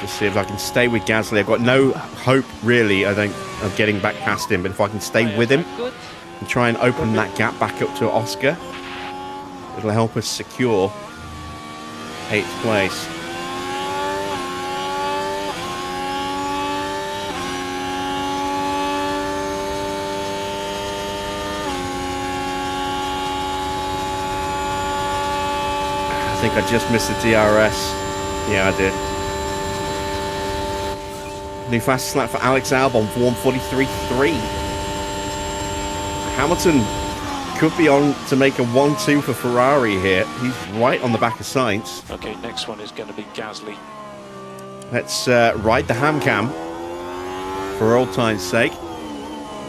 S1: Just see if I can stay with Gasly. I've got no hope, really, I think, of getting back past him. But if I can stay with him
S5: Good.
S1: and try and open that gap back up to Oscar, it'll help us secure 8th place. think I just missed the DRS. Yeah, I did. New fastest lap for Alex Albon for 1:43.3. Hamilton could be on to make a 1-2 for Ferrari here. He's right on the back of Sainz.
S4: Okay, next one is going to be Gasly.
S1: Let's ride the ham cam for old time's sake.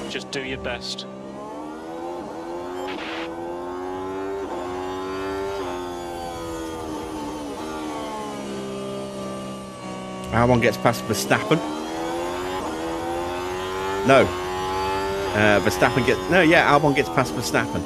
S4: Just do your best.
S1: Albon gets past Verstappen. No. Verstappen gets... No, yeah, Albon gets past Verstappen.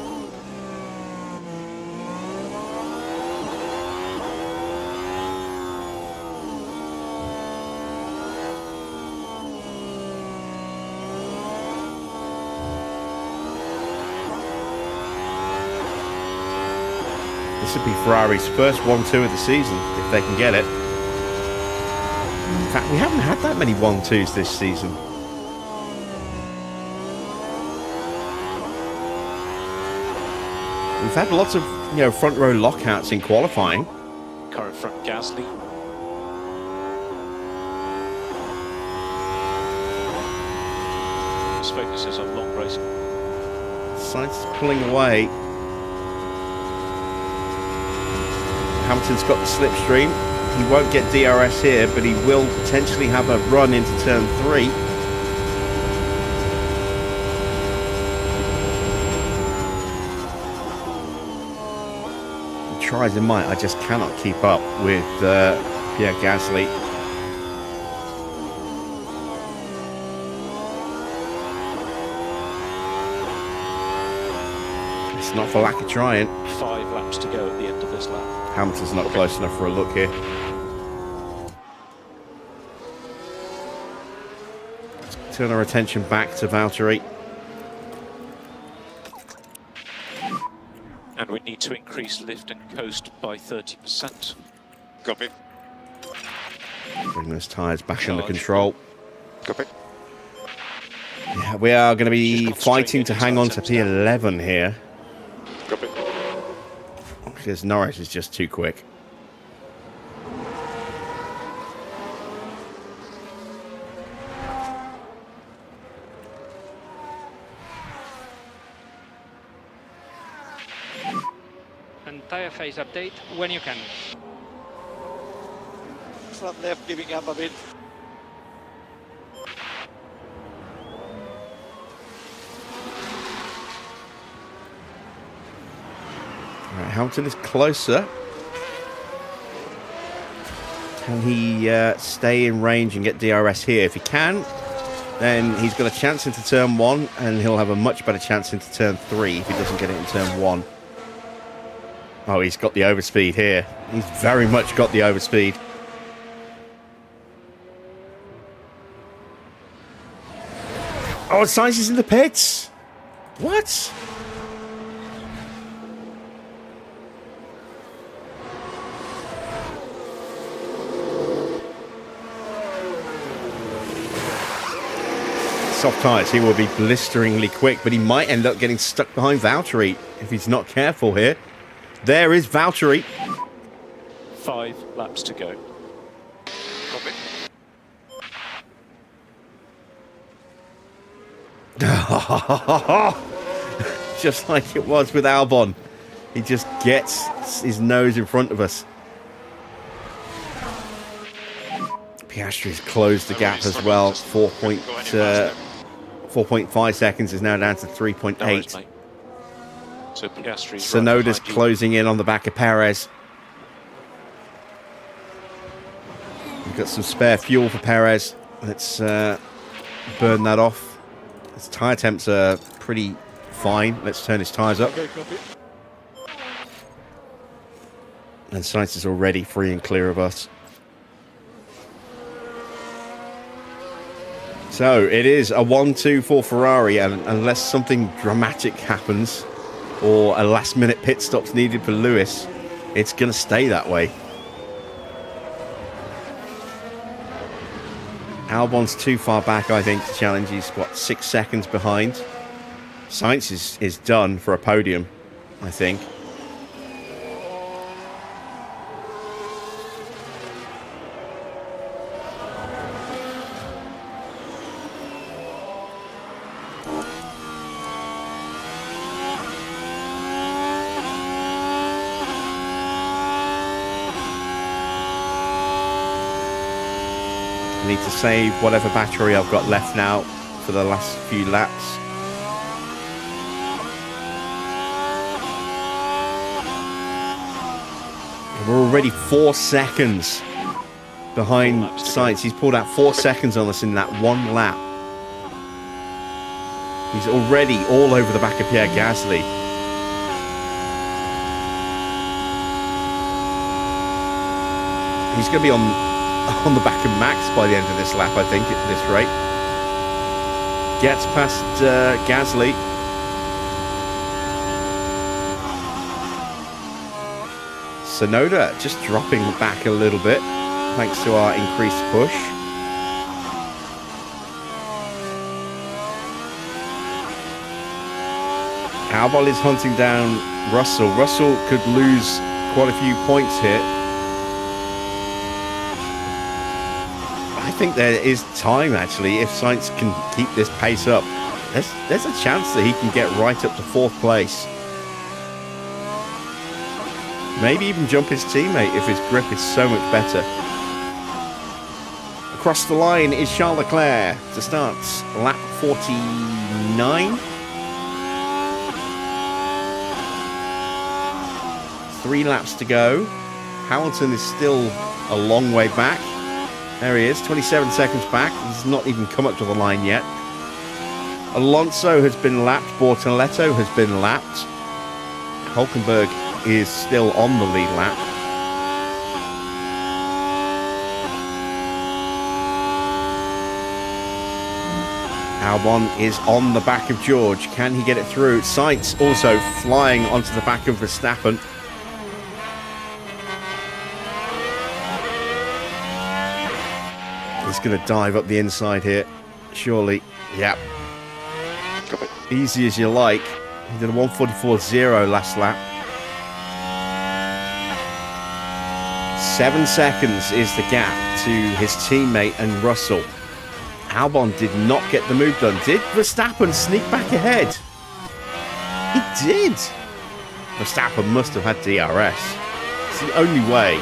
S1: This would be Ferrari's first 1-2 of the season, if they can get it. In fact, we haven't had that many 1-2s this season. We've had lots of, front row lockouts in qualifying.
S4: Current front Gasly. His focus is on long racing.
S1: Sainz is pulling away. Hamilton's got the slipstream. He won't get DRS here, but he will potentially have a run into turn 3. He tries and might. I just cannot keep up with Pierre Gasly. It's not for lack of trying.
S4: 5 laps to go at the end of this lap.
S1: Hamilton's not close enough for a look here. Let's turn our attention back to Valtteri.
S4: And we need to increase lift and coast by 30%.
S6: Copy.
S1: Bring those tyres back under control.
S6: Copy.
S1: Yeah, we are going to be fighting to hang on to P11 here.
S6: Copy.
S1: Because Norris is just too quick.
S7: And tyre phase update when you can.
S6: Front left giving up a bit.
S1: Right, Hamilton is closer. Can he stay in range and get DRS here? If he can, then he's got a chance into turn 1, and he'll have a much better chance into turn 3 if he doesn't get it in turn 1. Oh, he's got the overspeed here. He's very much got the overspeed. Oh, Sainz is in the pits. What? Soft tyres, he will be blisteringly quick, but he might end up getting stuck behind Valtteri if he's not careful here. There is Valtteri.
S4: 5 laps to go.
S6: Copy.
S1: Just like it was with Albon. He just gets his nose in front of us. Piastri's closed the gap as well. 4.5 seconds is now down to 3.8.
S4: So Piastri's
S1: Sonoda's closing in on the back of Perez. We've got some spare fuel for Perez. Let's burn that off. His tyre temps are pretty fine. Let's turn his tyres up.
S6: Okay, copy.
S1: And Sainz is already free and clear of us. So it is a 1-2 for Ferrari, and unless something dramatic happens or a last-minute pit stop's needed for Lewis, it's going to stay that way. Albon's too far back, I think, to challenge. He's, 6 seconds behind. Sainz is done for a podium, I think. I need to save whatever battery I've got left now for the last few laps. We're already 4 seconds behind Sainz. He's pulled out 4 seconds on us in that one lap. He's already all over the back of Pierre Gasly. He's going to be on the back of Max by the end of this lap, I think, at this rate. Gets past Gasly. Tsunoda just dropping back a little bit, thanks to our increased push. Albon is hunting down Russell. Russell could lose quite a few points here. I think there is time, actually, if Sainz can keep this pace up. There's a chance that he can get right up to 4th place. Maybe even jump his teammate if his grip is so much better. Across the line is Charles Leclerc to start lap 49. 3 laps to go. Hamilton is still a long way back. There he is, 27 seconds back. He's not even come up to the line yet. Alonso has been lapped. Bortoletto has been lapped. Hulkenberg is still on the lead lap. Albon is on the back of George. Can he get it through? Sainz also flying onto the back of Verstappen. He's going to dive up the inside here, surely. Yep. Easy as you like. He did a 1:44.0 last lap. 7 seconds is the gap to his teammate and Russell. Albon did not get the move done. Did Verstappen sneak back ahead? He did. Verstappen must have had DRS. It's the only way.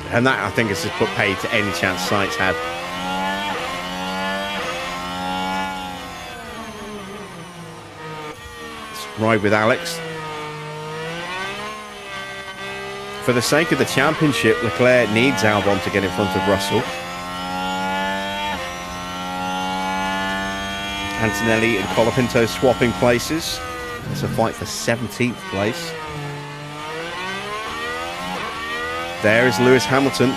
S1: And that, I think, has just put paid to any chance Sainz had. Let's ride with Alex. For the sake of the championship, Leclerc needs Albon to get in front of Russell. Antonelli and Colapinto swapping places. It's a fight for 17th place. There is Lewis Hamilton.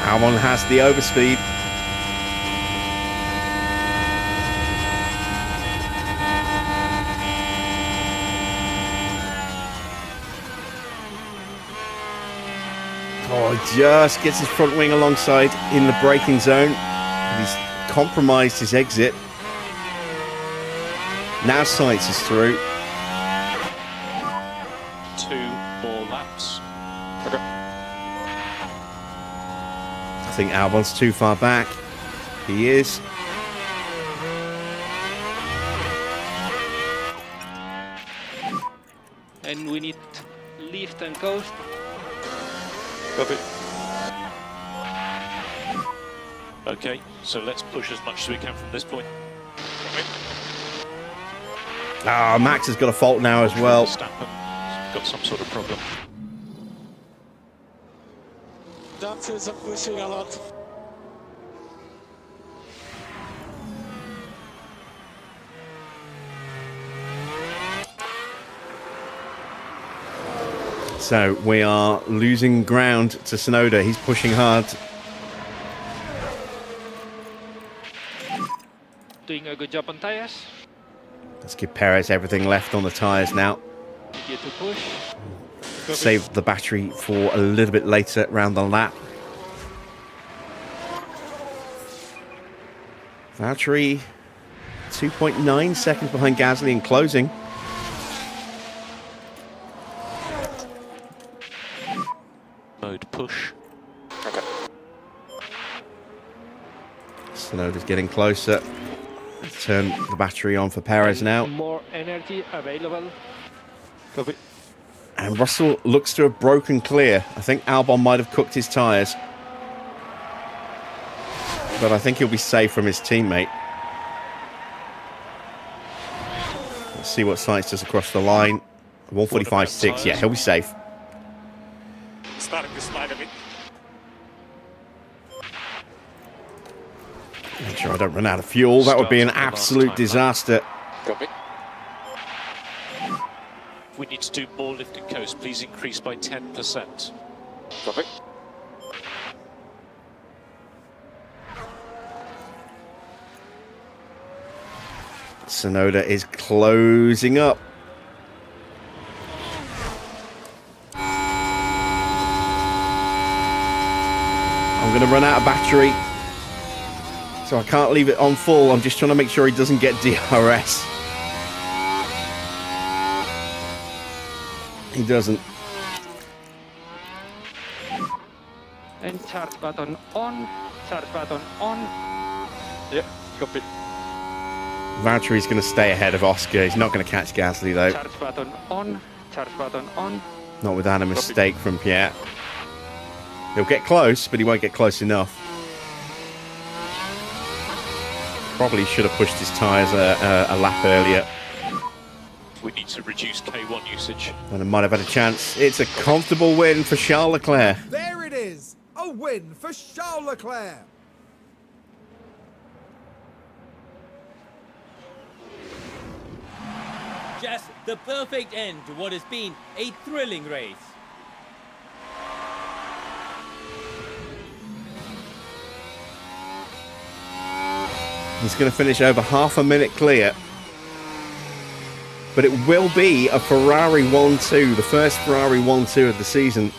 S1: Albon has the overspeed. Oh, he just gets his front wing alongside in the braking zone. He's compromised his exit. Now Sainz is through.
S4: 2 more laps.
S1: I think Albon's too far back. He is.
S5: And we need lift and coast.
S6: Copy.
S4: Okay, so let's push as much as we can from this point.
S1: Ah, Max has got a fault now as well.
S4: Verstappen's got some sort of problem.
S6: That is pushing a lot.
S1: So we are losing ground to Tsunoda. He's pushing hard.
S5: Doing a good job on tires.
S1: Let's give Perez everything left on the tyres now.
S5: Easier to push.
S1: Save the battery for a little bit later around the lap. Valtteri 2.9 seconds behind Gasly in closing.
S4: Mode push.
S6: Okay.
S1: Tsunoda's getting closer. Let's turn the battery on for Perez now.
S5: More energy available.
S6: Copy.
S1: And Russell looks to have broken clear. I think Albon might have cooked his tyres. But I think he'll be safe from his teammate. Let's see what Sainz does across the line. 145.6. Yeah, he'll be safe.
S6: Starting to slide a bit.
S1: Make sure I don't run out of fuel. That would be an absolute disaster.
S6: Copy.
S4: We need to do more lift and coast. Please increase by 10%.
S6: Copy.
S1: Tsunoda is closing up. I'm going to run out of battery, so I can't leave it on full. I'm just trying to make sure he doesn't get DRS. He doesn't.
S7: And charge button on. Charge button on.
S6: Yeah, copy.
S1: Valtteri's going to stay ahead of Oscar. He's not going to catch Gasly though.
S7: Charge button on. Charge button on.
S1: Not without a mistake from Pierre. He'll get close, but he won't get close enough. Probably should have pushed his tyres a lap earlier.
S4: We need to reduce K1 usage.
S1: And it might have had a chance. It's a comfortable win for Charles Leclerc.
S2: There it is, a win for Charles Leclerc.
S3: Just the perfect end to what has been a thrilling race.
S1: He's going to finish over half a minute clear. But it will be a Ferrari 1-2, the first Ferrari 1-2 of the season.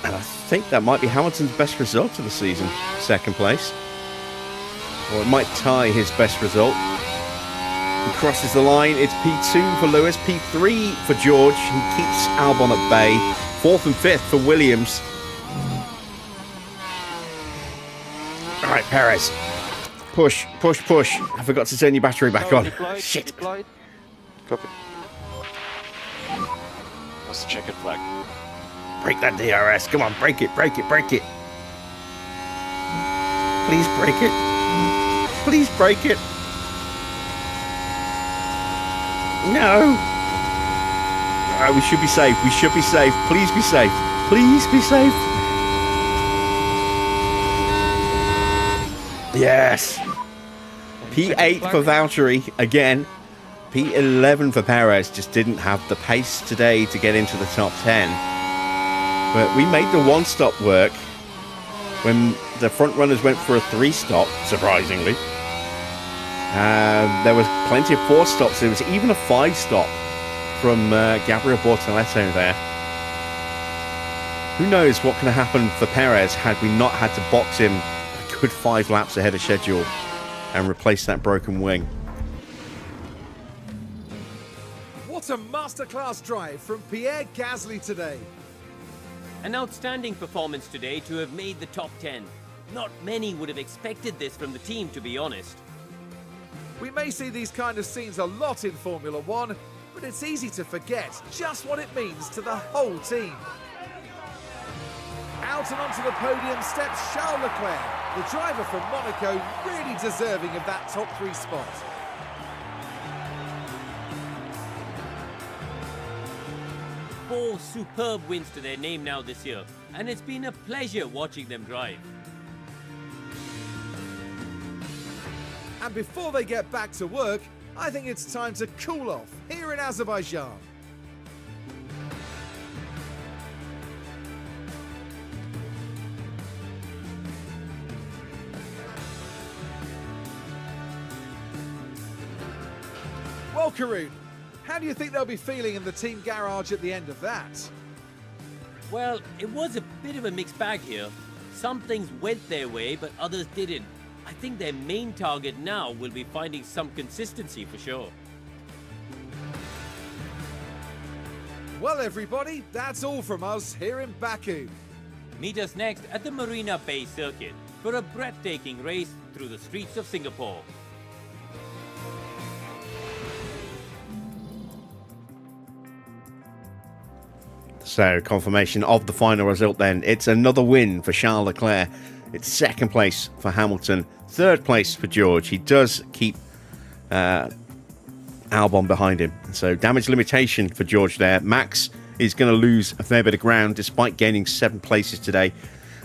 S1: And I think that might be Hamilton's best result of the season, second place. Or it might tie his best result. He crosses the line. It's P2 for Lewis, P3 for George. He keeps Albon at bay. 4th and 5th for Williams. All right, Perez. Push, push, push. I forgot to turn your battery back on.
S5: Deployed,
S1: Shit.
S5: deployed.
S6: Copy.
S4: That's the checkered flag.
S1: Break that DRS. Come on, break it, break it, break it. Please break it. Please break it. No. All right, we should be safe. We should be safe. Please be safe. Please be safe. Yes. P8 for Valtteri again. P11 for Perez. Just didn't have the pace today to get into the top 10. But we made the one stop work when the front runners went for a 3-stop, surprisingly. There was plenty of 4 stops. There was even a 5-stop from Gabriel Bortoleto there. Who knows what can happen for Perez had we not had to box him a good 5 laps ahead of schedule and replace that broken wing.
S2: What a masterclass drive from Pierre Gasly today.
S3: An outstanding performance today to have made the top 10. Not many would have expected this from the team, to be honest.
S2: We may see these kind of scenes a lot in Formula One, but it's easy to forget just what it means to the whole team. Out and onto the podium steps Charles Leclerc, the driver from Monaco, really deserving of that top 3 spot.
S3: Four superb wins to their name now this year, and it's been a pleasure watching them drive.
S2: And before they get back to work, I think it's time to cool off here in Azerbaijan. Well, Karun, how do you think they'll be feeling in the team garage at the end of that?
S3: Well, it was a bit of a mixed bag here. Some things went their way, but others didn't. I think their main target now will be finding some consistency for sure.
S2: Well, everybody, that's all from us here in Baku.
S3: Meet us next at the Marina Bay Circuit for a breathtaking race through the streets of Singapore.
S1: So, confirmation of the final result then. It's another win for Charles Leclerc. It's second place for Hamilton. Third place for George. He does keep Albon behind him. So, damage limitation for George there. Max is going to lose a fair bit of ground despite gaining 7 places today.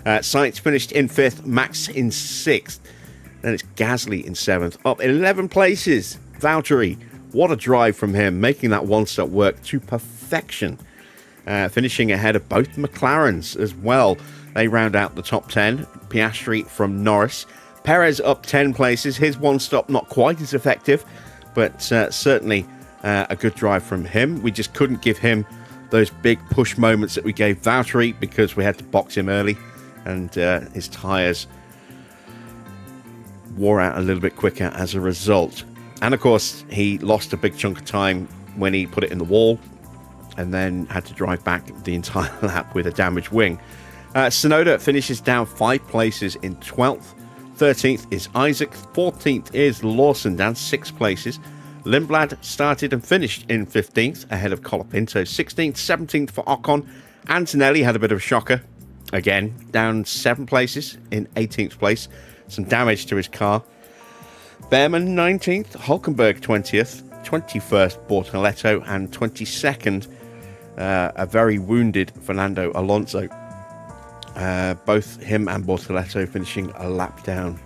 S1: Sainz finished in 5th. Max in 6th. Then it's Gasly in 7th. Up 11 places. Valtteri. What a drive from him. Making that one-stop work to perfection. Finishing ahead of both McLarens as well. They round out the top 10. Piastri from Norris. Perez up 10 places. His one-stop not quite as effective, but certainly a good drive from him. We just couldn't give him those big push moments that we gave Valtteri because we had to box him early, and his tyres wore out a little bit quicker as a result. And of course, he lost a big chunk of time when he put it in the wall, and then had to drive back the entire lap with a damaged wing. Tsunoda finishes down 5 places in 12th. 13th is Isaac. 14th is Lawson, down 6 places. Lindblad started and finished in 15th, ahead of Colapinto. 16th, 17th for Ocon. Antonelli had a bit of a shocker. Again, down 7 places in 18th place. Some damage to his car. Behrman 19th, Hulkenberg 20th. 21st, Bortoleto, and 22nd, a very wounded Fernando Alonso. Both him and Bortoleto finishing a lap down.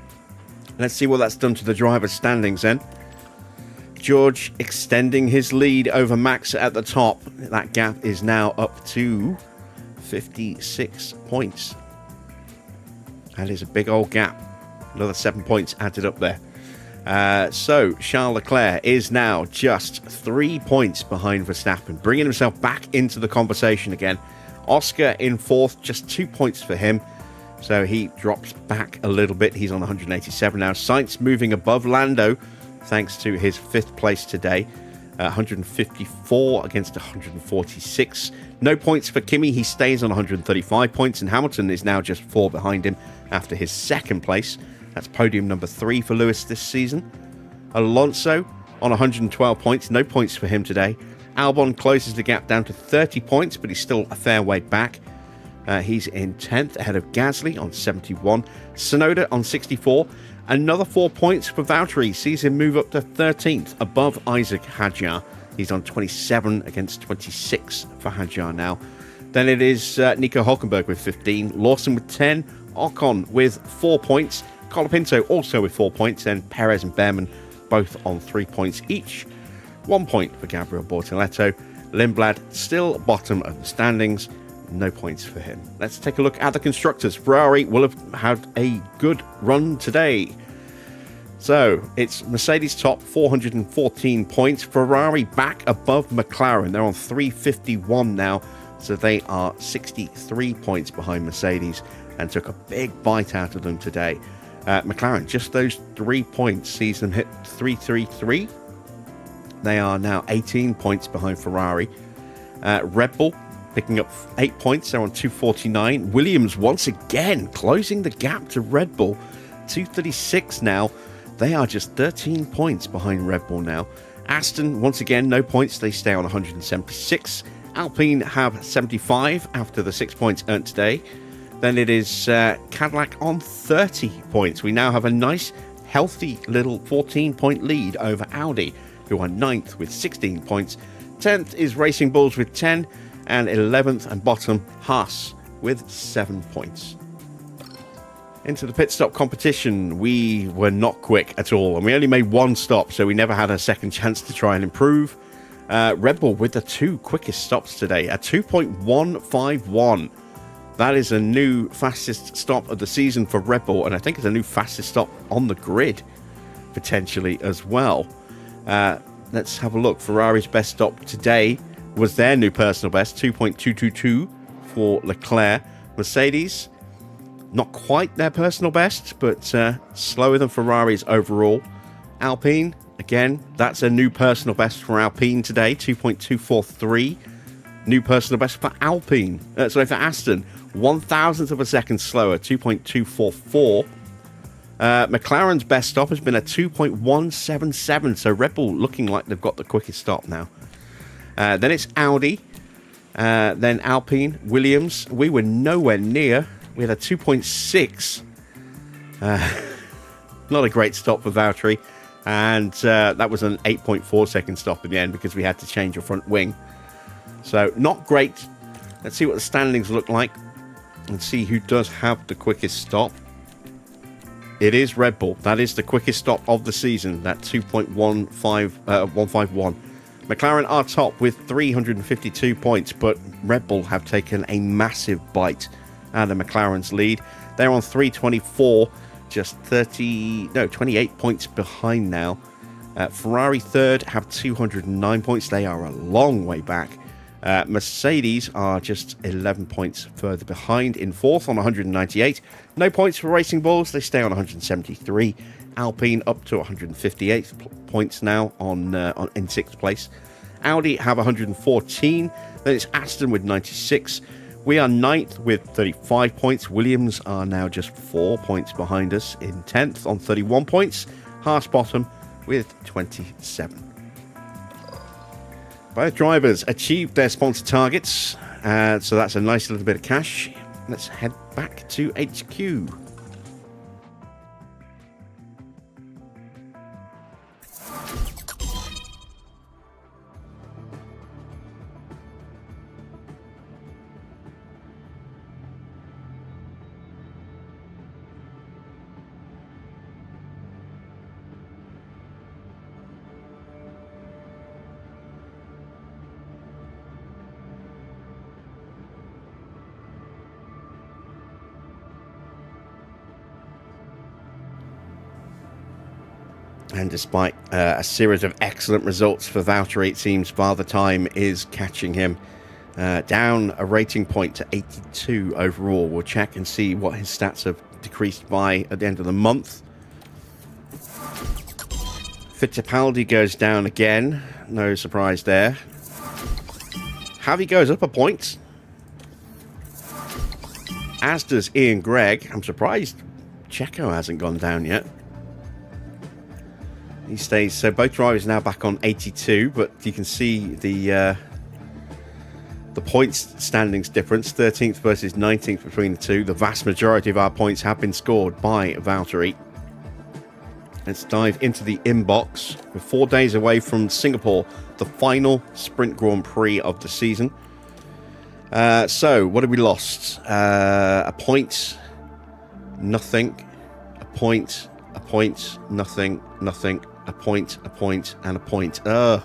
S1: Let's see what that's done to the driver's standings then. George extending his lead over Max at the top. That gap is now up to 56 points. That is a big old gap. Another 7 points added up there. So Charles Leclerc is now just 3 points behind Verstappen, bringing himself back into the conversation again. Oscar in 4th, just 2 points for him, so he drops back a little bit. He's on 187 now. Sainz moving above Lando thanks to his 5th place today, 154 against 146. No points for Kimi. He stays on 135 points, and Hamilton is now just 4 behind him after his 2nd place. That's podium number 3 for Lewis this season. Alonso on 112 points. No points for him today. Albon closes the gap down to 30 points, but he's still a fair way back. He's in 10th, ahead of Gasly on 71. Tsunoda on 64. Another 4 points for Valtteri sees him move up to 13th, above Isaac Hadjar. He's on 27 against 26 for Hadjar now. Then it is Nico Hulkenberg with 15. Lawson with 10. Ocon with 4 points. Colapinto also with 4 points, and Perez and Behrman both on 3 points each. 1 point for Gabriel Bortoleto. Lindblad still bottom of the standings. No points for him. Let's take a look at the constructors. Ferrari will have had a good run today. So it's Mercedes top, 414 points. Ferrari back above McLaren. They're on 351 now. So they are 63 points behind Mercedes and took a big bite out of them today. McLaren, just those 3 points sees them hit 333. They are now 18 points behind Ferrari. Red Bull picking up 8 points. They're on 249. Williams once again closing the gap to Red Bull. 236 now. They are just 13 points behind Red Bull now. Aston, once again, no points. They stay on 176. Alpine have 75 after the 6 points earned today. Then it is Cadillac on 30 points. We now have a nice, healthy little 14-point lead over Audi, who are 9th with 16 points. 10th is Racing Bulls with 10, and 11th and bottom, Haas with 7 points. Into the pit stop competition, we were not quick at all, and we only made 1 stop, so we never had a second chance to try and improve. Red Bull with the 2 quickest stops today, a 2.151. That is a new fastest stop of the season for Red Bull, and I think it's a new fastest stop on the grid, potentially as well. Let's have a look. Ferrari's best stop today was their new personal best, 2.222 for Leclerc. Mercedes, Not quite their personal best, but slower than Ferraris overall. Alpine, again, that's a new personal best for Alpine today, 2.243. New personal best for Alpine. Sorry, for Aston, 1,000th of a second slower, 2.244. McLaren's best stop has been a 2.177, so Red Bull looking like they've got the quickest stop now. Then it's Audi, then Alpine, Williams. We were nowhere near. We had a 2.6. Not a great stop for Valtteri, and that was an 8.4 second stop in the end because we had to change a front wing. So not great. Let's see what the standings look like and see who does have the quickest stop. It is Red Bull. That is the quickest stop of the season, that 2.151. McLaren are top with 352 points, but Red Bull have taken a massive bite out of McLaren's lead. They're on 324, just 28 points behind now. Ferrari third have 209 points. They are a long way back. Mercedes are just 11 points further behind in fourth on 198. No points for Racing Bulls. They stay on 173. Alpine up to 158 points now in sixth place. Audi have 114. Then it's Aston with 96. We are ninth with 35 points. Williams are now just 4 points behind us in 10th on 31 points. Haas bottom with 27. Both drivers achieved their sponsor targets, so that's a nice little bit of cash. Let's head back to HQ. And despite a series of excellent results for Valtteri, it seems Father Time is catching him down a rating point to 82 overall. We'll check and see what his stats have decreased by at the end of the month. Fittipaldi goes down again. No surprise there. Javi goes up a point. As does Ian Gregg. I'm surprised Checo hasn't gone down yet. He stays, so both drivers now back on 82, but you can see the points standings difference, 13th versus 19th between the two. The vast majority of our points have been scored by Valtteri. Let's dive into the inbox. We're 4 days away from Singapore, the final Sprint Grand Prix of the season. So, what have we lost? A point, nothing, a point, nothing, a point, and a point. I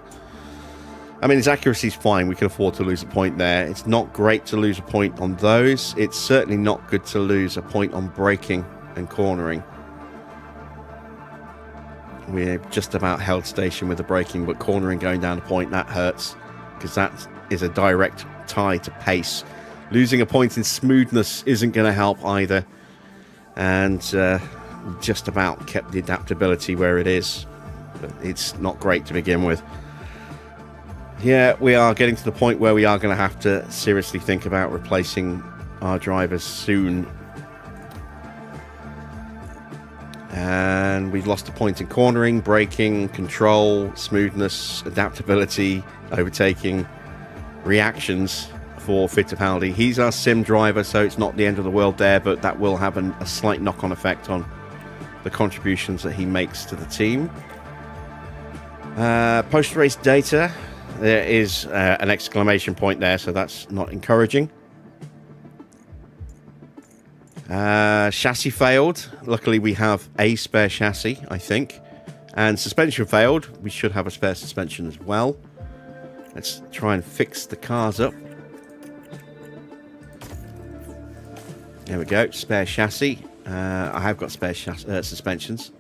S1: mean, his accuracy is fine. We can afford to lose a point there. It's not great to lose a point on those. It's certainly not good to lose a point on braking and cornering. We're just about held station with the braking, but cornering going down a point, that hurts because that is a direct tie to pace. Losing a point in smoothness isn't going to help either. And just about kept the adaptability where it is. But it's not great to begin with. Yeah, we are getting to the point where we are going to have to seriously think about replacing our drivers soon. And we've lost a point in cornering, braking, control, smoothness, adaptability, overtaking, reactions for Fittipaldi. He's our sim driver, so it's not the end of the world there, but that will have a slight knock-on effect on the contributions that he makes to the team. Post-race data, there is an exclamation point there, so that's not encouraging. Chassis failed. Luckily, we have a spare chassis, I think. And suspension failed. We should have a spare suspension as well. Let's try and fix the cars up. There we go, spare chassis. I have got spare suspensions.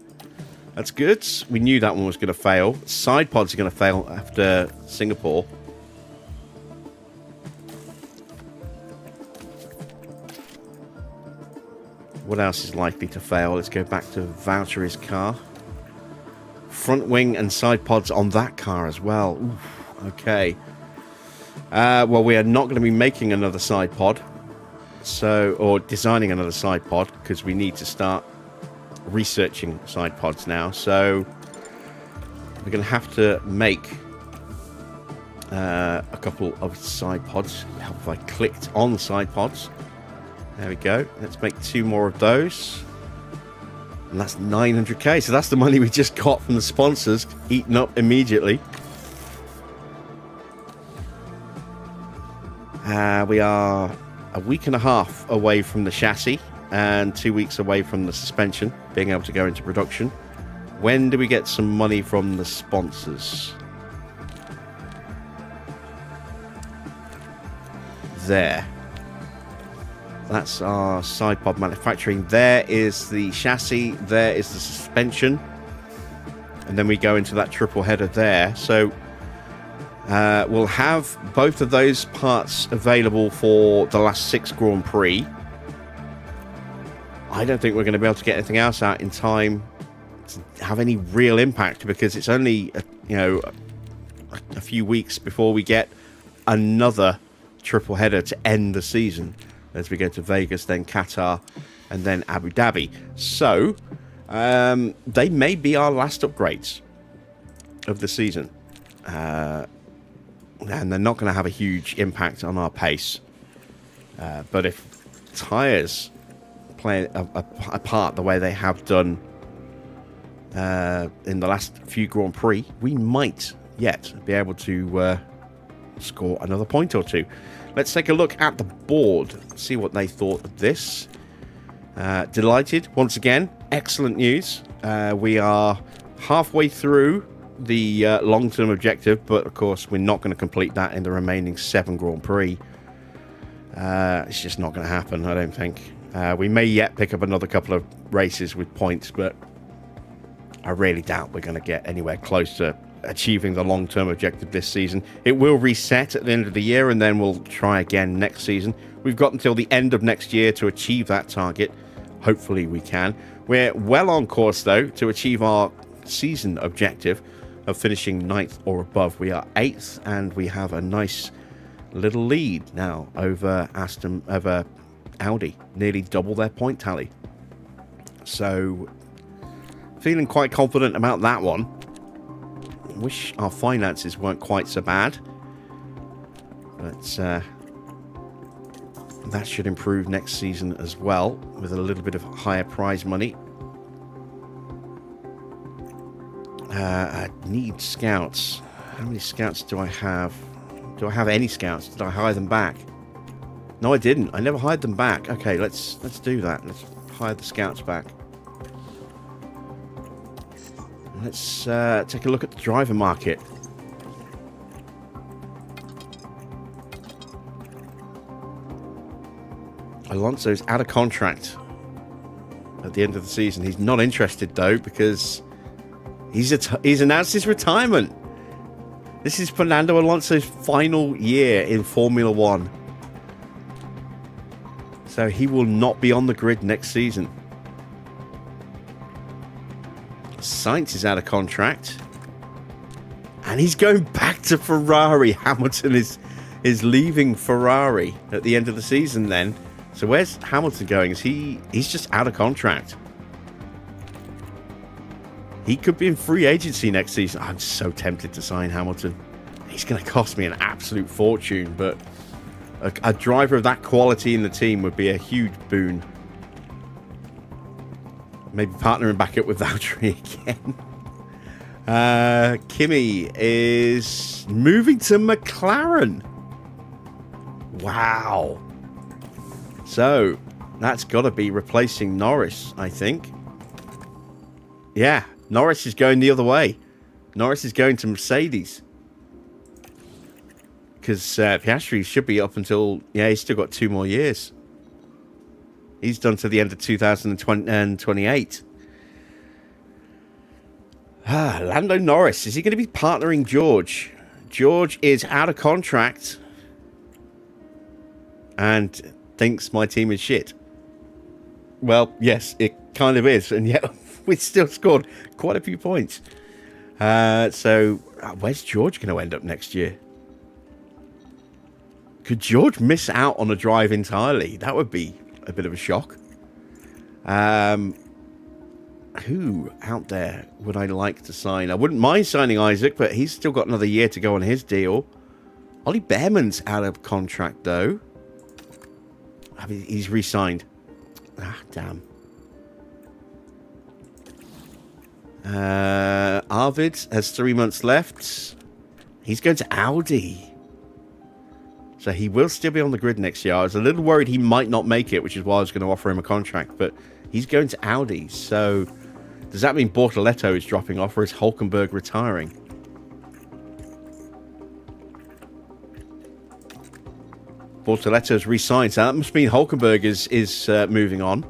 S1: That's good. We knew that one was going to fail. Side pods are going to fail after Singapore. What else is likely to fail? Let's go back to Valtteri's car. Front wing and side pods on that car as well. Oof, okay. Well, we are not going to be making another side pod. Or designing another side pod, because we need to start researching side pods now. So we're going to have to make a couple of side pods. Help if I clicked on side pods. There we go. Let's make 2 more of those. And that's 900k. So that's the money we just got from the sponsors, eaten up immediately. We are a week and a half away from the chassis and 2 weeks away from the suspension being able to go into production. When do we get some money from the sponsors? There. That's our side pod manufacturing. There is the chassis. There is the suspension. And then we go into that triple header there. So we'll have both of those parts available for the last 6 Grand Prix. I don't think we're going to be able to get anything else out in time to have any real impact, because it's only a few weeks before we get another triple header to end the season, as we go to Vegas, then Qatar, and then Abu Dhabi. So they may be our last upgrades of the season. And they're not going to have a huge impact on our pace. But if tyres play a part the way they have done in the last few Grand Prix, we might yet be able to score another point or two. Let's take a look at the board, see what they thought of this. Delighted, once again, excellent news. We are halfway through the long-term objective, but of course we're not going to complete that in the remaining 7 Grand Prix. It's just not going to happen, I don't think. We may yet pick up another couple of races with points, but I really doubt we're going to get anywhere close to achieving the long-term objective this season. It will reset at the end of the year, and then we'll try again next season. We've got until the end of next year to achieve that target. Hopefully we can. We're well on course, though, to achieve our season objective of finishing 9th or above. We are 8th, and we have a nice little lead now over Audi, nearly double their point tally. So feeling quite confident about that one. Wish our finances weren't quite so bad, but that should improve next season as well, with a little bit of higher prize money. I need scouts. How many scouts do I have? Do I have any scouts? Did I hire them back? No, I didn't. I never hired them back. Okay, let's do that. Let's hire the scouts back. Let's take a look at the driver market. Alonso's out of contract at the end of the season. He's not interested, though, because he's announced his retirement. This is Fernando Alonso's final year in Formula One. So he will not be on the grid next season. Sainz is out of contract. And he's going back to Ferrari. Hamilton is leaving Ferrari at the end of the season then. So where's Hamilton going? He's just out of contract. He could be in free agency next season. I'm so tempted to sign Hamilton. He's going to cost me an absolute fortune, but a driver of that quality in the team would be a huge boon. Maybe partnering back up with Valtteri again. Kimi is moving to McLaren. Wow. So that's got to be replacing Norris, I think. Yeah, Norris is going the other way. Norris is going to Mercedes. Because Piastri should be up until... Yeah, he's still got 2 more years. He's done to the end of 2028. Lando Norris. Is he going to be partnering George? George is out of contract. And thinks my team is shit. Well, yes, it kind of is, and yet we still scored quite a few points. So, where's George going to end up next year? Could George miss out on a drive entirely? That would be a bit of a shock. Who out there would I like to sign? I wouldn't mind signing Isaac, but he's still got another year to go on his deal. Ollie Behrman's out of contract, though. I mean, he's re-signed. Ah, damn. Arvid has 3 months left. He's going to Audi. So he will still be on the grid next year. I was a little worried he might not make it, which is why I was going to offer him a contract. But he's going to Audi. So does that mean Bortoletto is dropping off, or is Hulkenberg retiring? Bortoletto's re-signed, so that must mean Hulkenberg is moving on.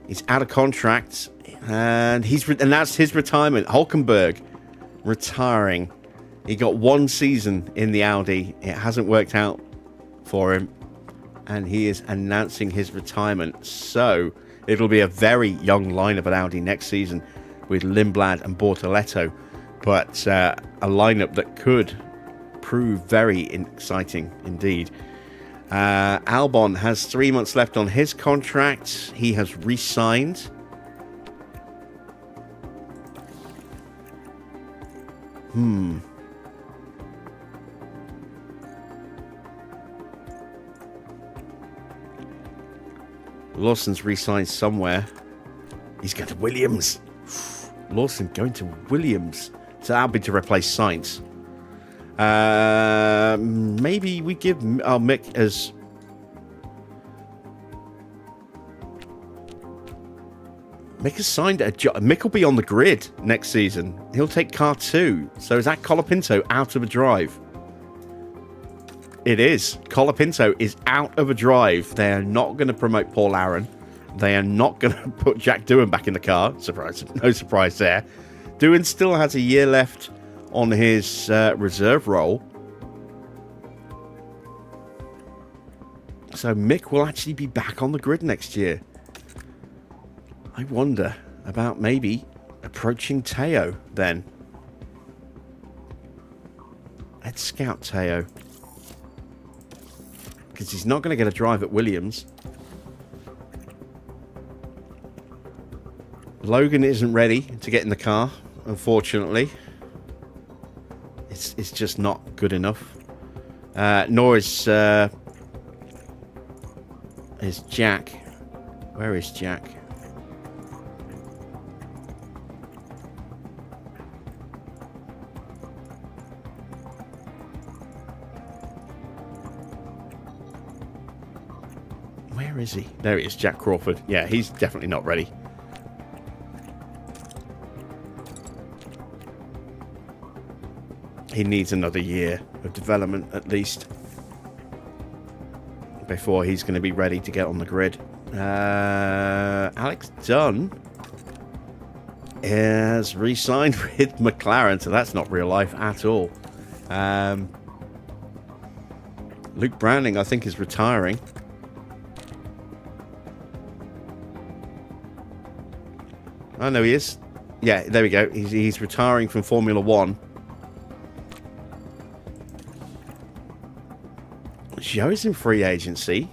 S1: He's out of contract, and that's his retirement. Hulkenberg retiring. He got 1 season in the Audi. It hasn't worked out for him, and he is announcing his retirement. So it'll be a very young lineup at Audi next season with Lindblad and Bortoletto, but a lineup that could prove very exciting indeed. Albon has 3 months left on his contract. He has re-signed. Lawson's re-signed somewhere. He's going to Williams. Lawson going to Williams. So that'll be to replace Sainz. Maybe we give Mick as... Mick has signed a job. Mick will be on the grid next season. He'll take car 2. So is that Colapinto out of a drive? It is. Colapinto is out of a drive. They are not going to promote Paul Aaron. They are not going to put Jack Doohan back in the car. Surprise. No surprise there. Doohan still has a year left on his reserve role. So Mick will actually be back on the grid next year. I wonder about maybe approaching Teo then. Let's scout Teo. Because he's not going to get a drive at Williams. Logan isn't ready to get in the car, unfortunately. It's just not good enough. Nor is Jack. Where is Jack? Where is he? There he is, Jack Crawford. Yeah, he's definitely not ready. He needs another year of development at least before he's going to be ready to get on the grid. Alex Dunn has re-signed with McLaren, so that's not real life at all. Luke Browning, I think, is retiring. Oh, no, he is. Yeah, there we go. He's retiring from Formula One. Joe's in free agency.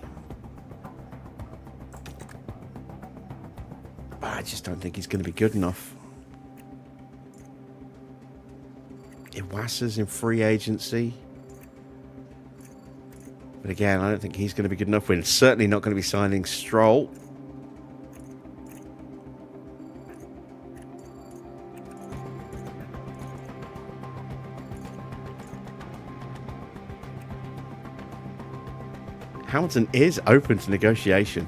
S1: But I just don't think he's going to be good enough. Iwasa's in free agency. But again, I don't think he's going to be good enough. We're certainly not going to be signing Stroll. Hamilton is open to negotiation.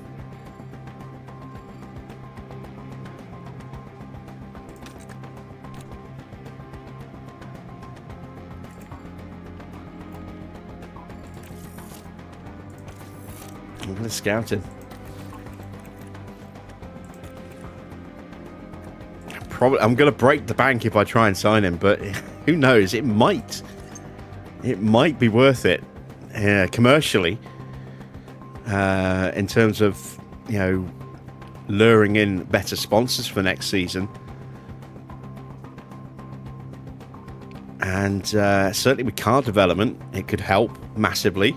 S1: I'm going to scout him. I'm going to break the bank if I try and sign him, but who knows? It might be worth it commercially. In terms of you know, luring in better sponsors for next season. And certainly with car development, it could help massively.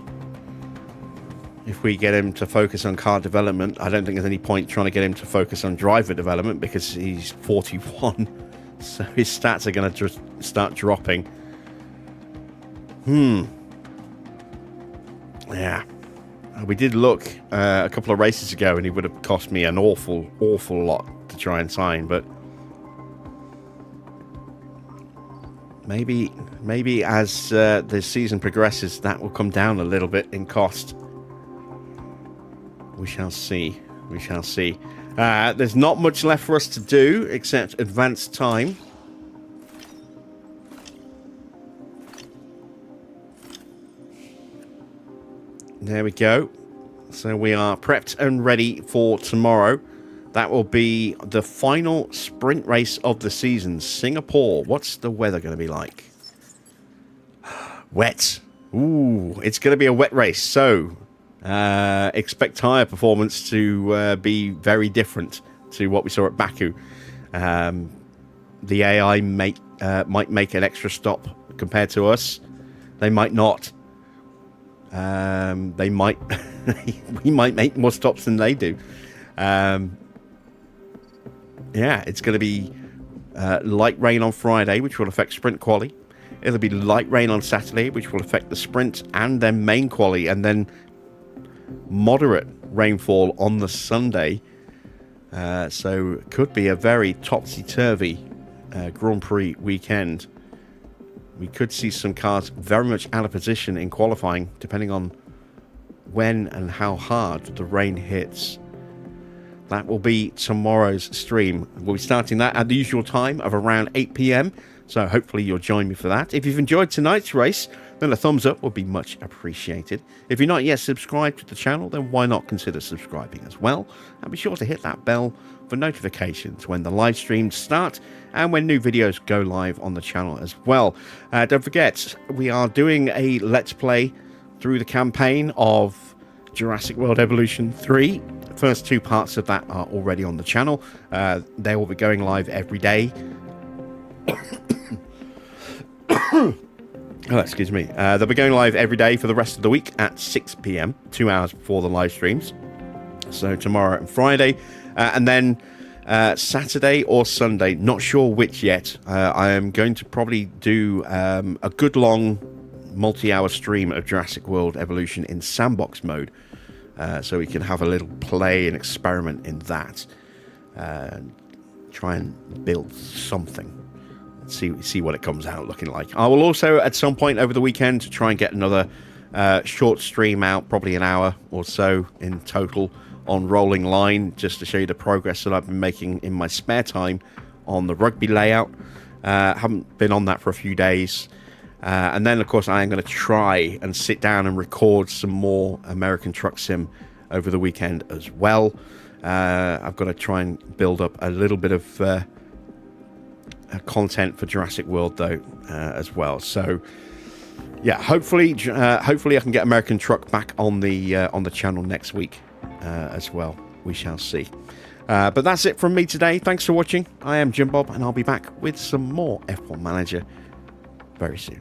S1: If we get him to focus on car development, I don't think there's any point trying to get him to focus on driver development because he's 41. So his stats are going to just start dropping. Yeah. We did look a couple of races ago and he would have cost me an awful lot to try and sign, but maybe as the season progresses, that will come down a little bit in cost. We shall see. We shall see. There's not much left for us to do except advance time. There we go. So we are prepped and ready for tomorrow. That will be the final sprint race of the season. Singapore. What's the weather going to be like? Wet. Ooh, it's going to be a wet race. So expect tyre performance to be very different to what we saw at Baku. The AI might make an extra stop compared to us. They might not. They might. We might make more stops than they do. Yeah, it's going to be light rain on Friday, which will affect sprint quali. It'll be light rain on Saturday, which will affect the sprint and then main quali, and then moderate rainfall on the Sunday. So it could be a very topsy-turvy Grand Prix weekend. We could see some cars very much out of position in qualifying, depending on when and how hard the rain hits. That will be tomorrow's stream. We'll be starting that at the usual time of around 8 p.m. So hopefully you'll join me for that. If you've enjoyed tonight's race, then a thumbs up would be much appreciated. If you're not yet subscribed to the channel, then why not consider subscribing as well? And be sure to hit that bell for notifications when the live streams start and when new videos go live on the channel as well. Don't forget, we are doing a Let's Play through the campaign of Jurassic World Evolution 3. The first two parts of that are already on the channel. They will be going live every day. Oh, excuse me. They'll be going live every day for the rest of the week at 6 p.m, 2 hours before the live streams. So tomorrow and Friday. And then Saturday or Sunday, not sure which yet. I am going to probably do a good long multi-hour stream of Jurassic World Evolution in sandbox mode. So we can have a little play and experiment in that. Try and build something. See what it comes out looking like. I will also at some point over the weekend try and get another short stream out, probably an hour or so in total, on Rolling Line, just to show you the progress that I've been making in my spare time on the rugby layout. Haven't been on that for a few days. And then, of course, I am going to try and sit down and record some more American Truck Sim over the weekend as well. I've got to try and build up a little bit of content for Jurassic World, though, as well. So, yeah, hopefully I can get American Truck back on the channel next week as well. We shall see. But that's it from me today. Thanks for watching. I am Jim Bob, and I'll be back with some more F1 Manager very soon.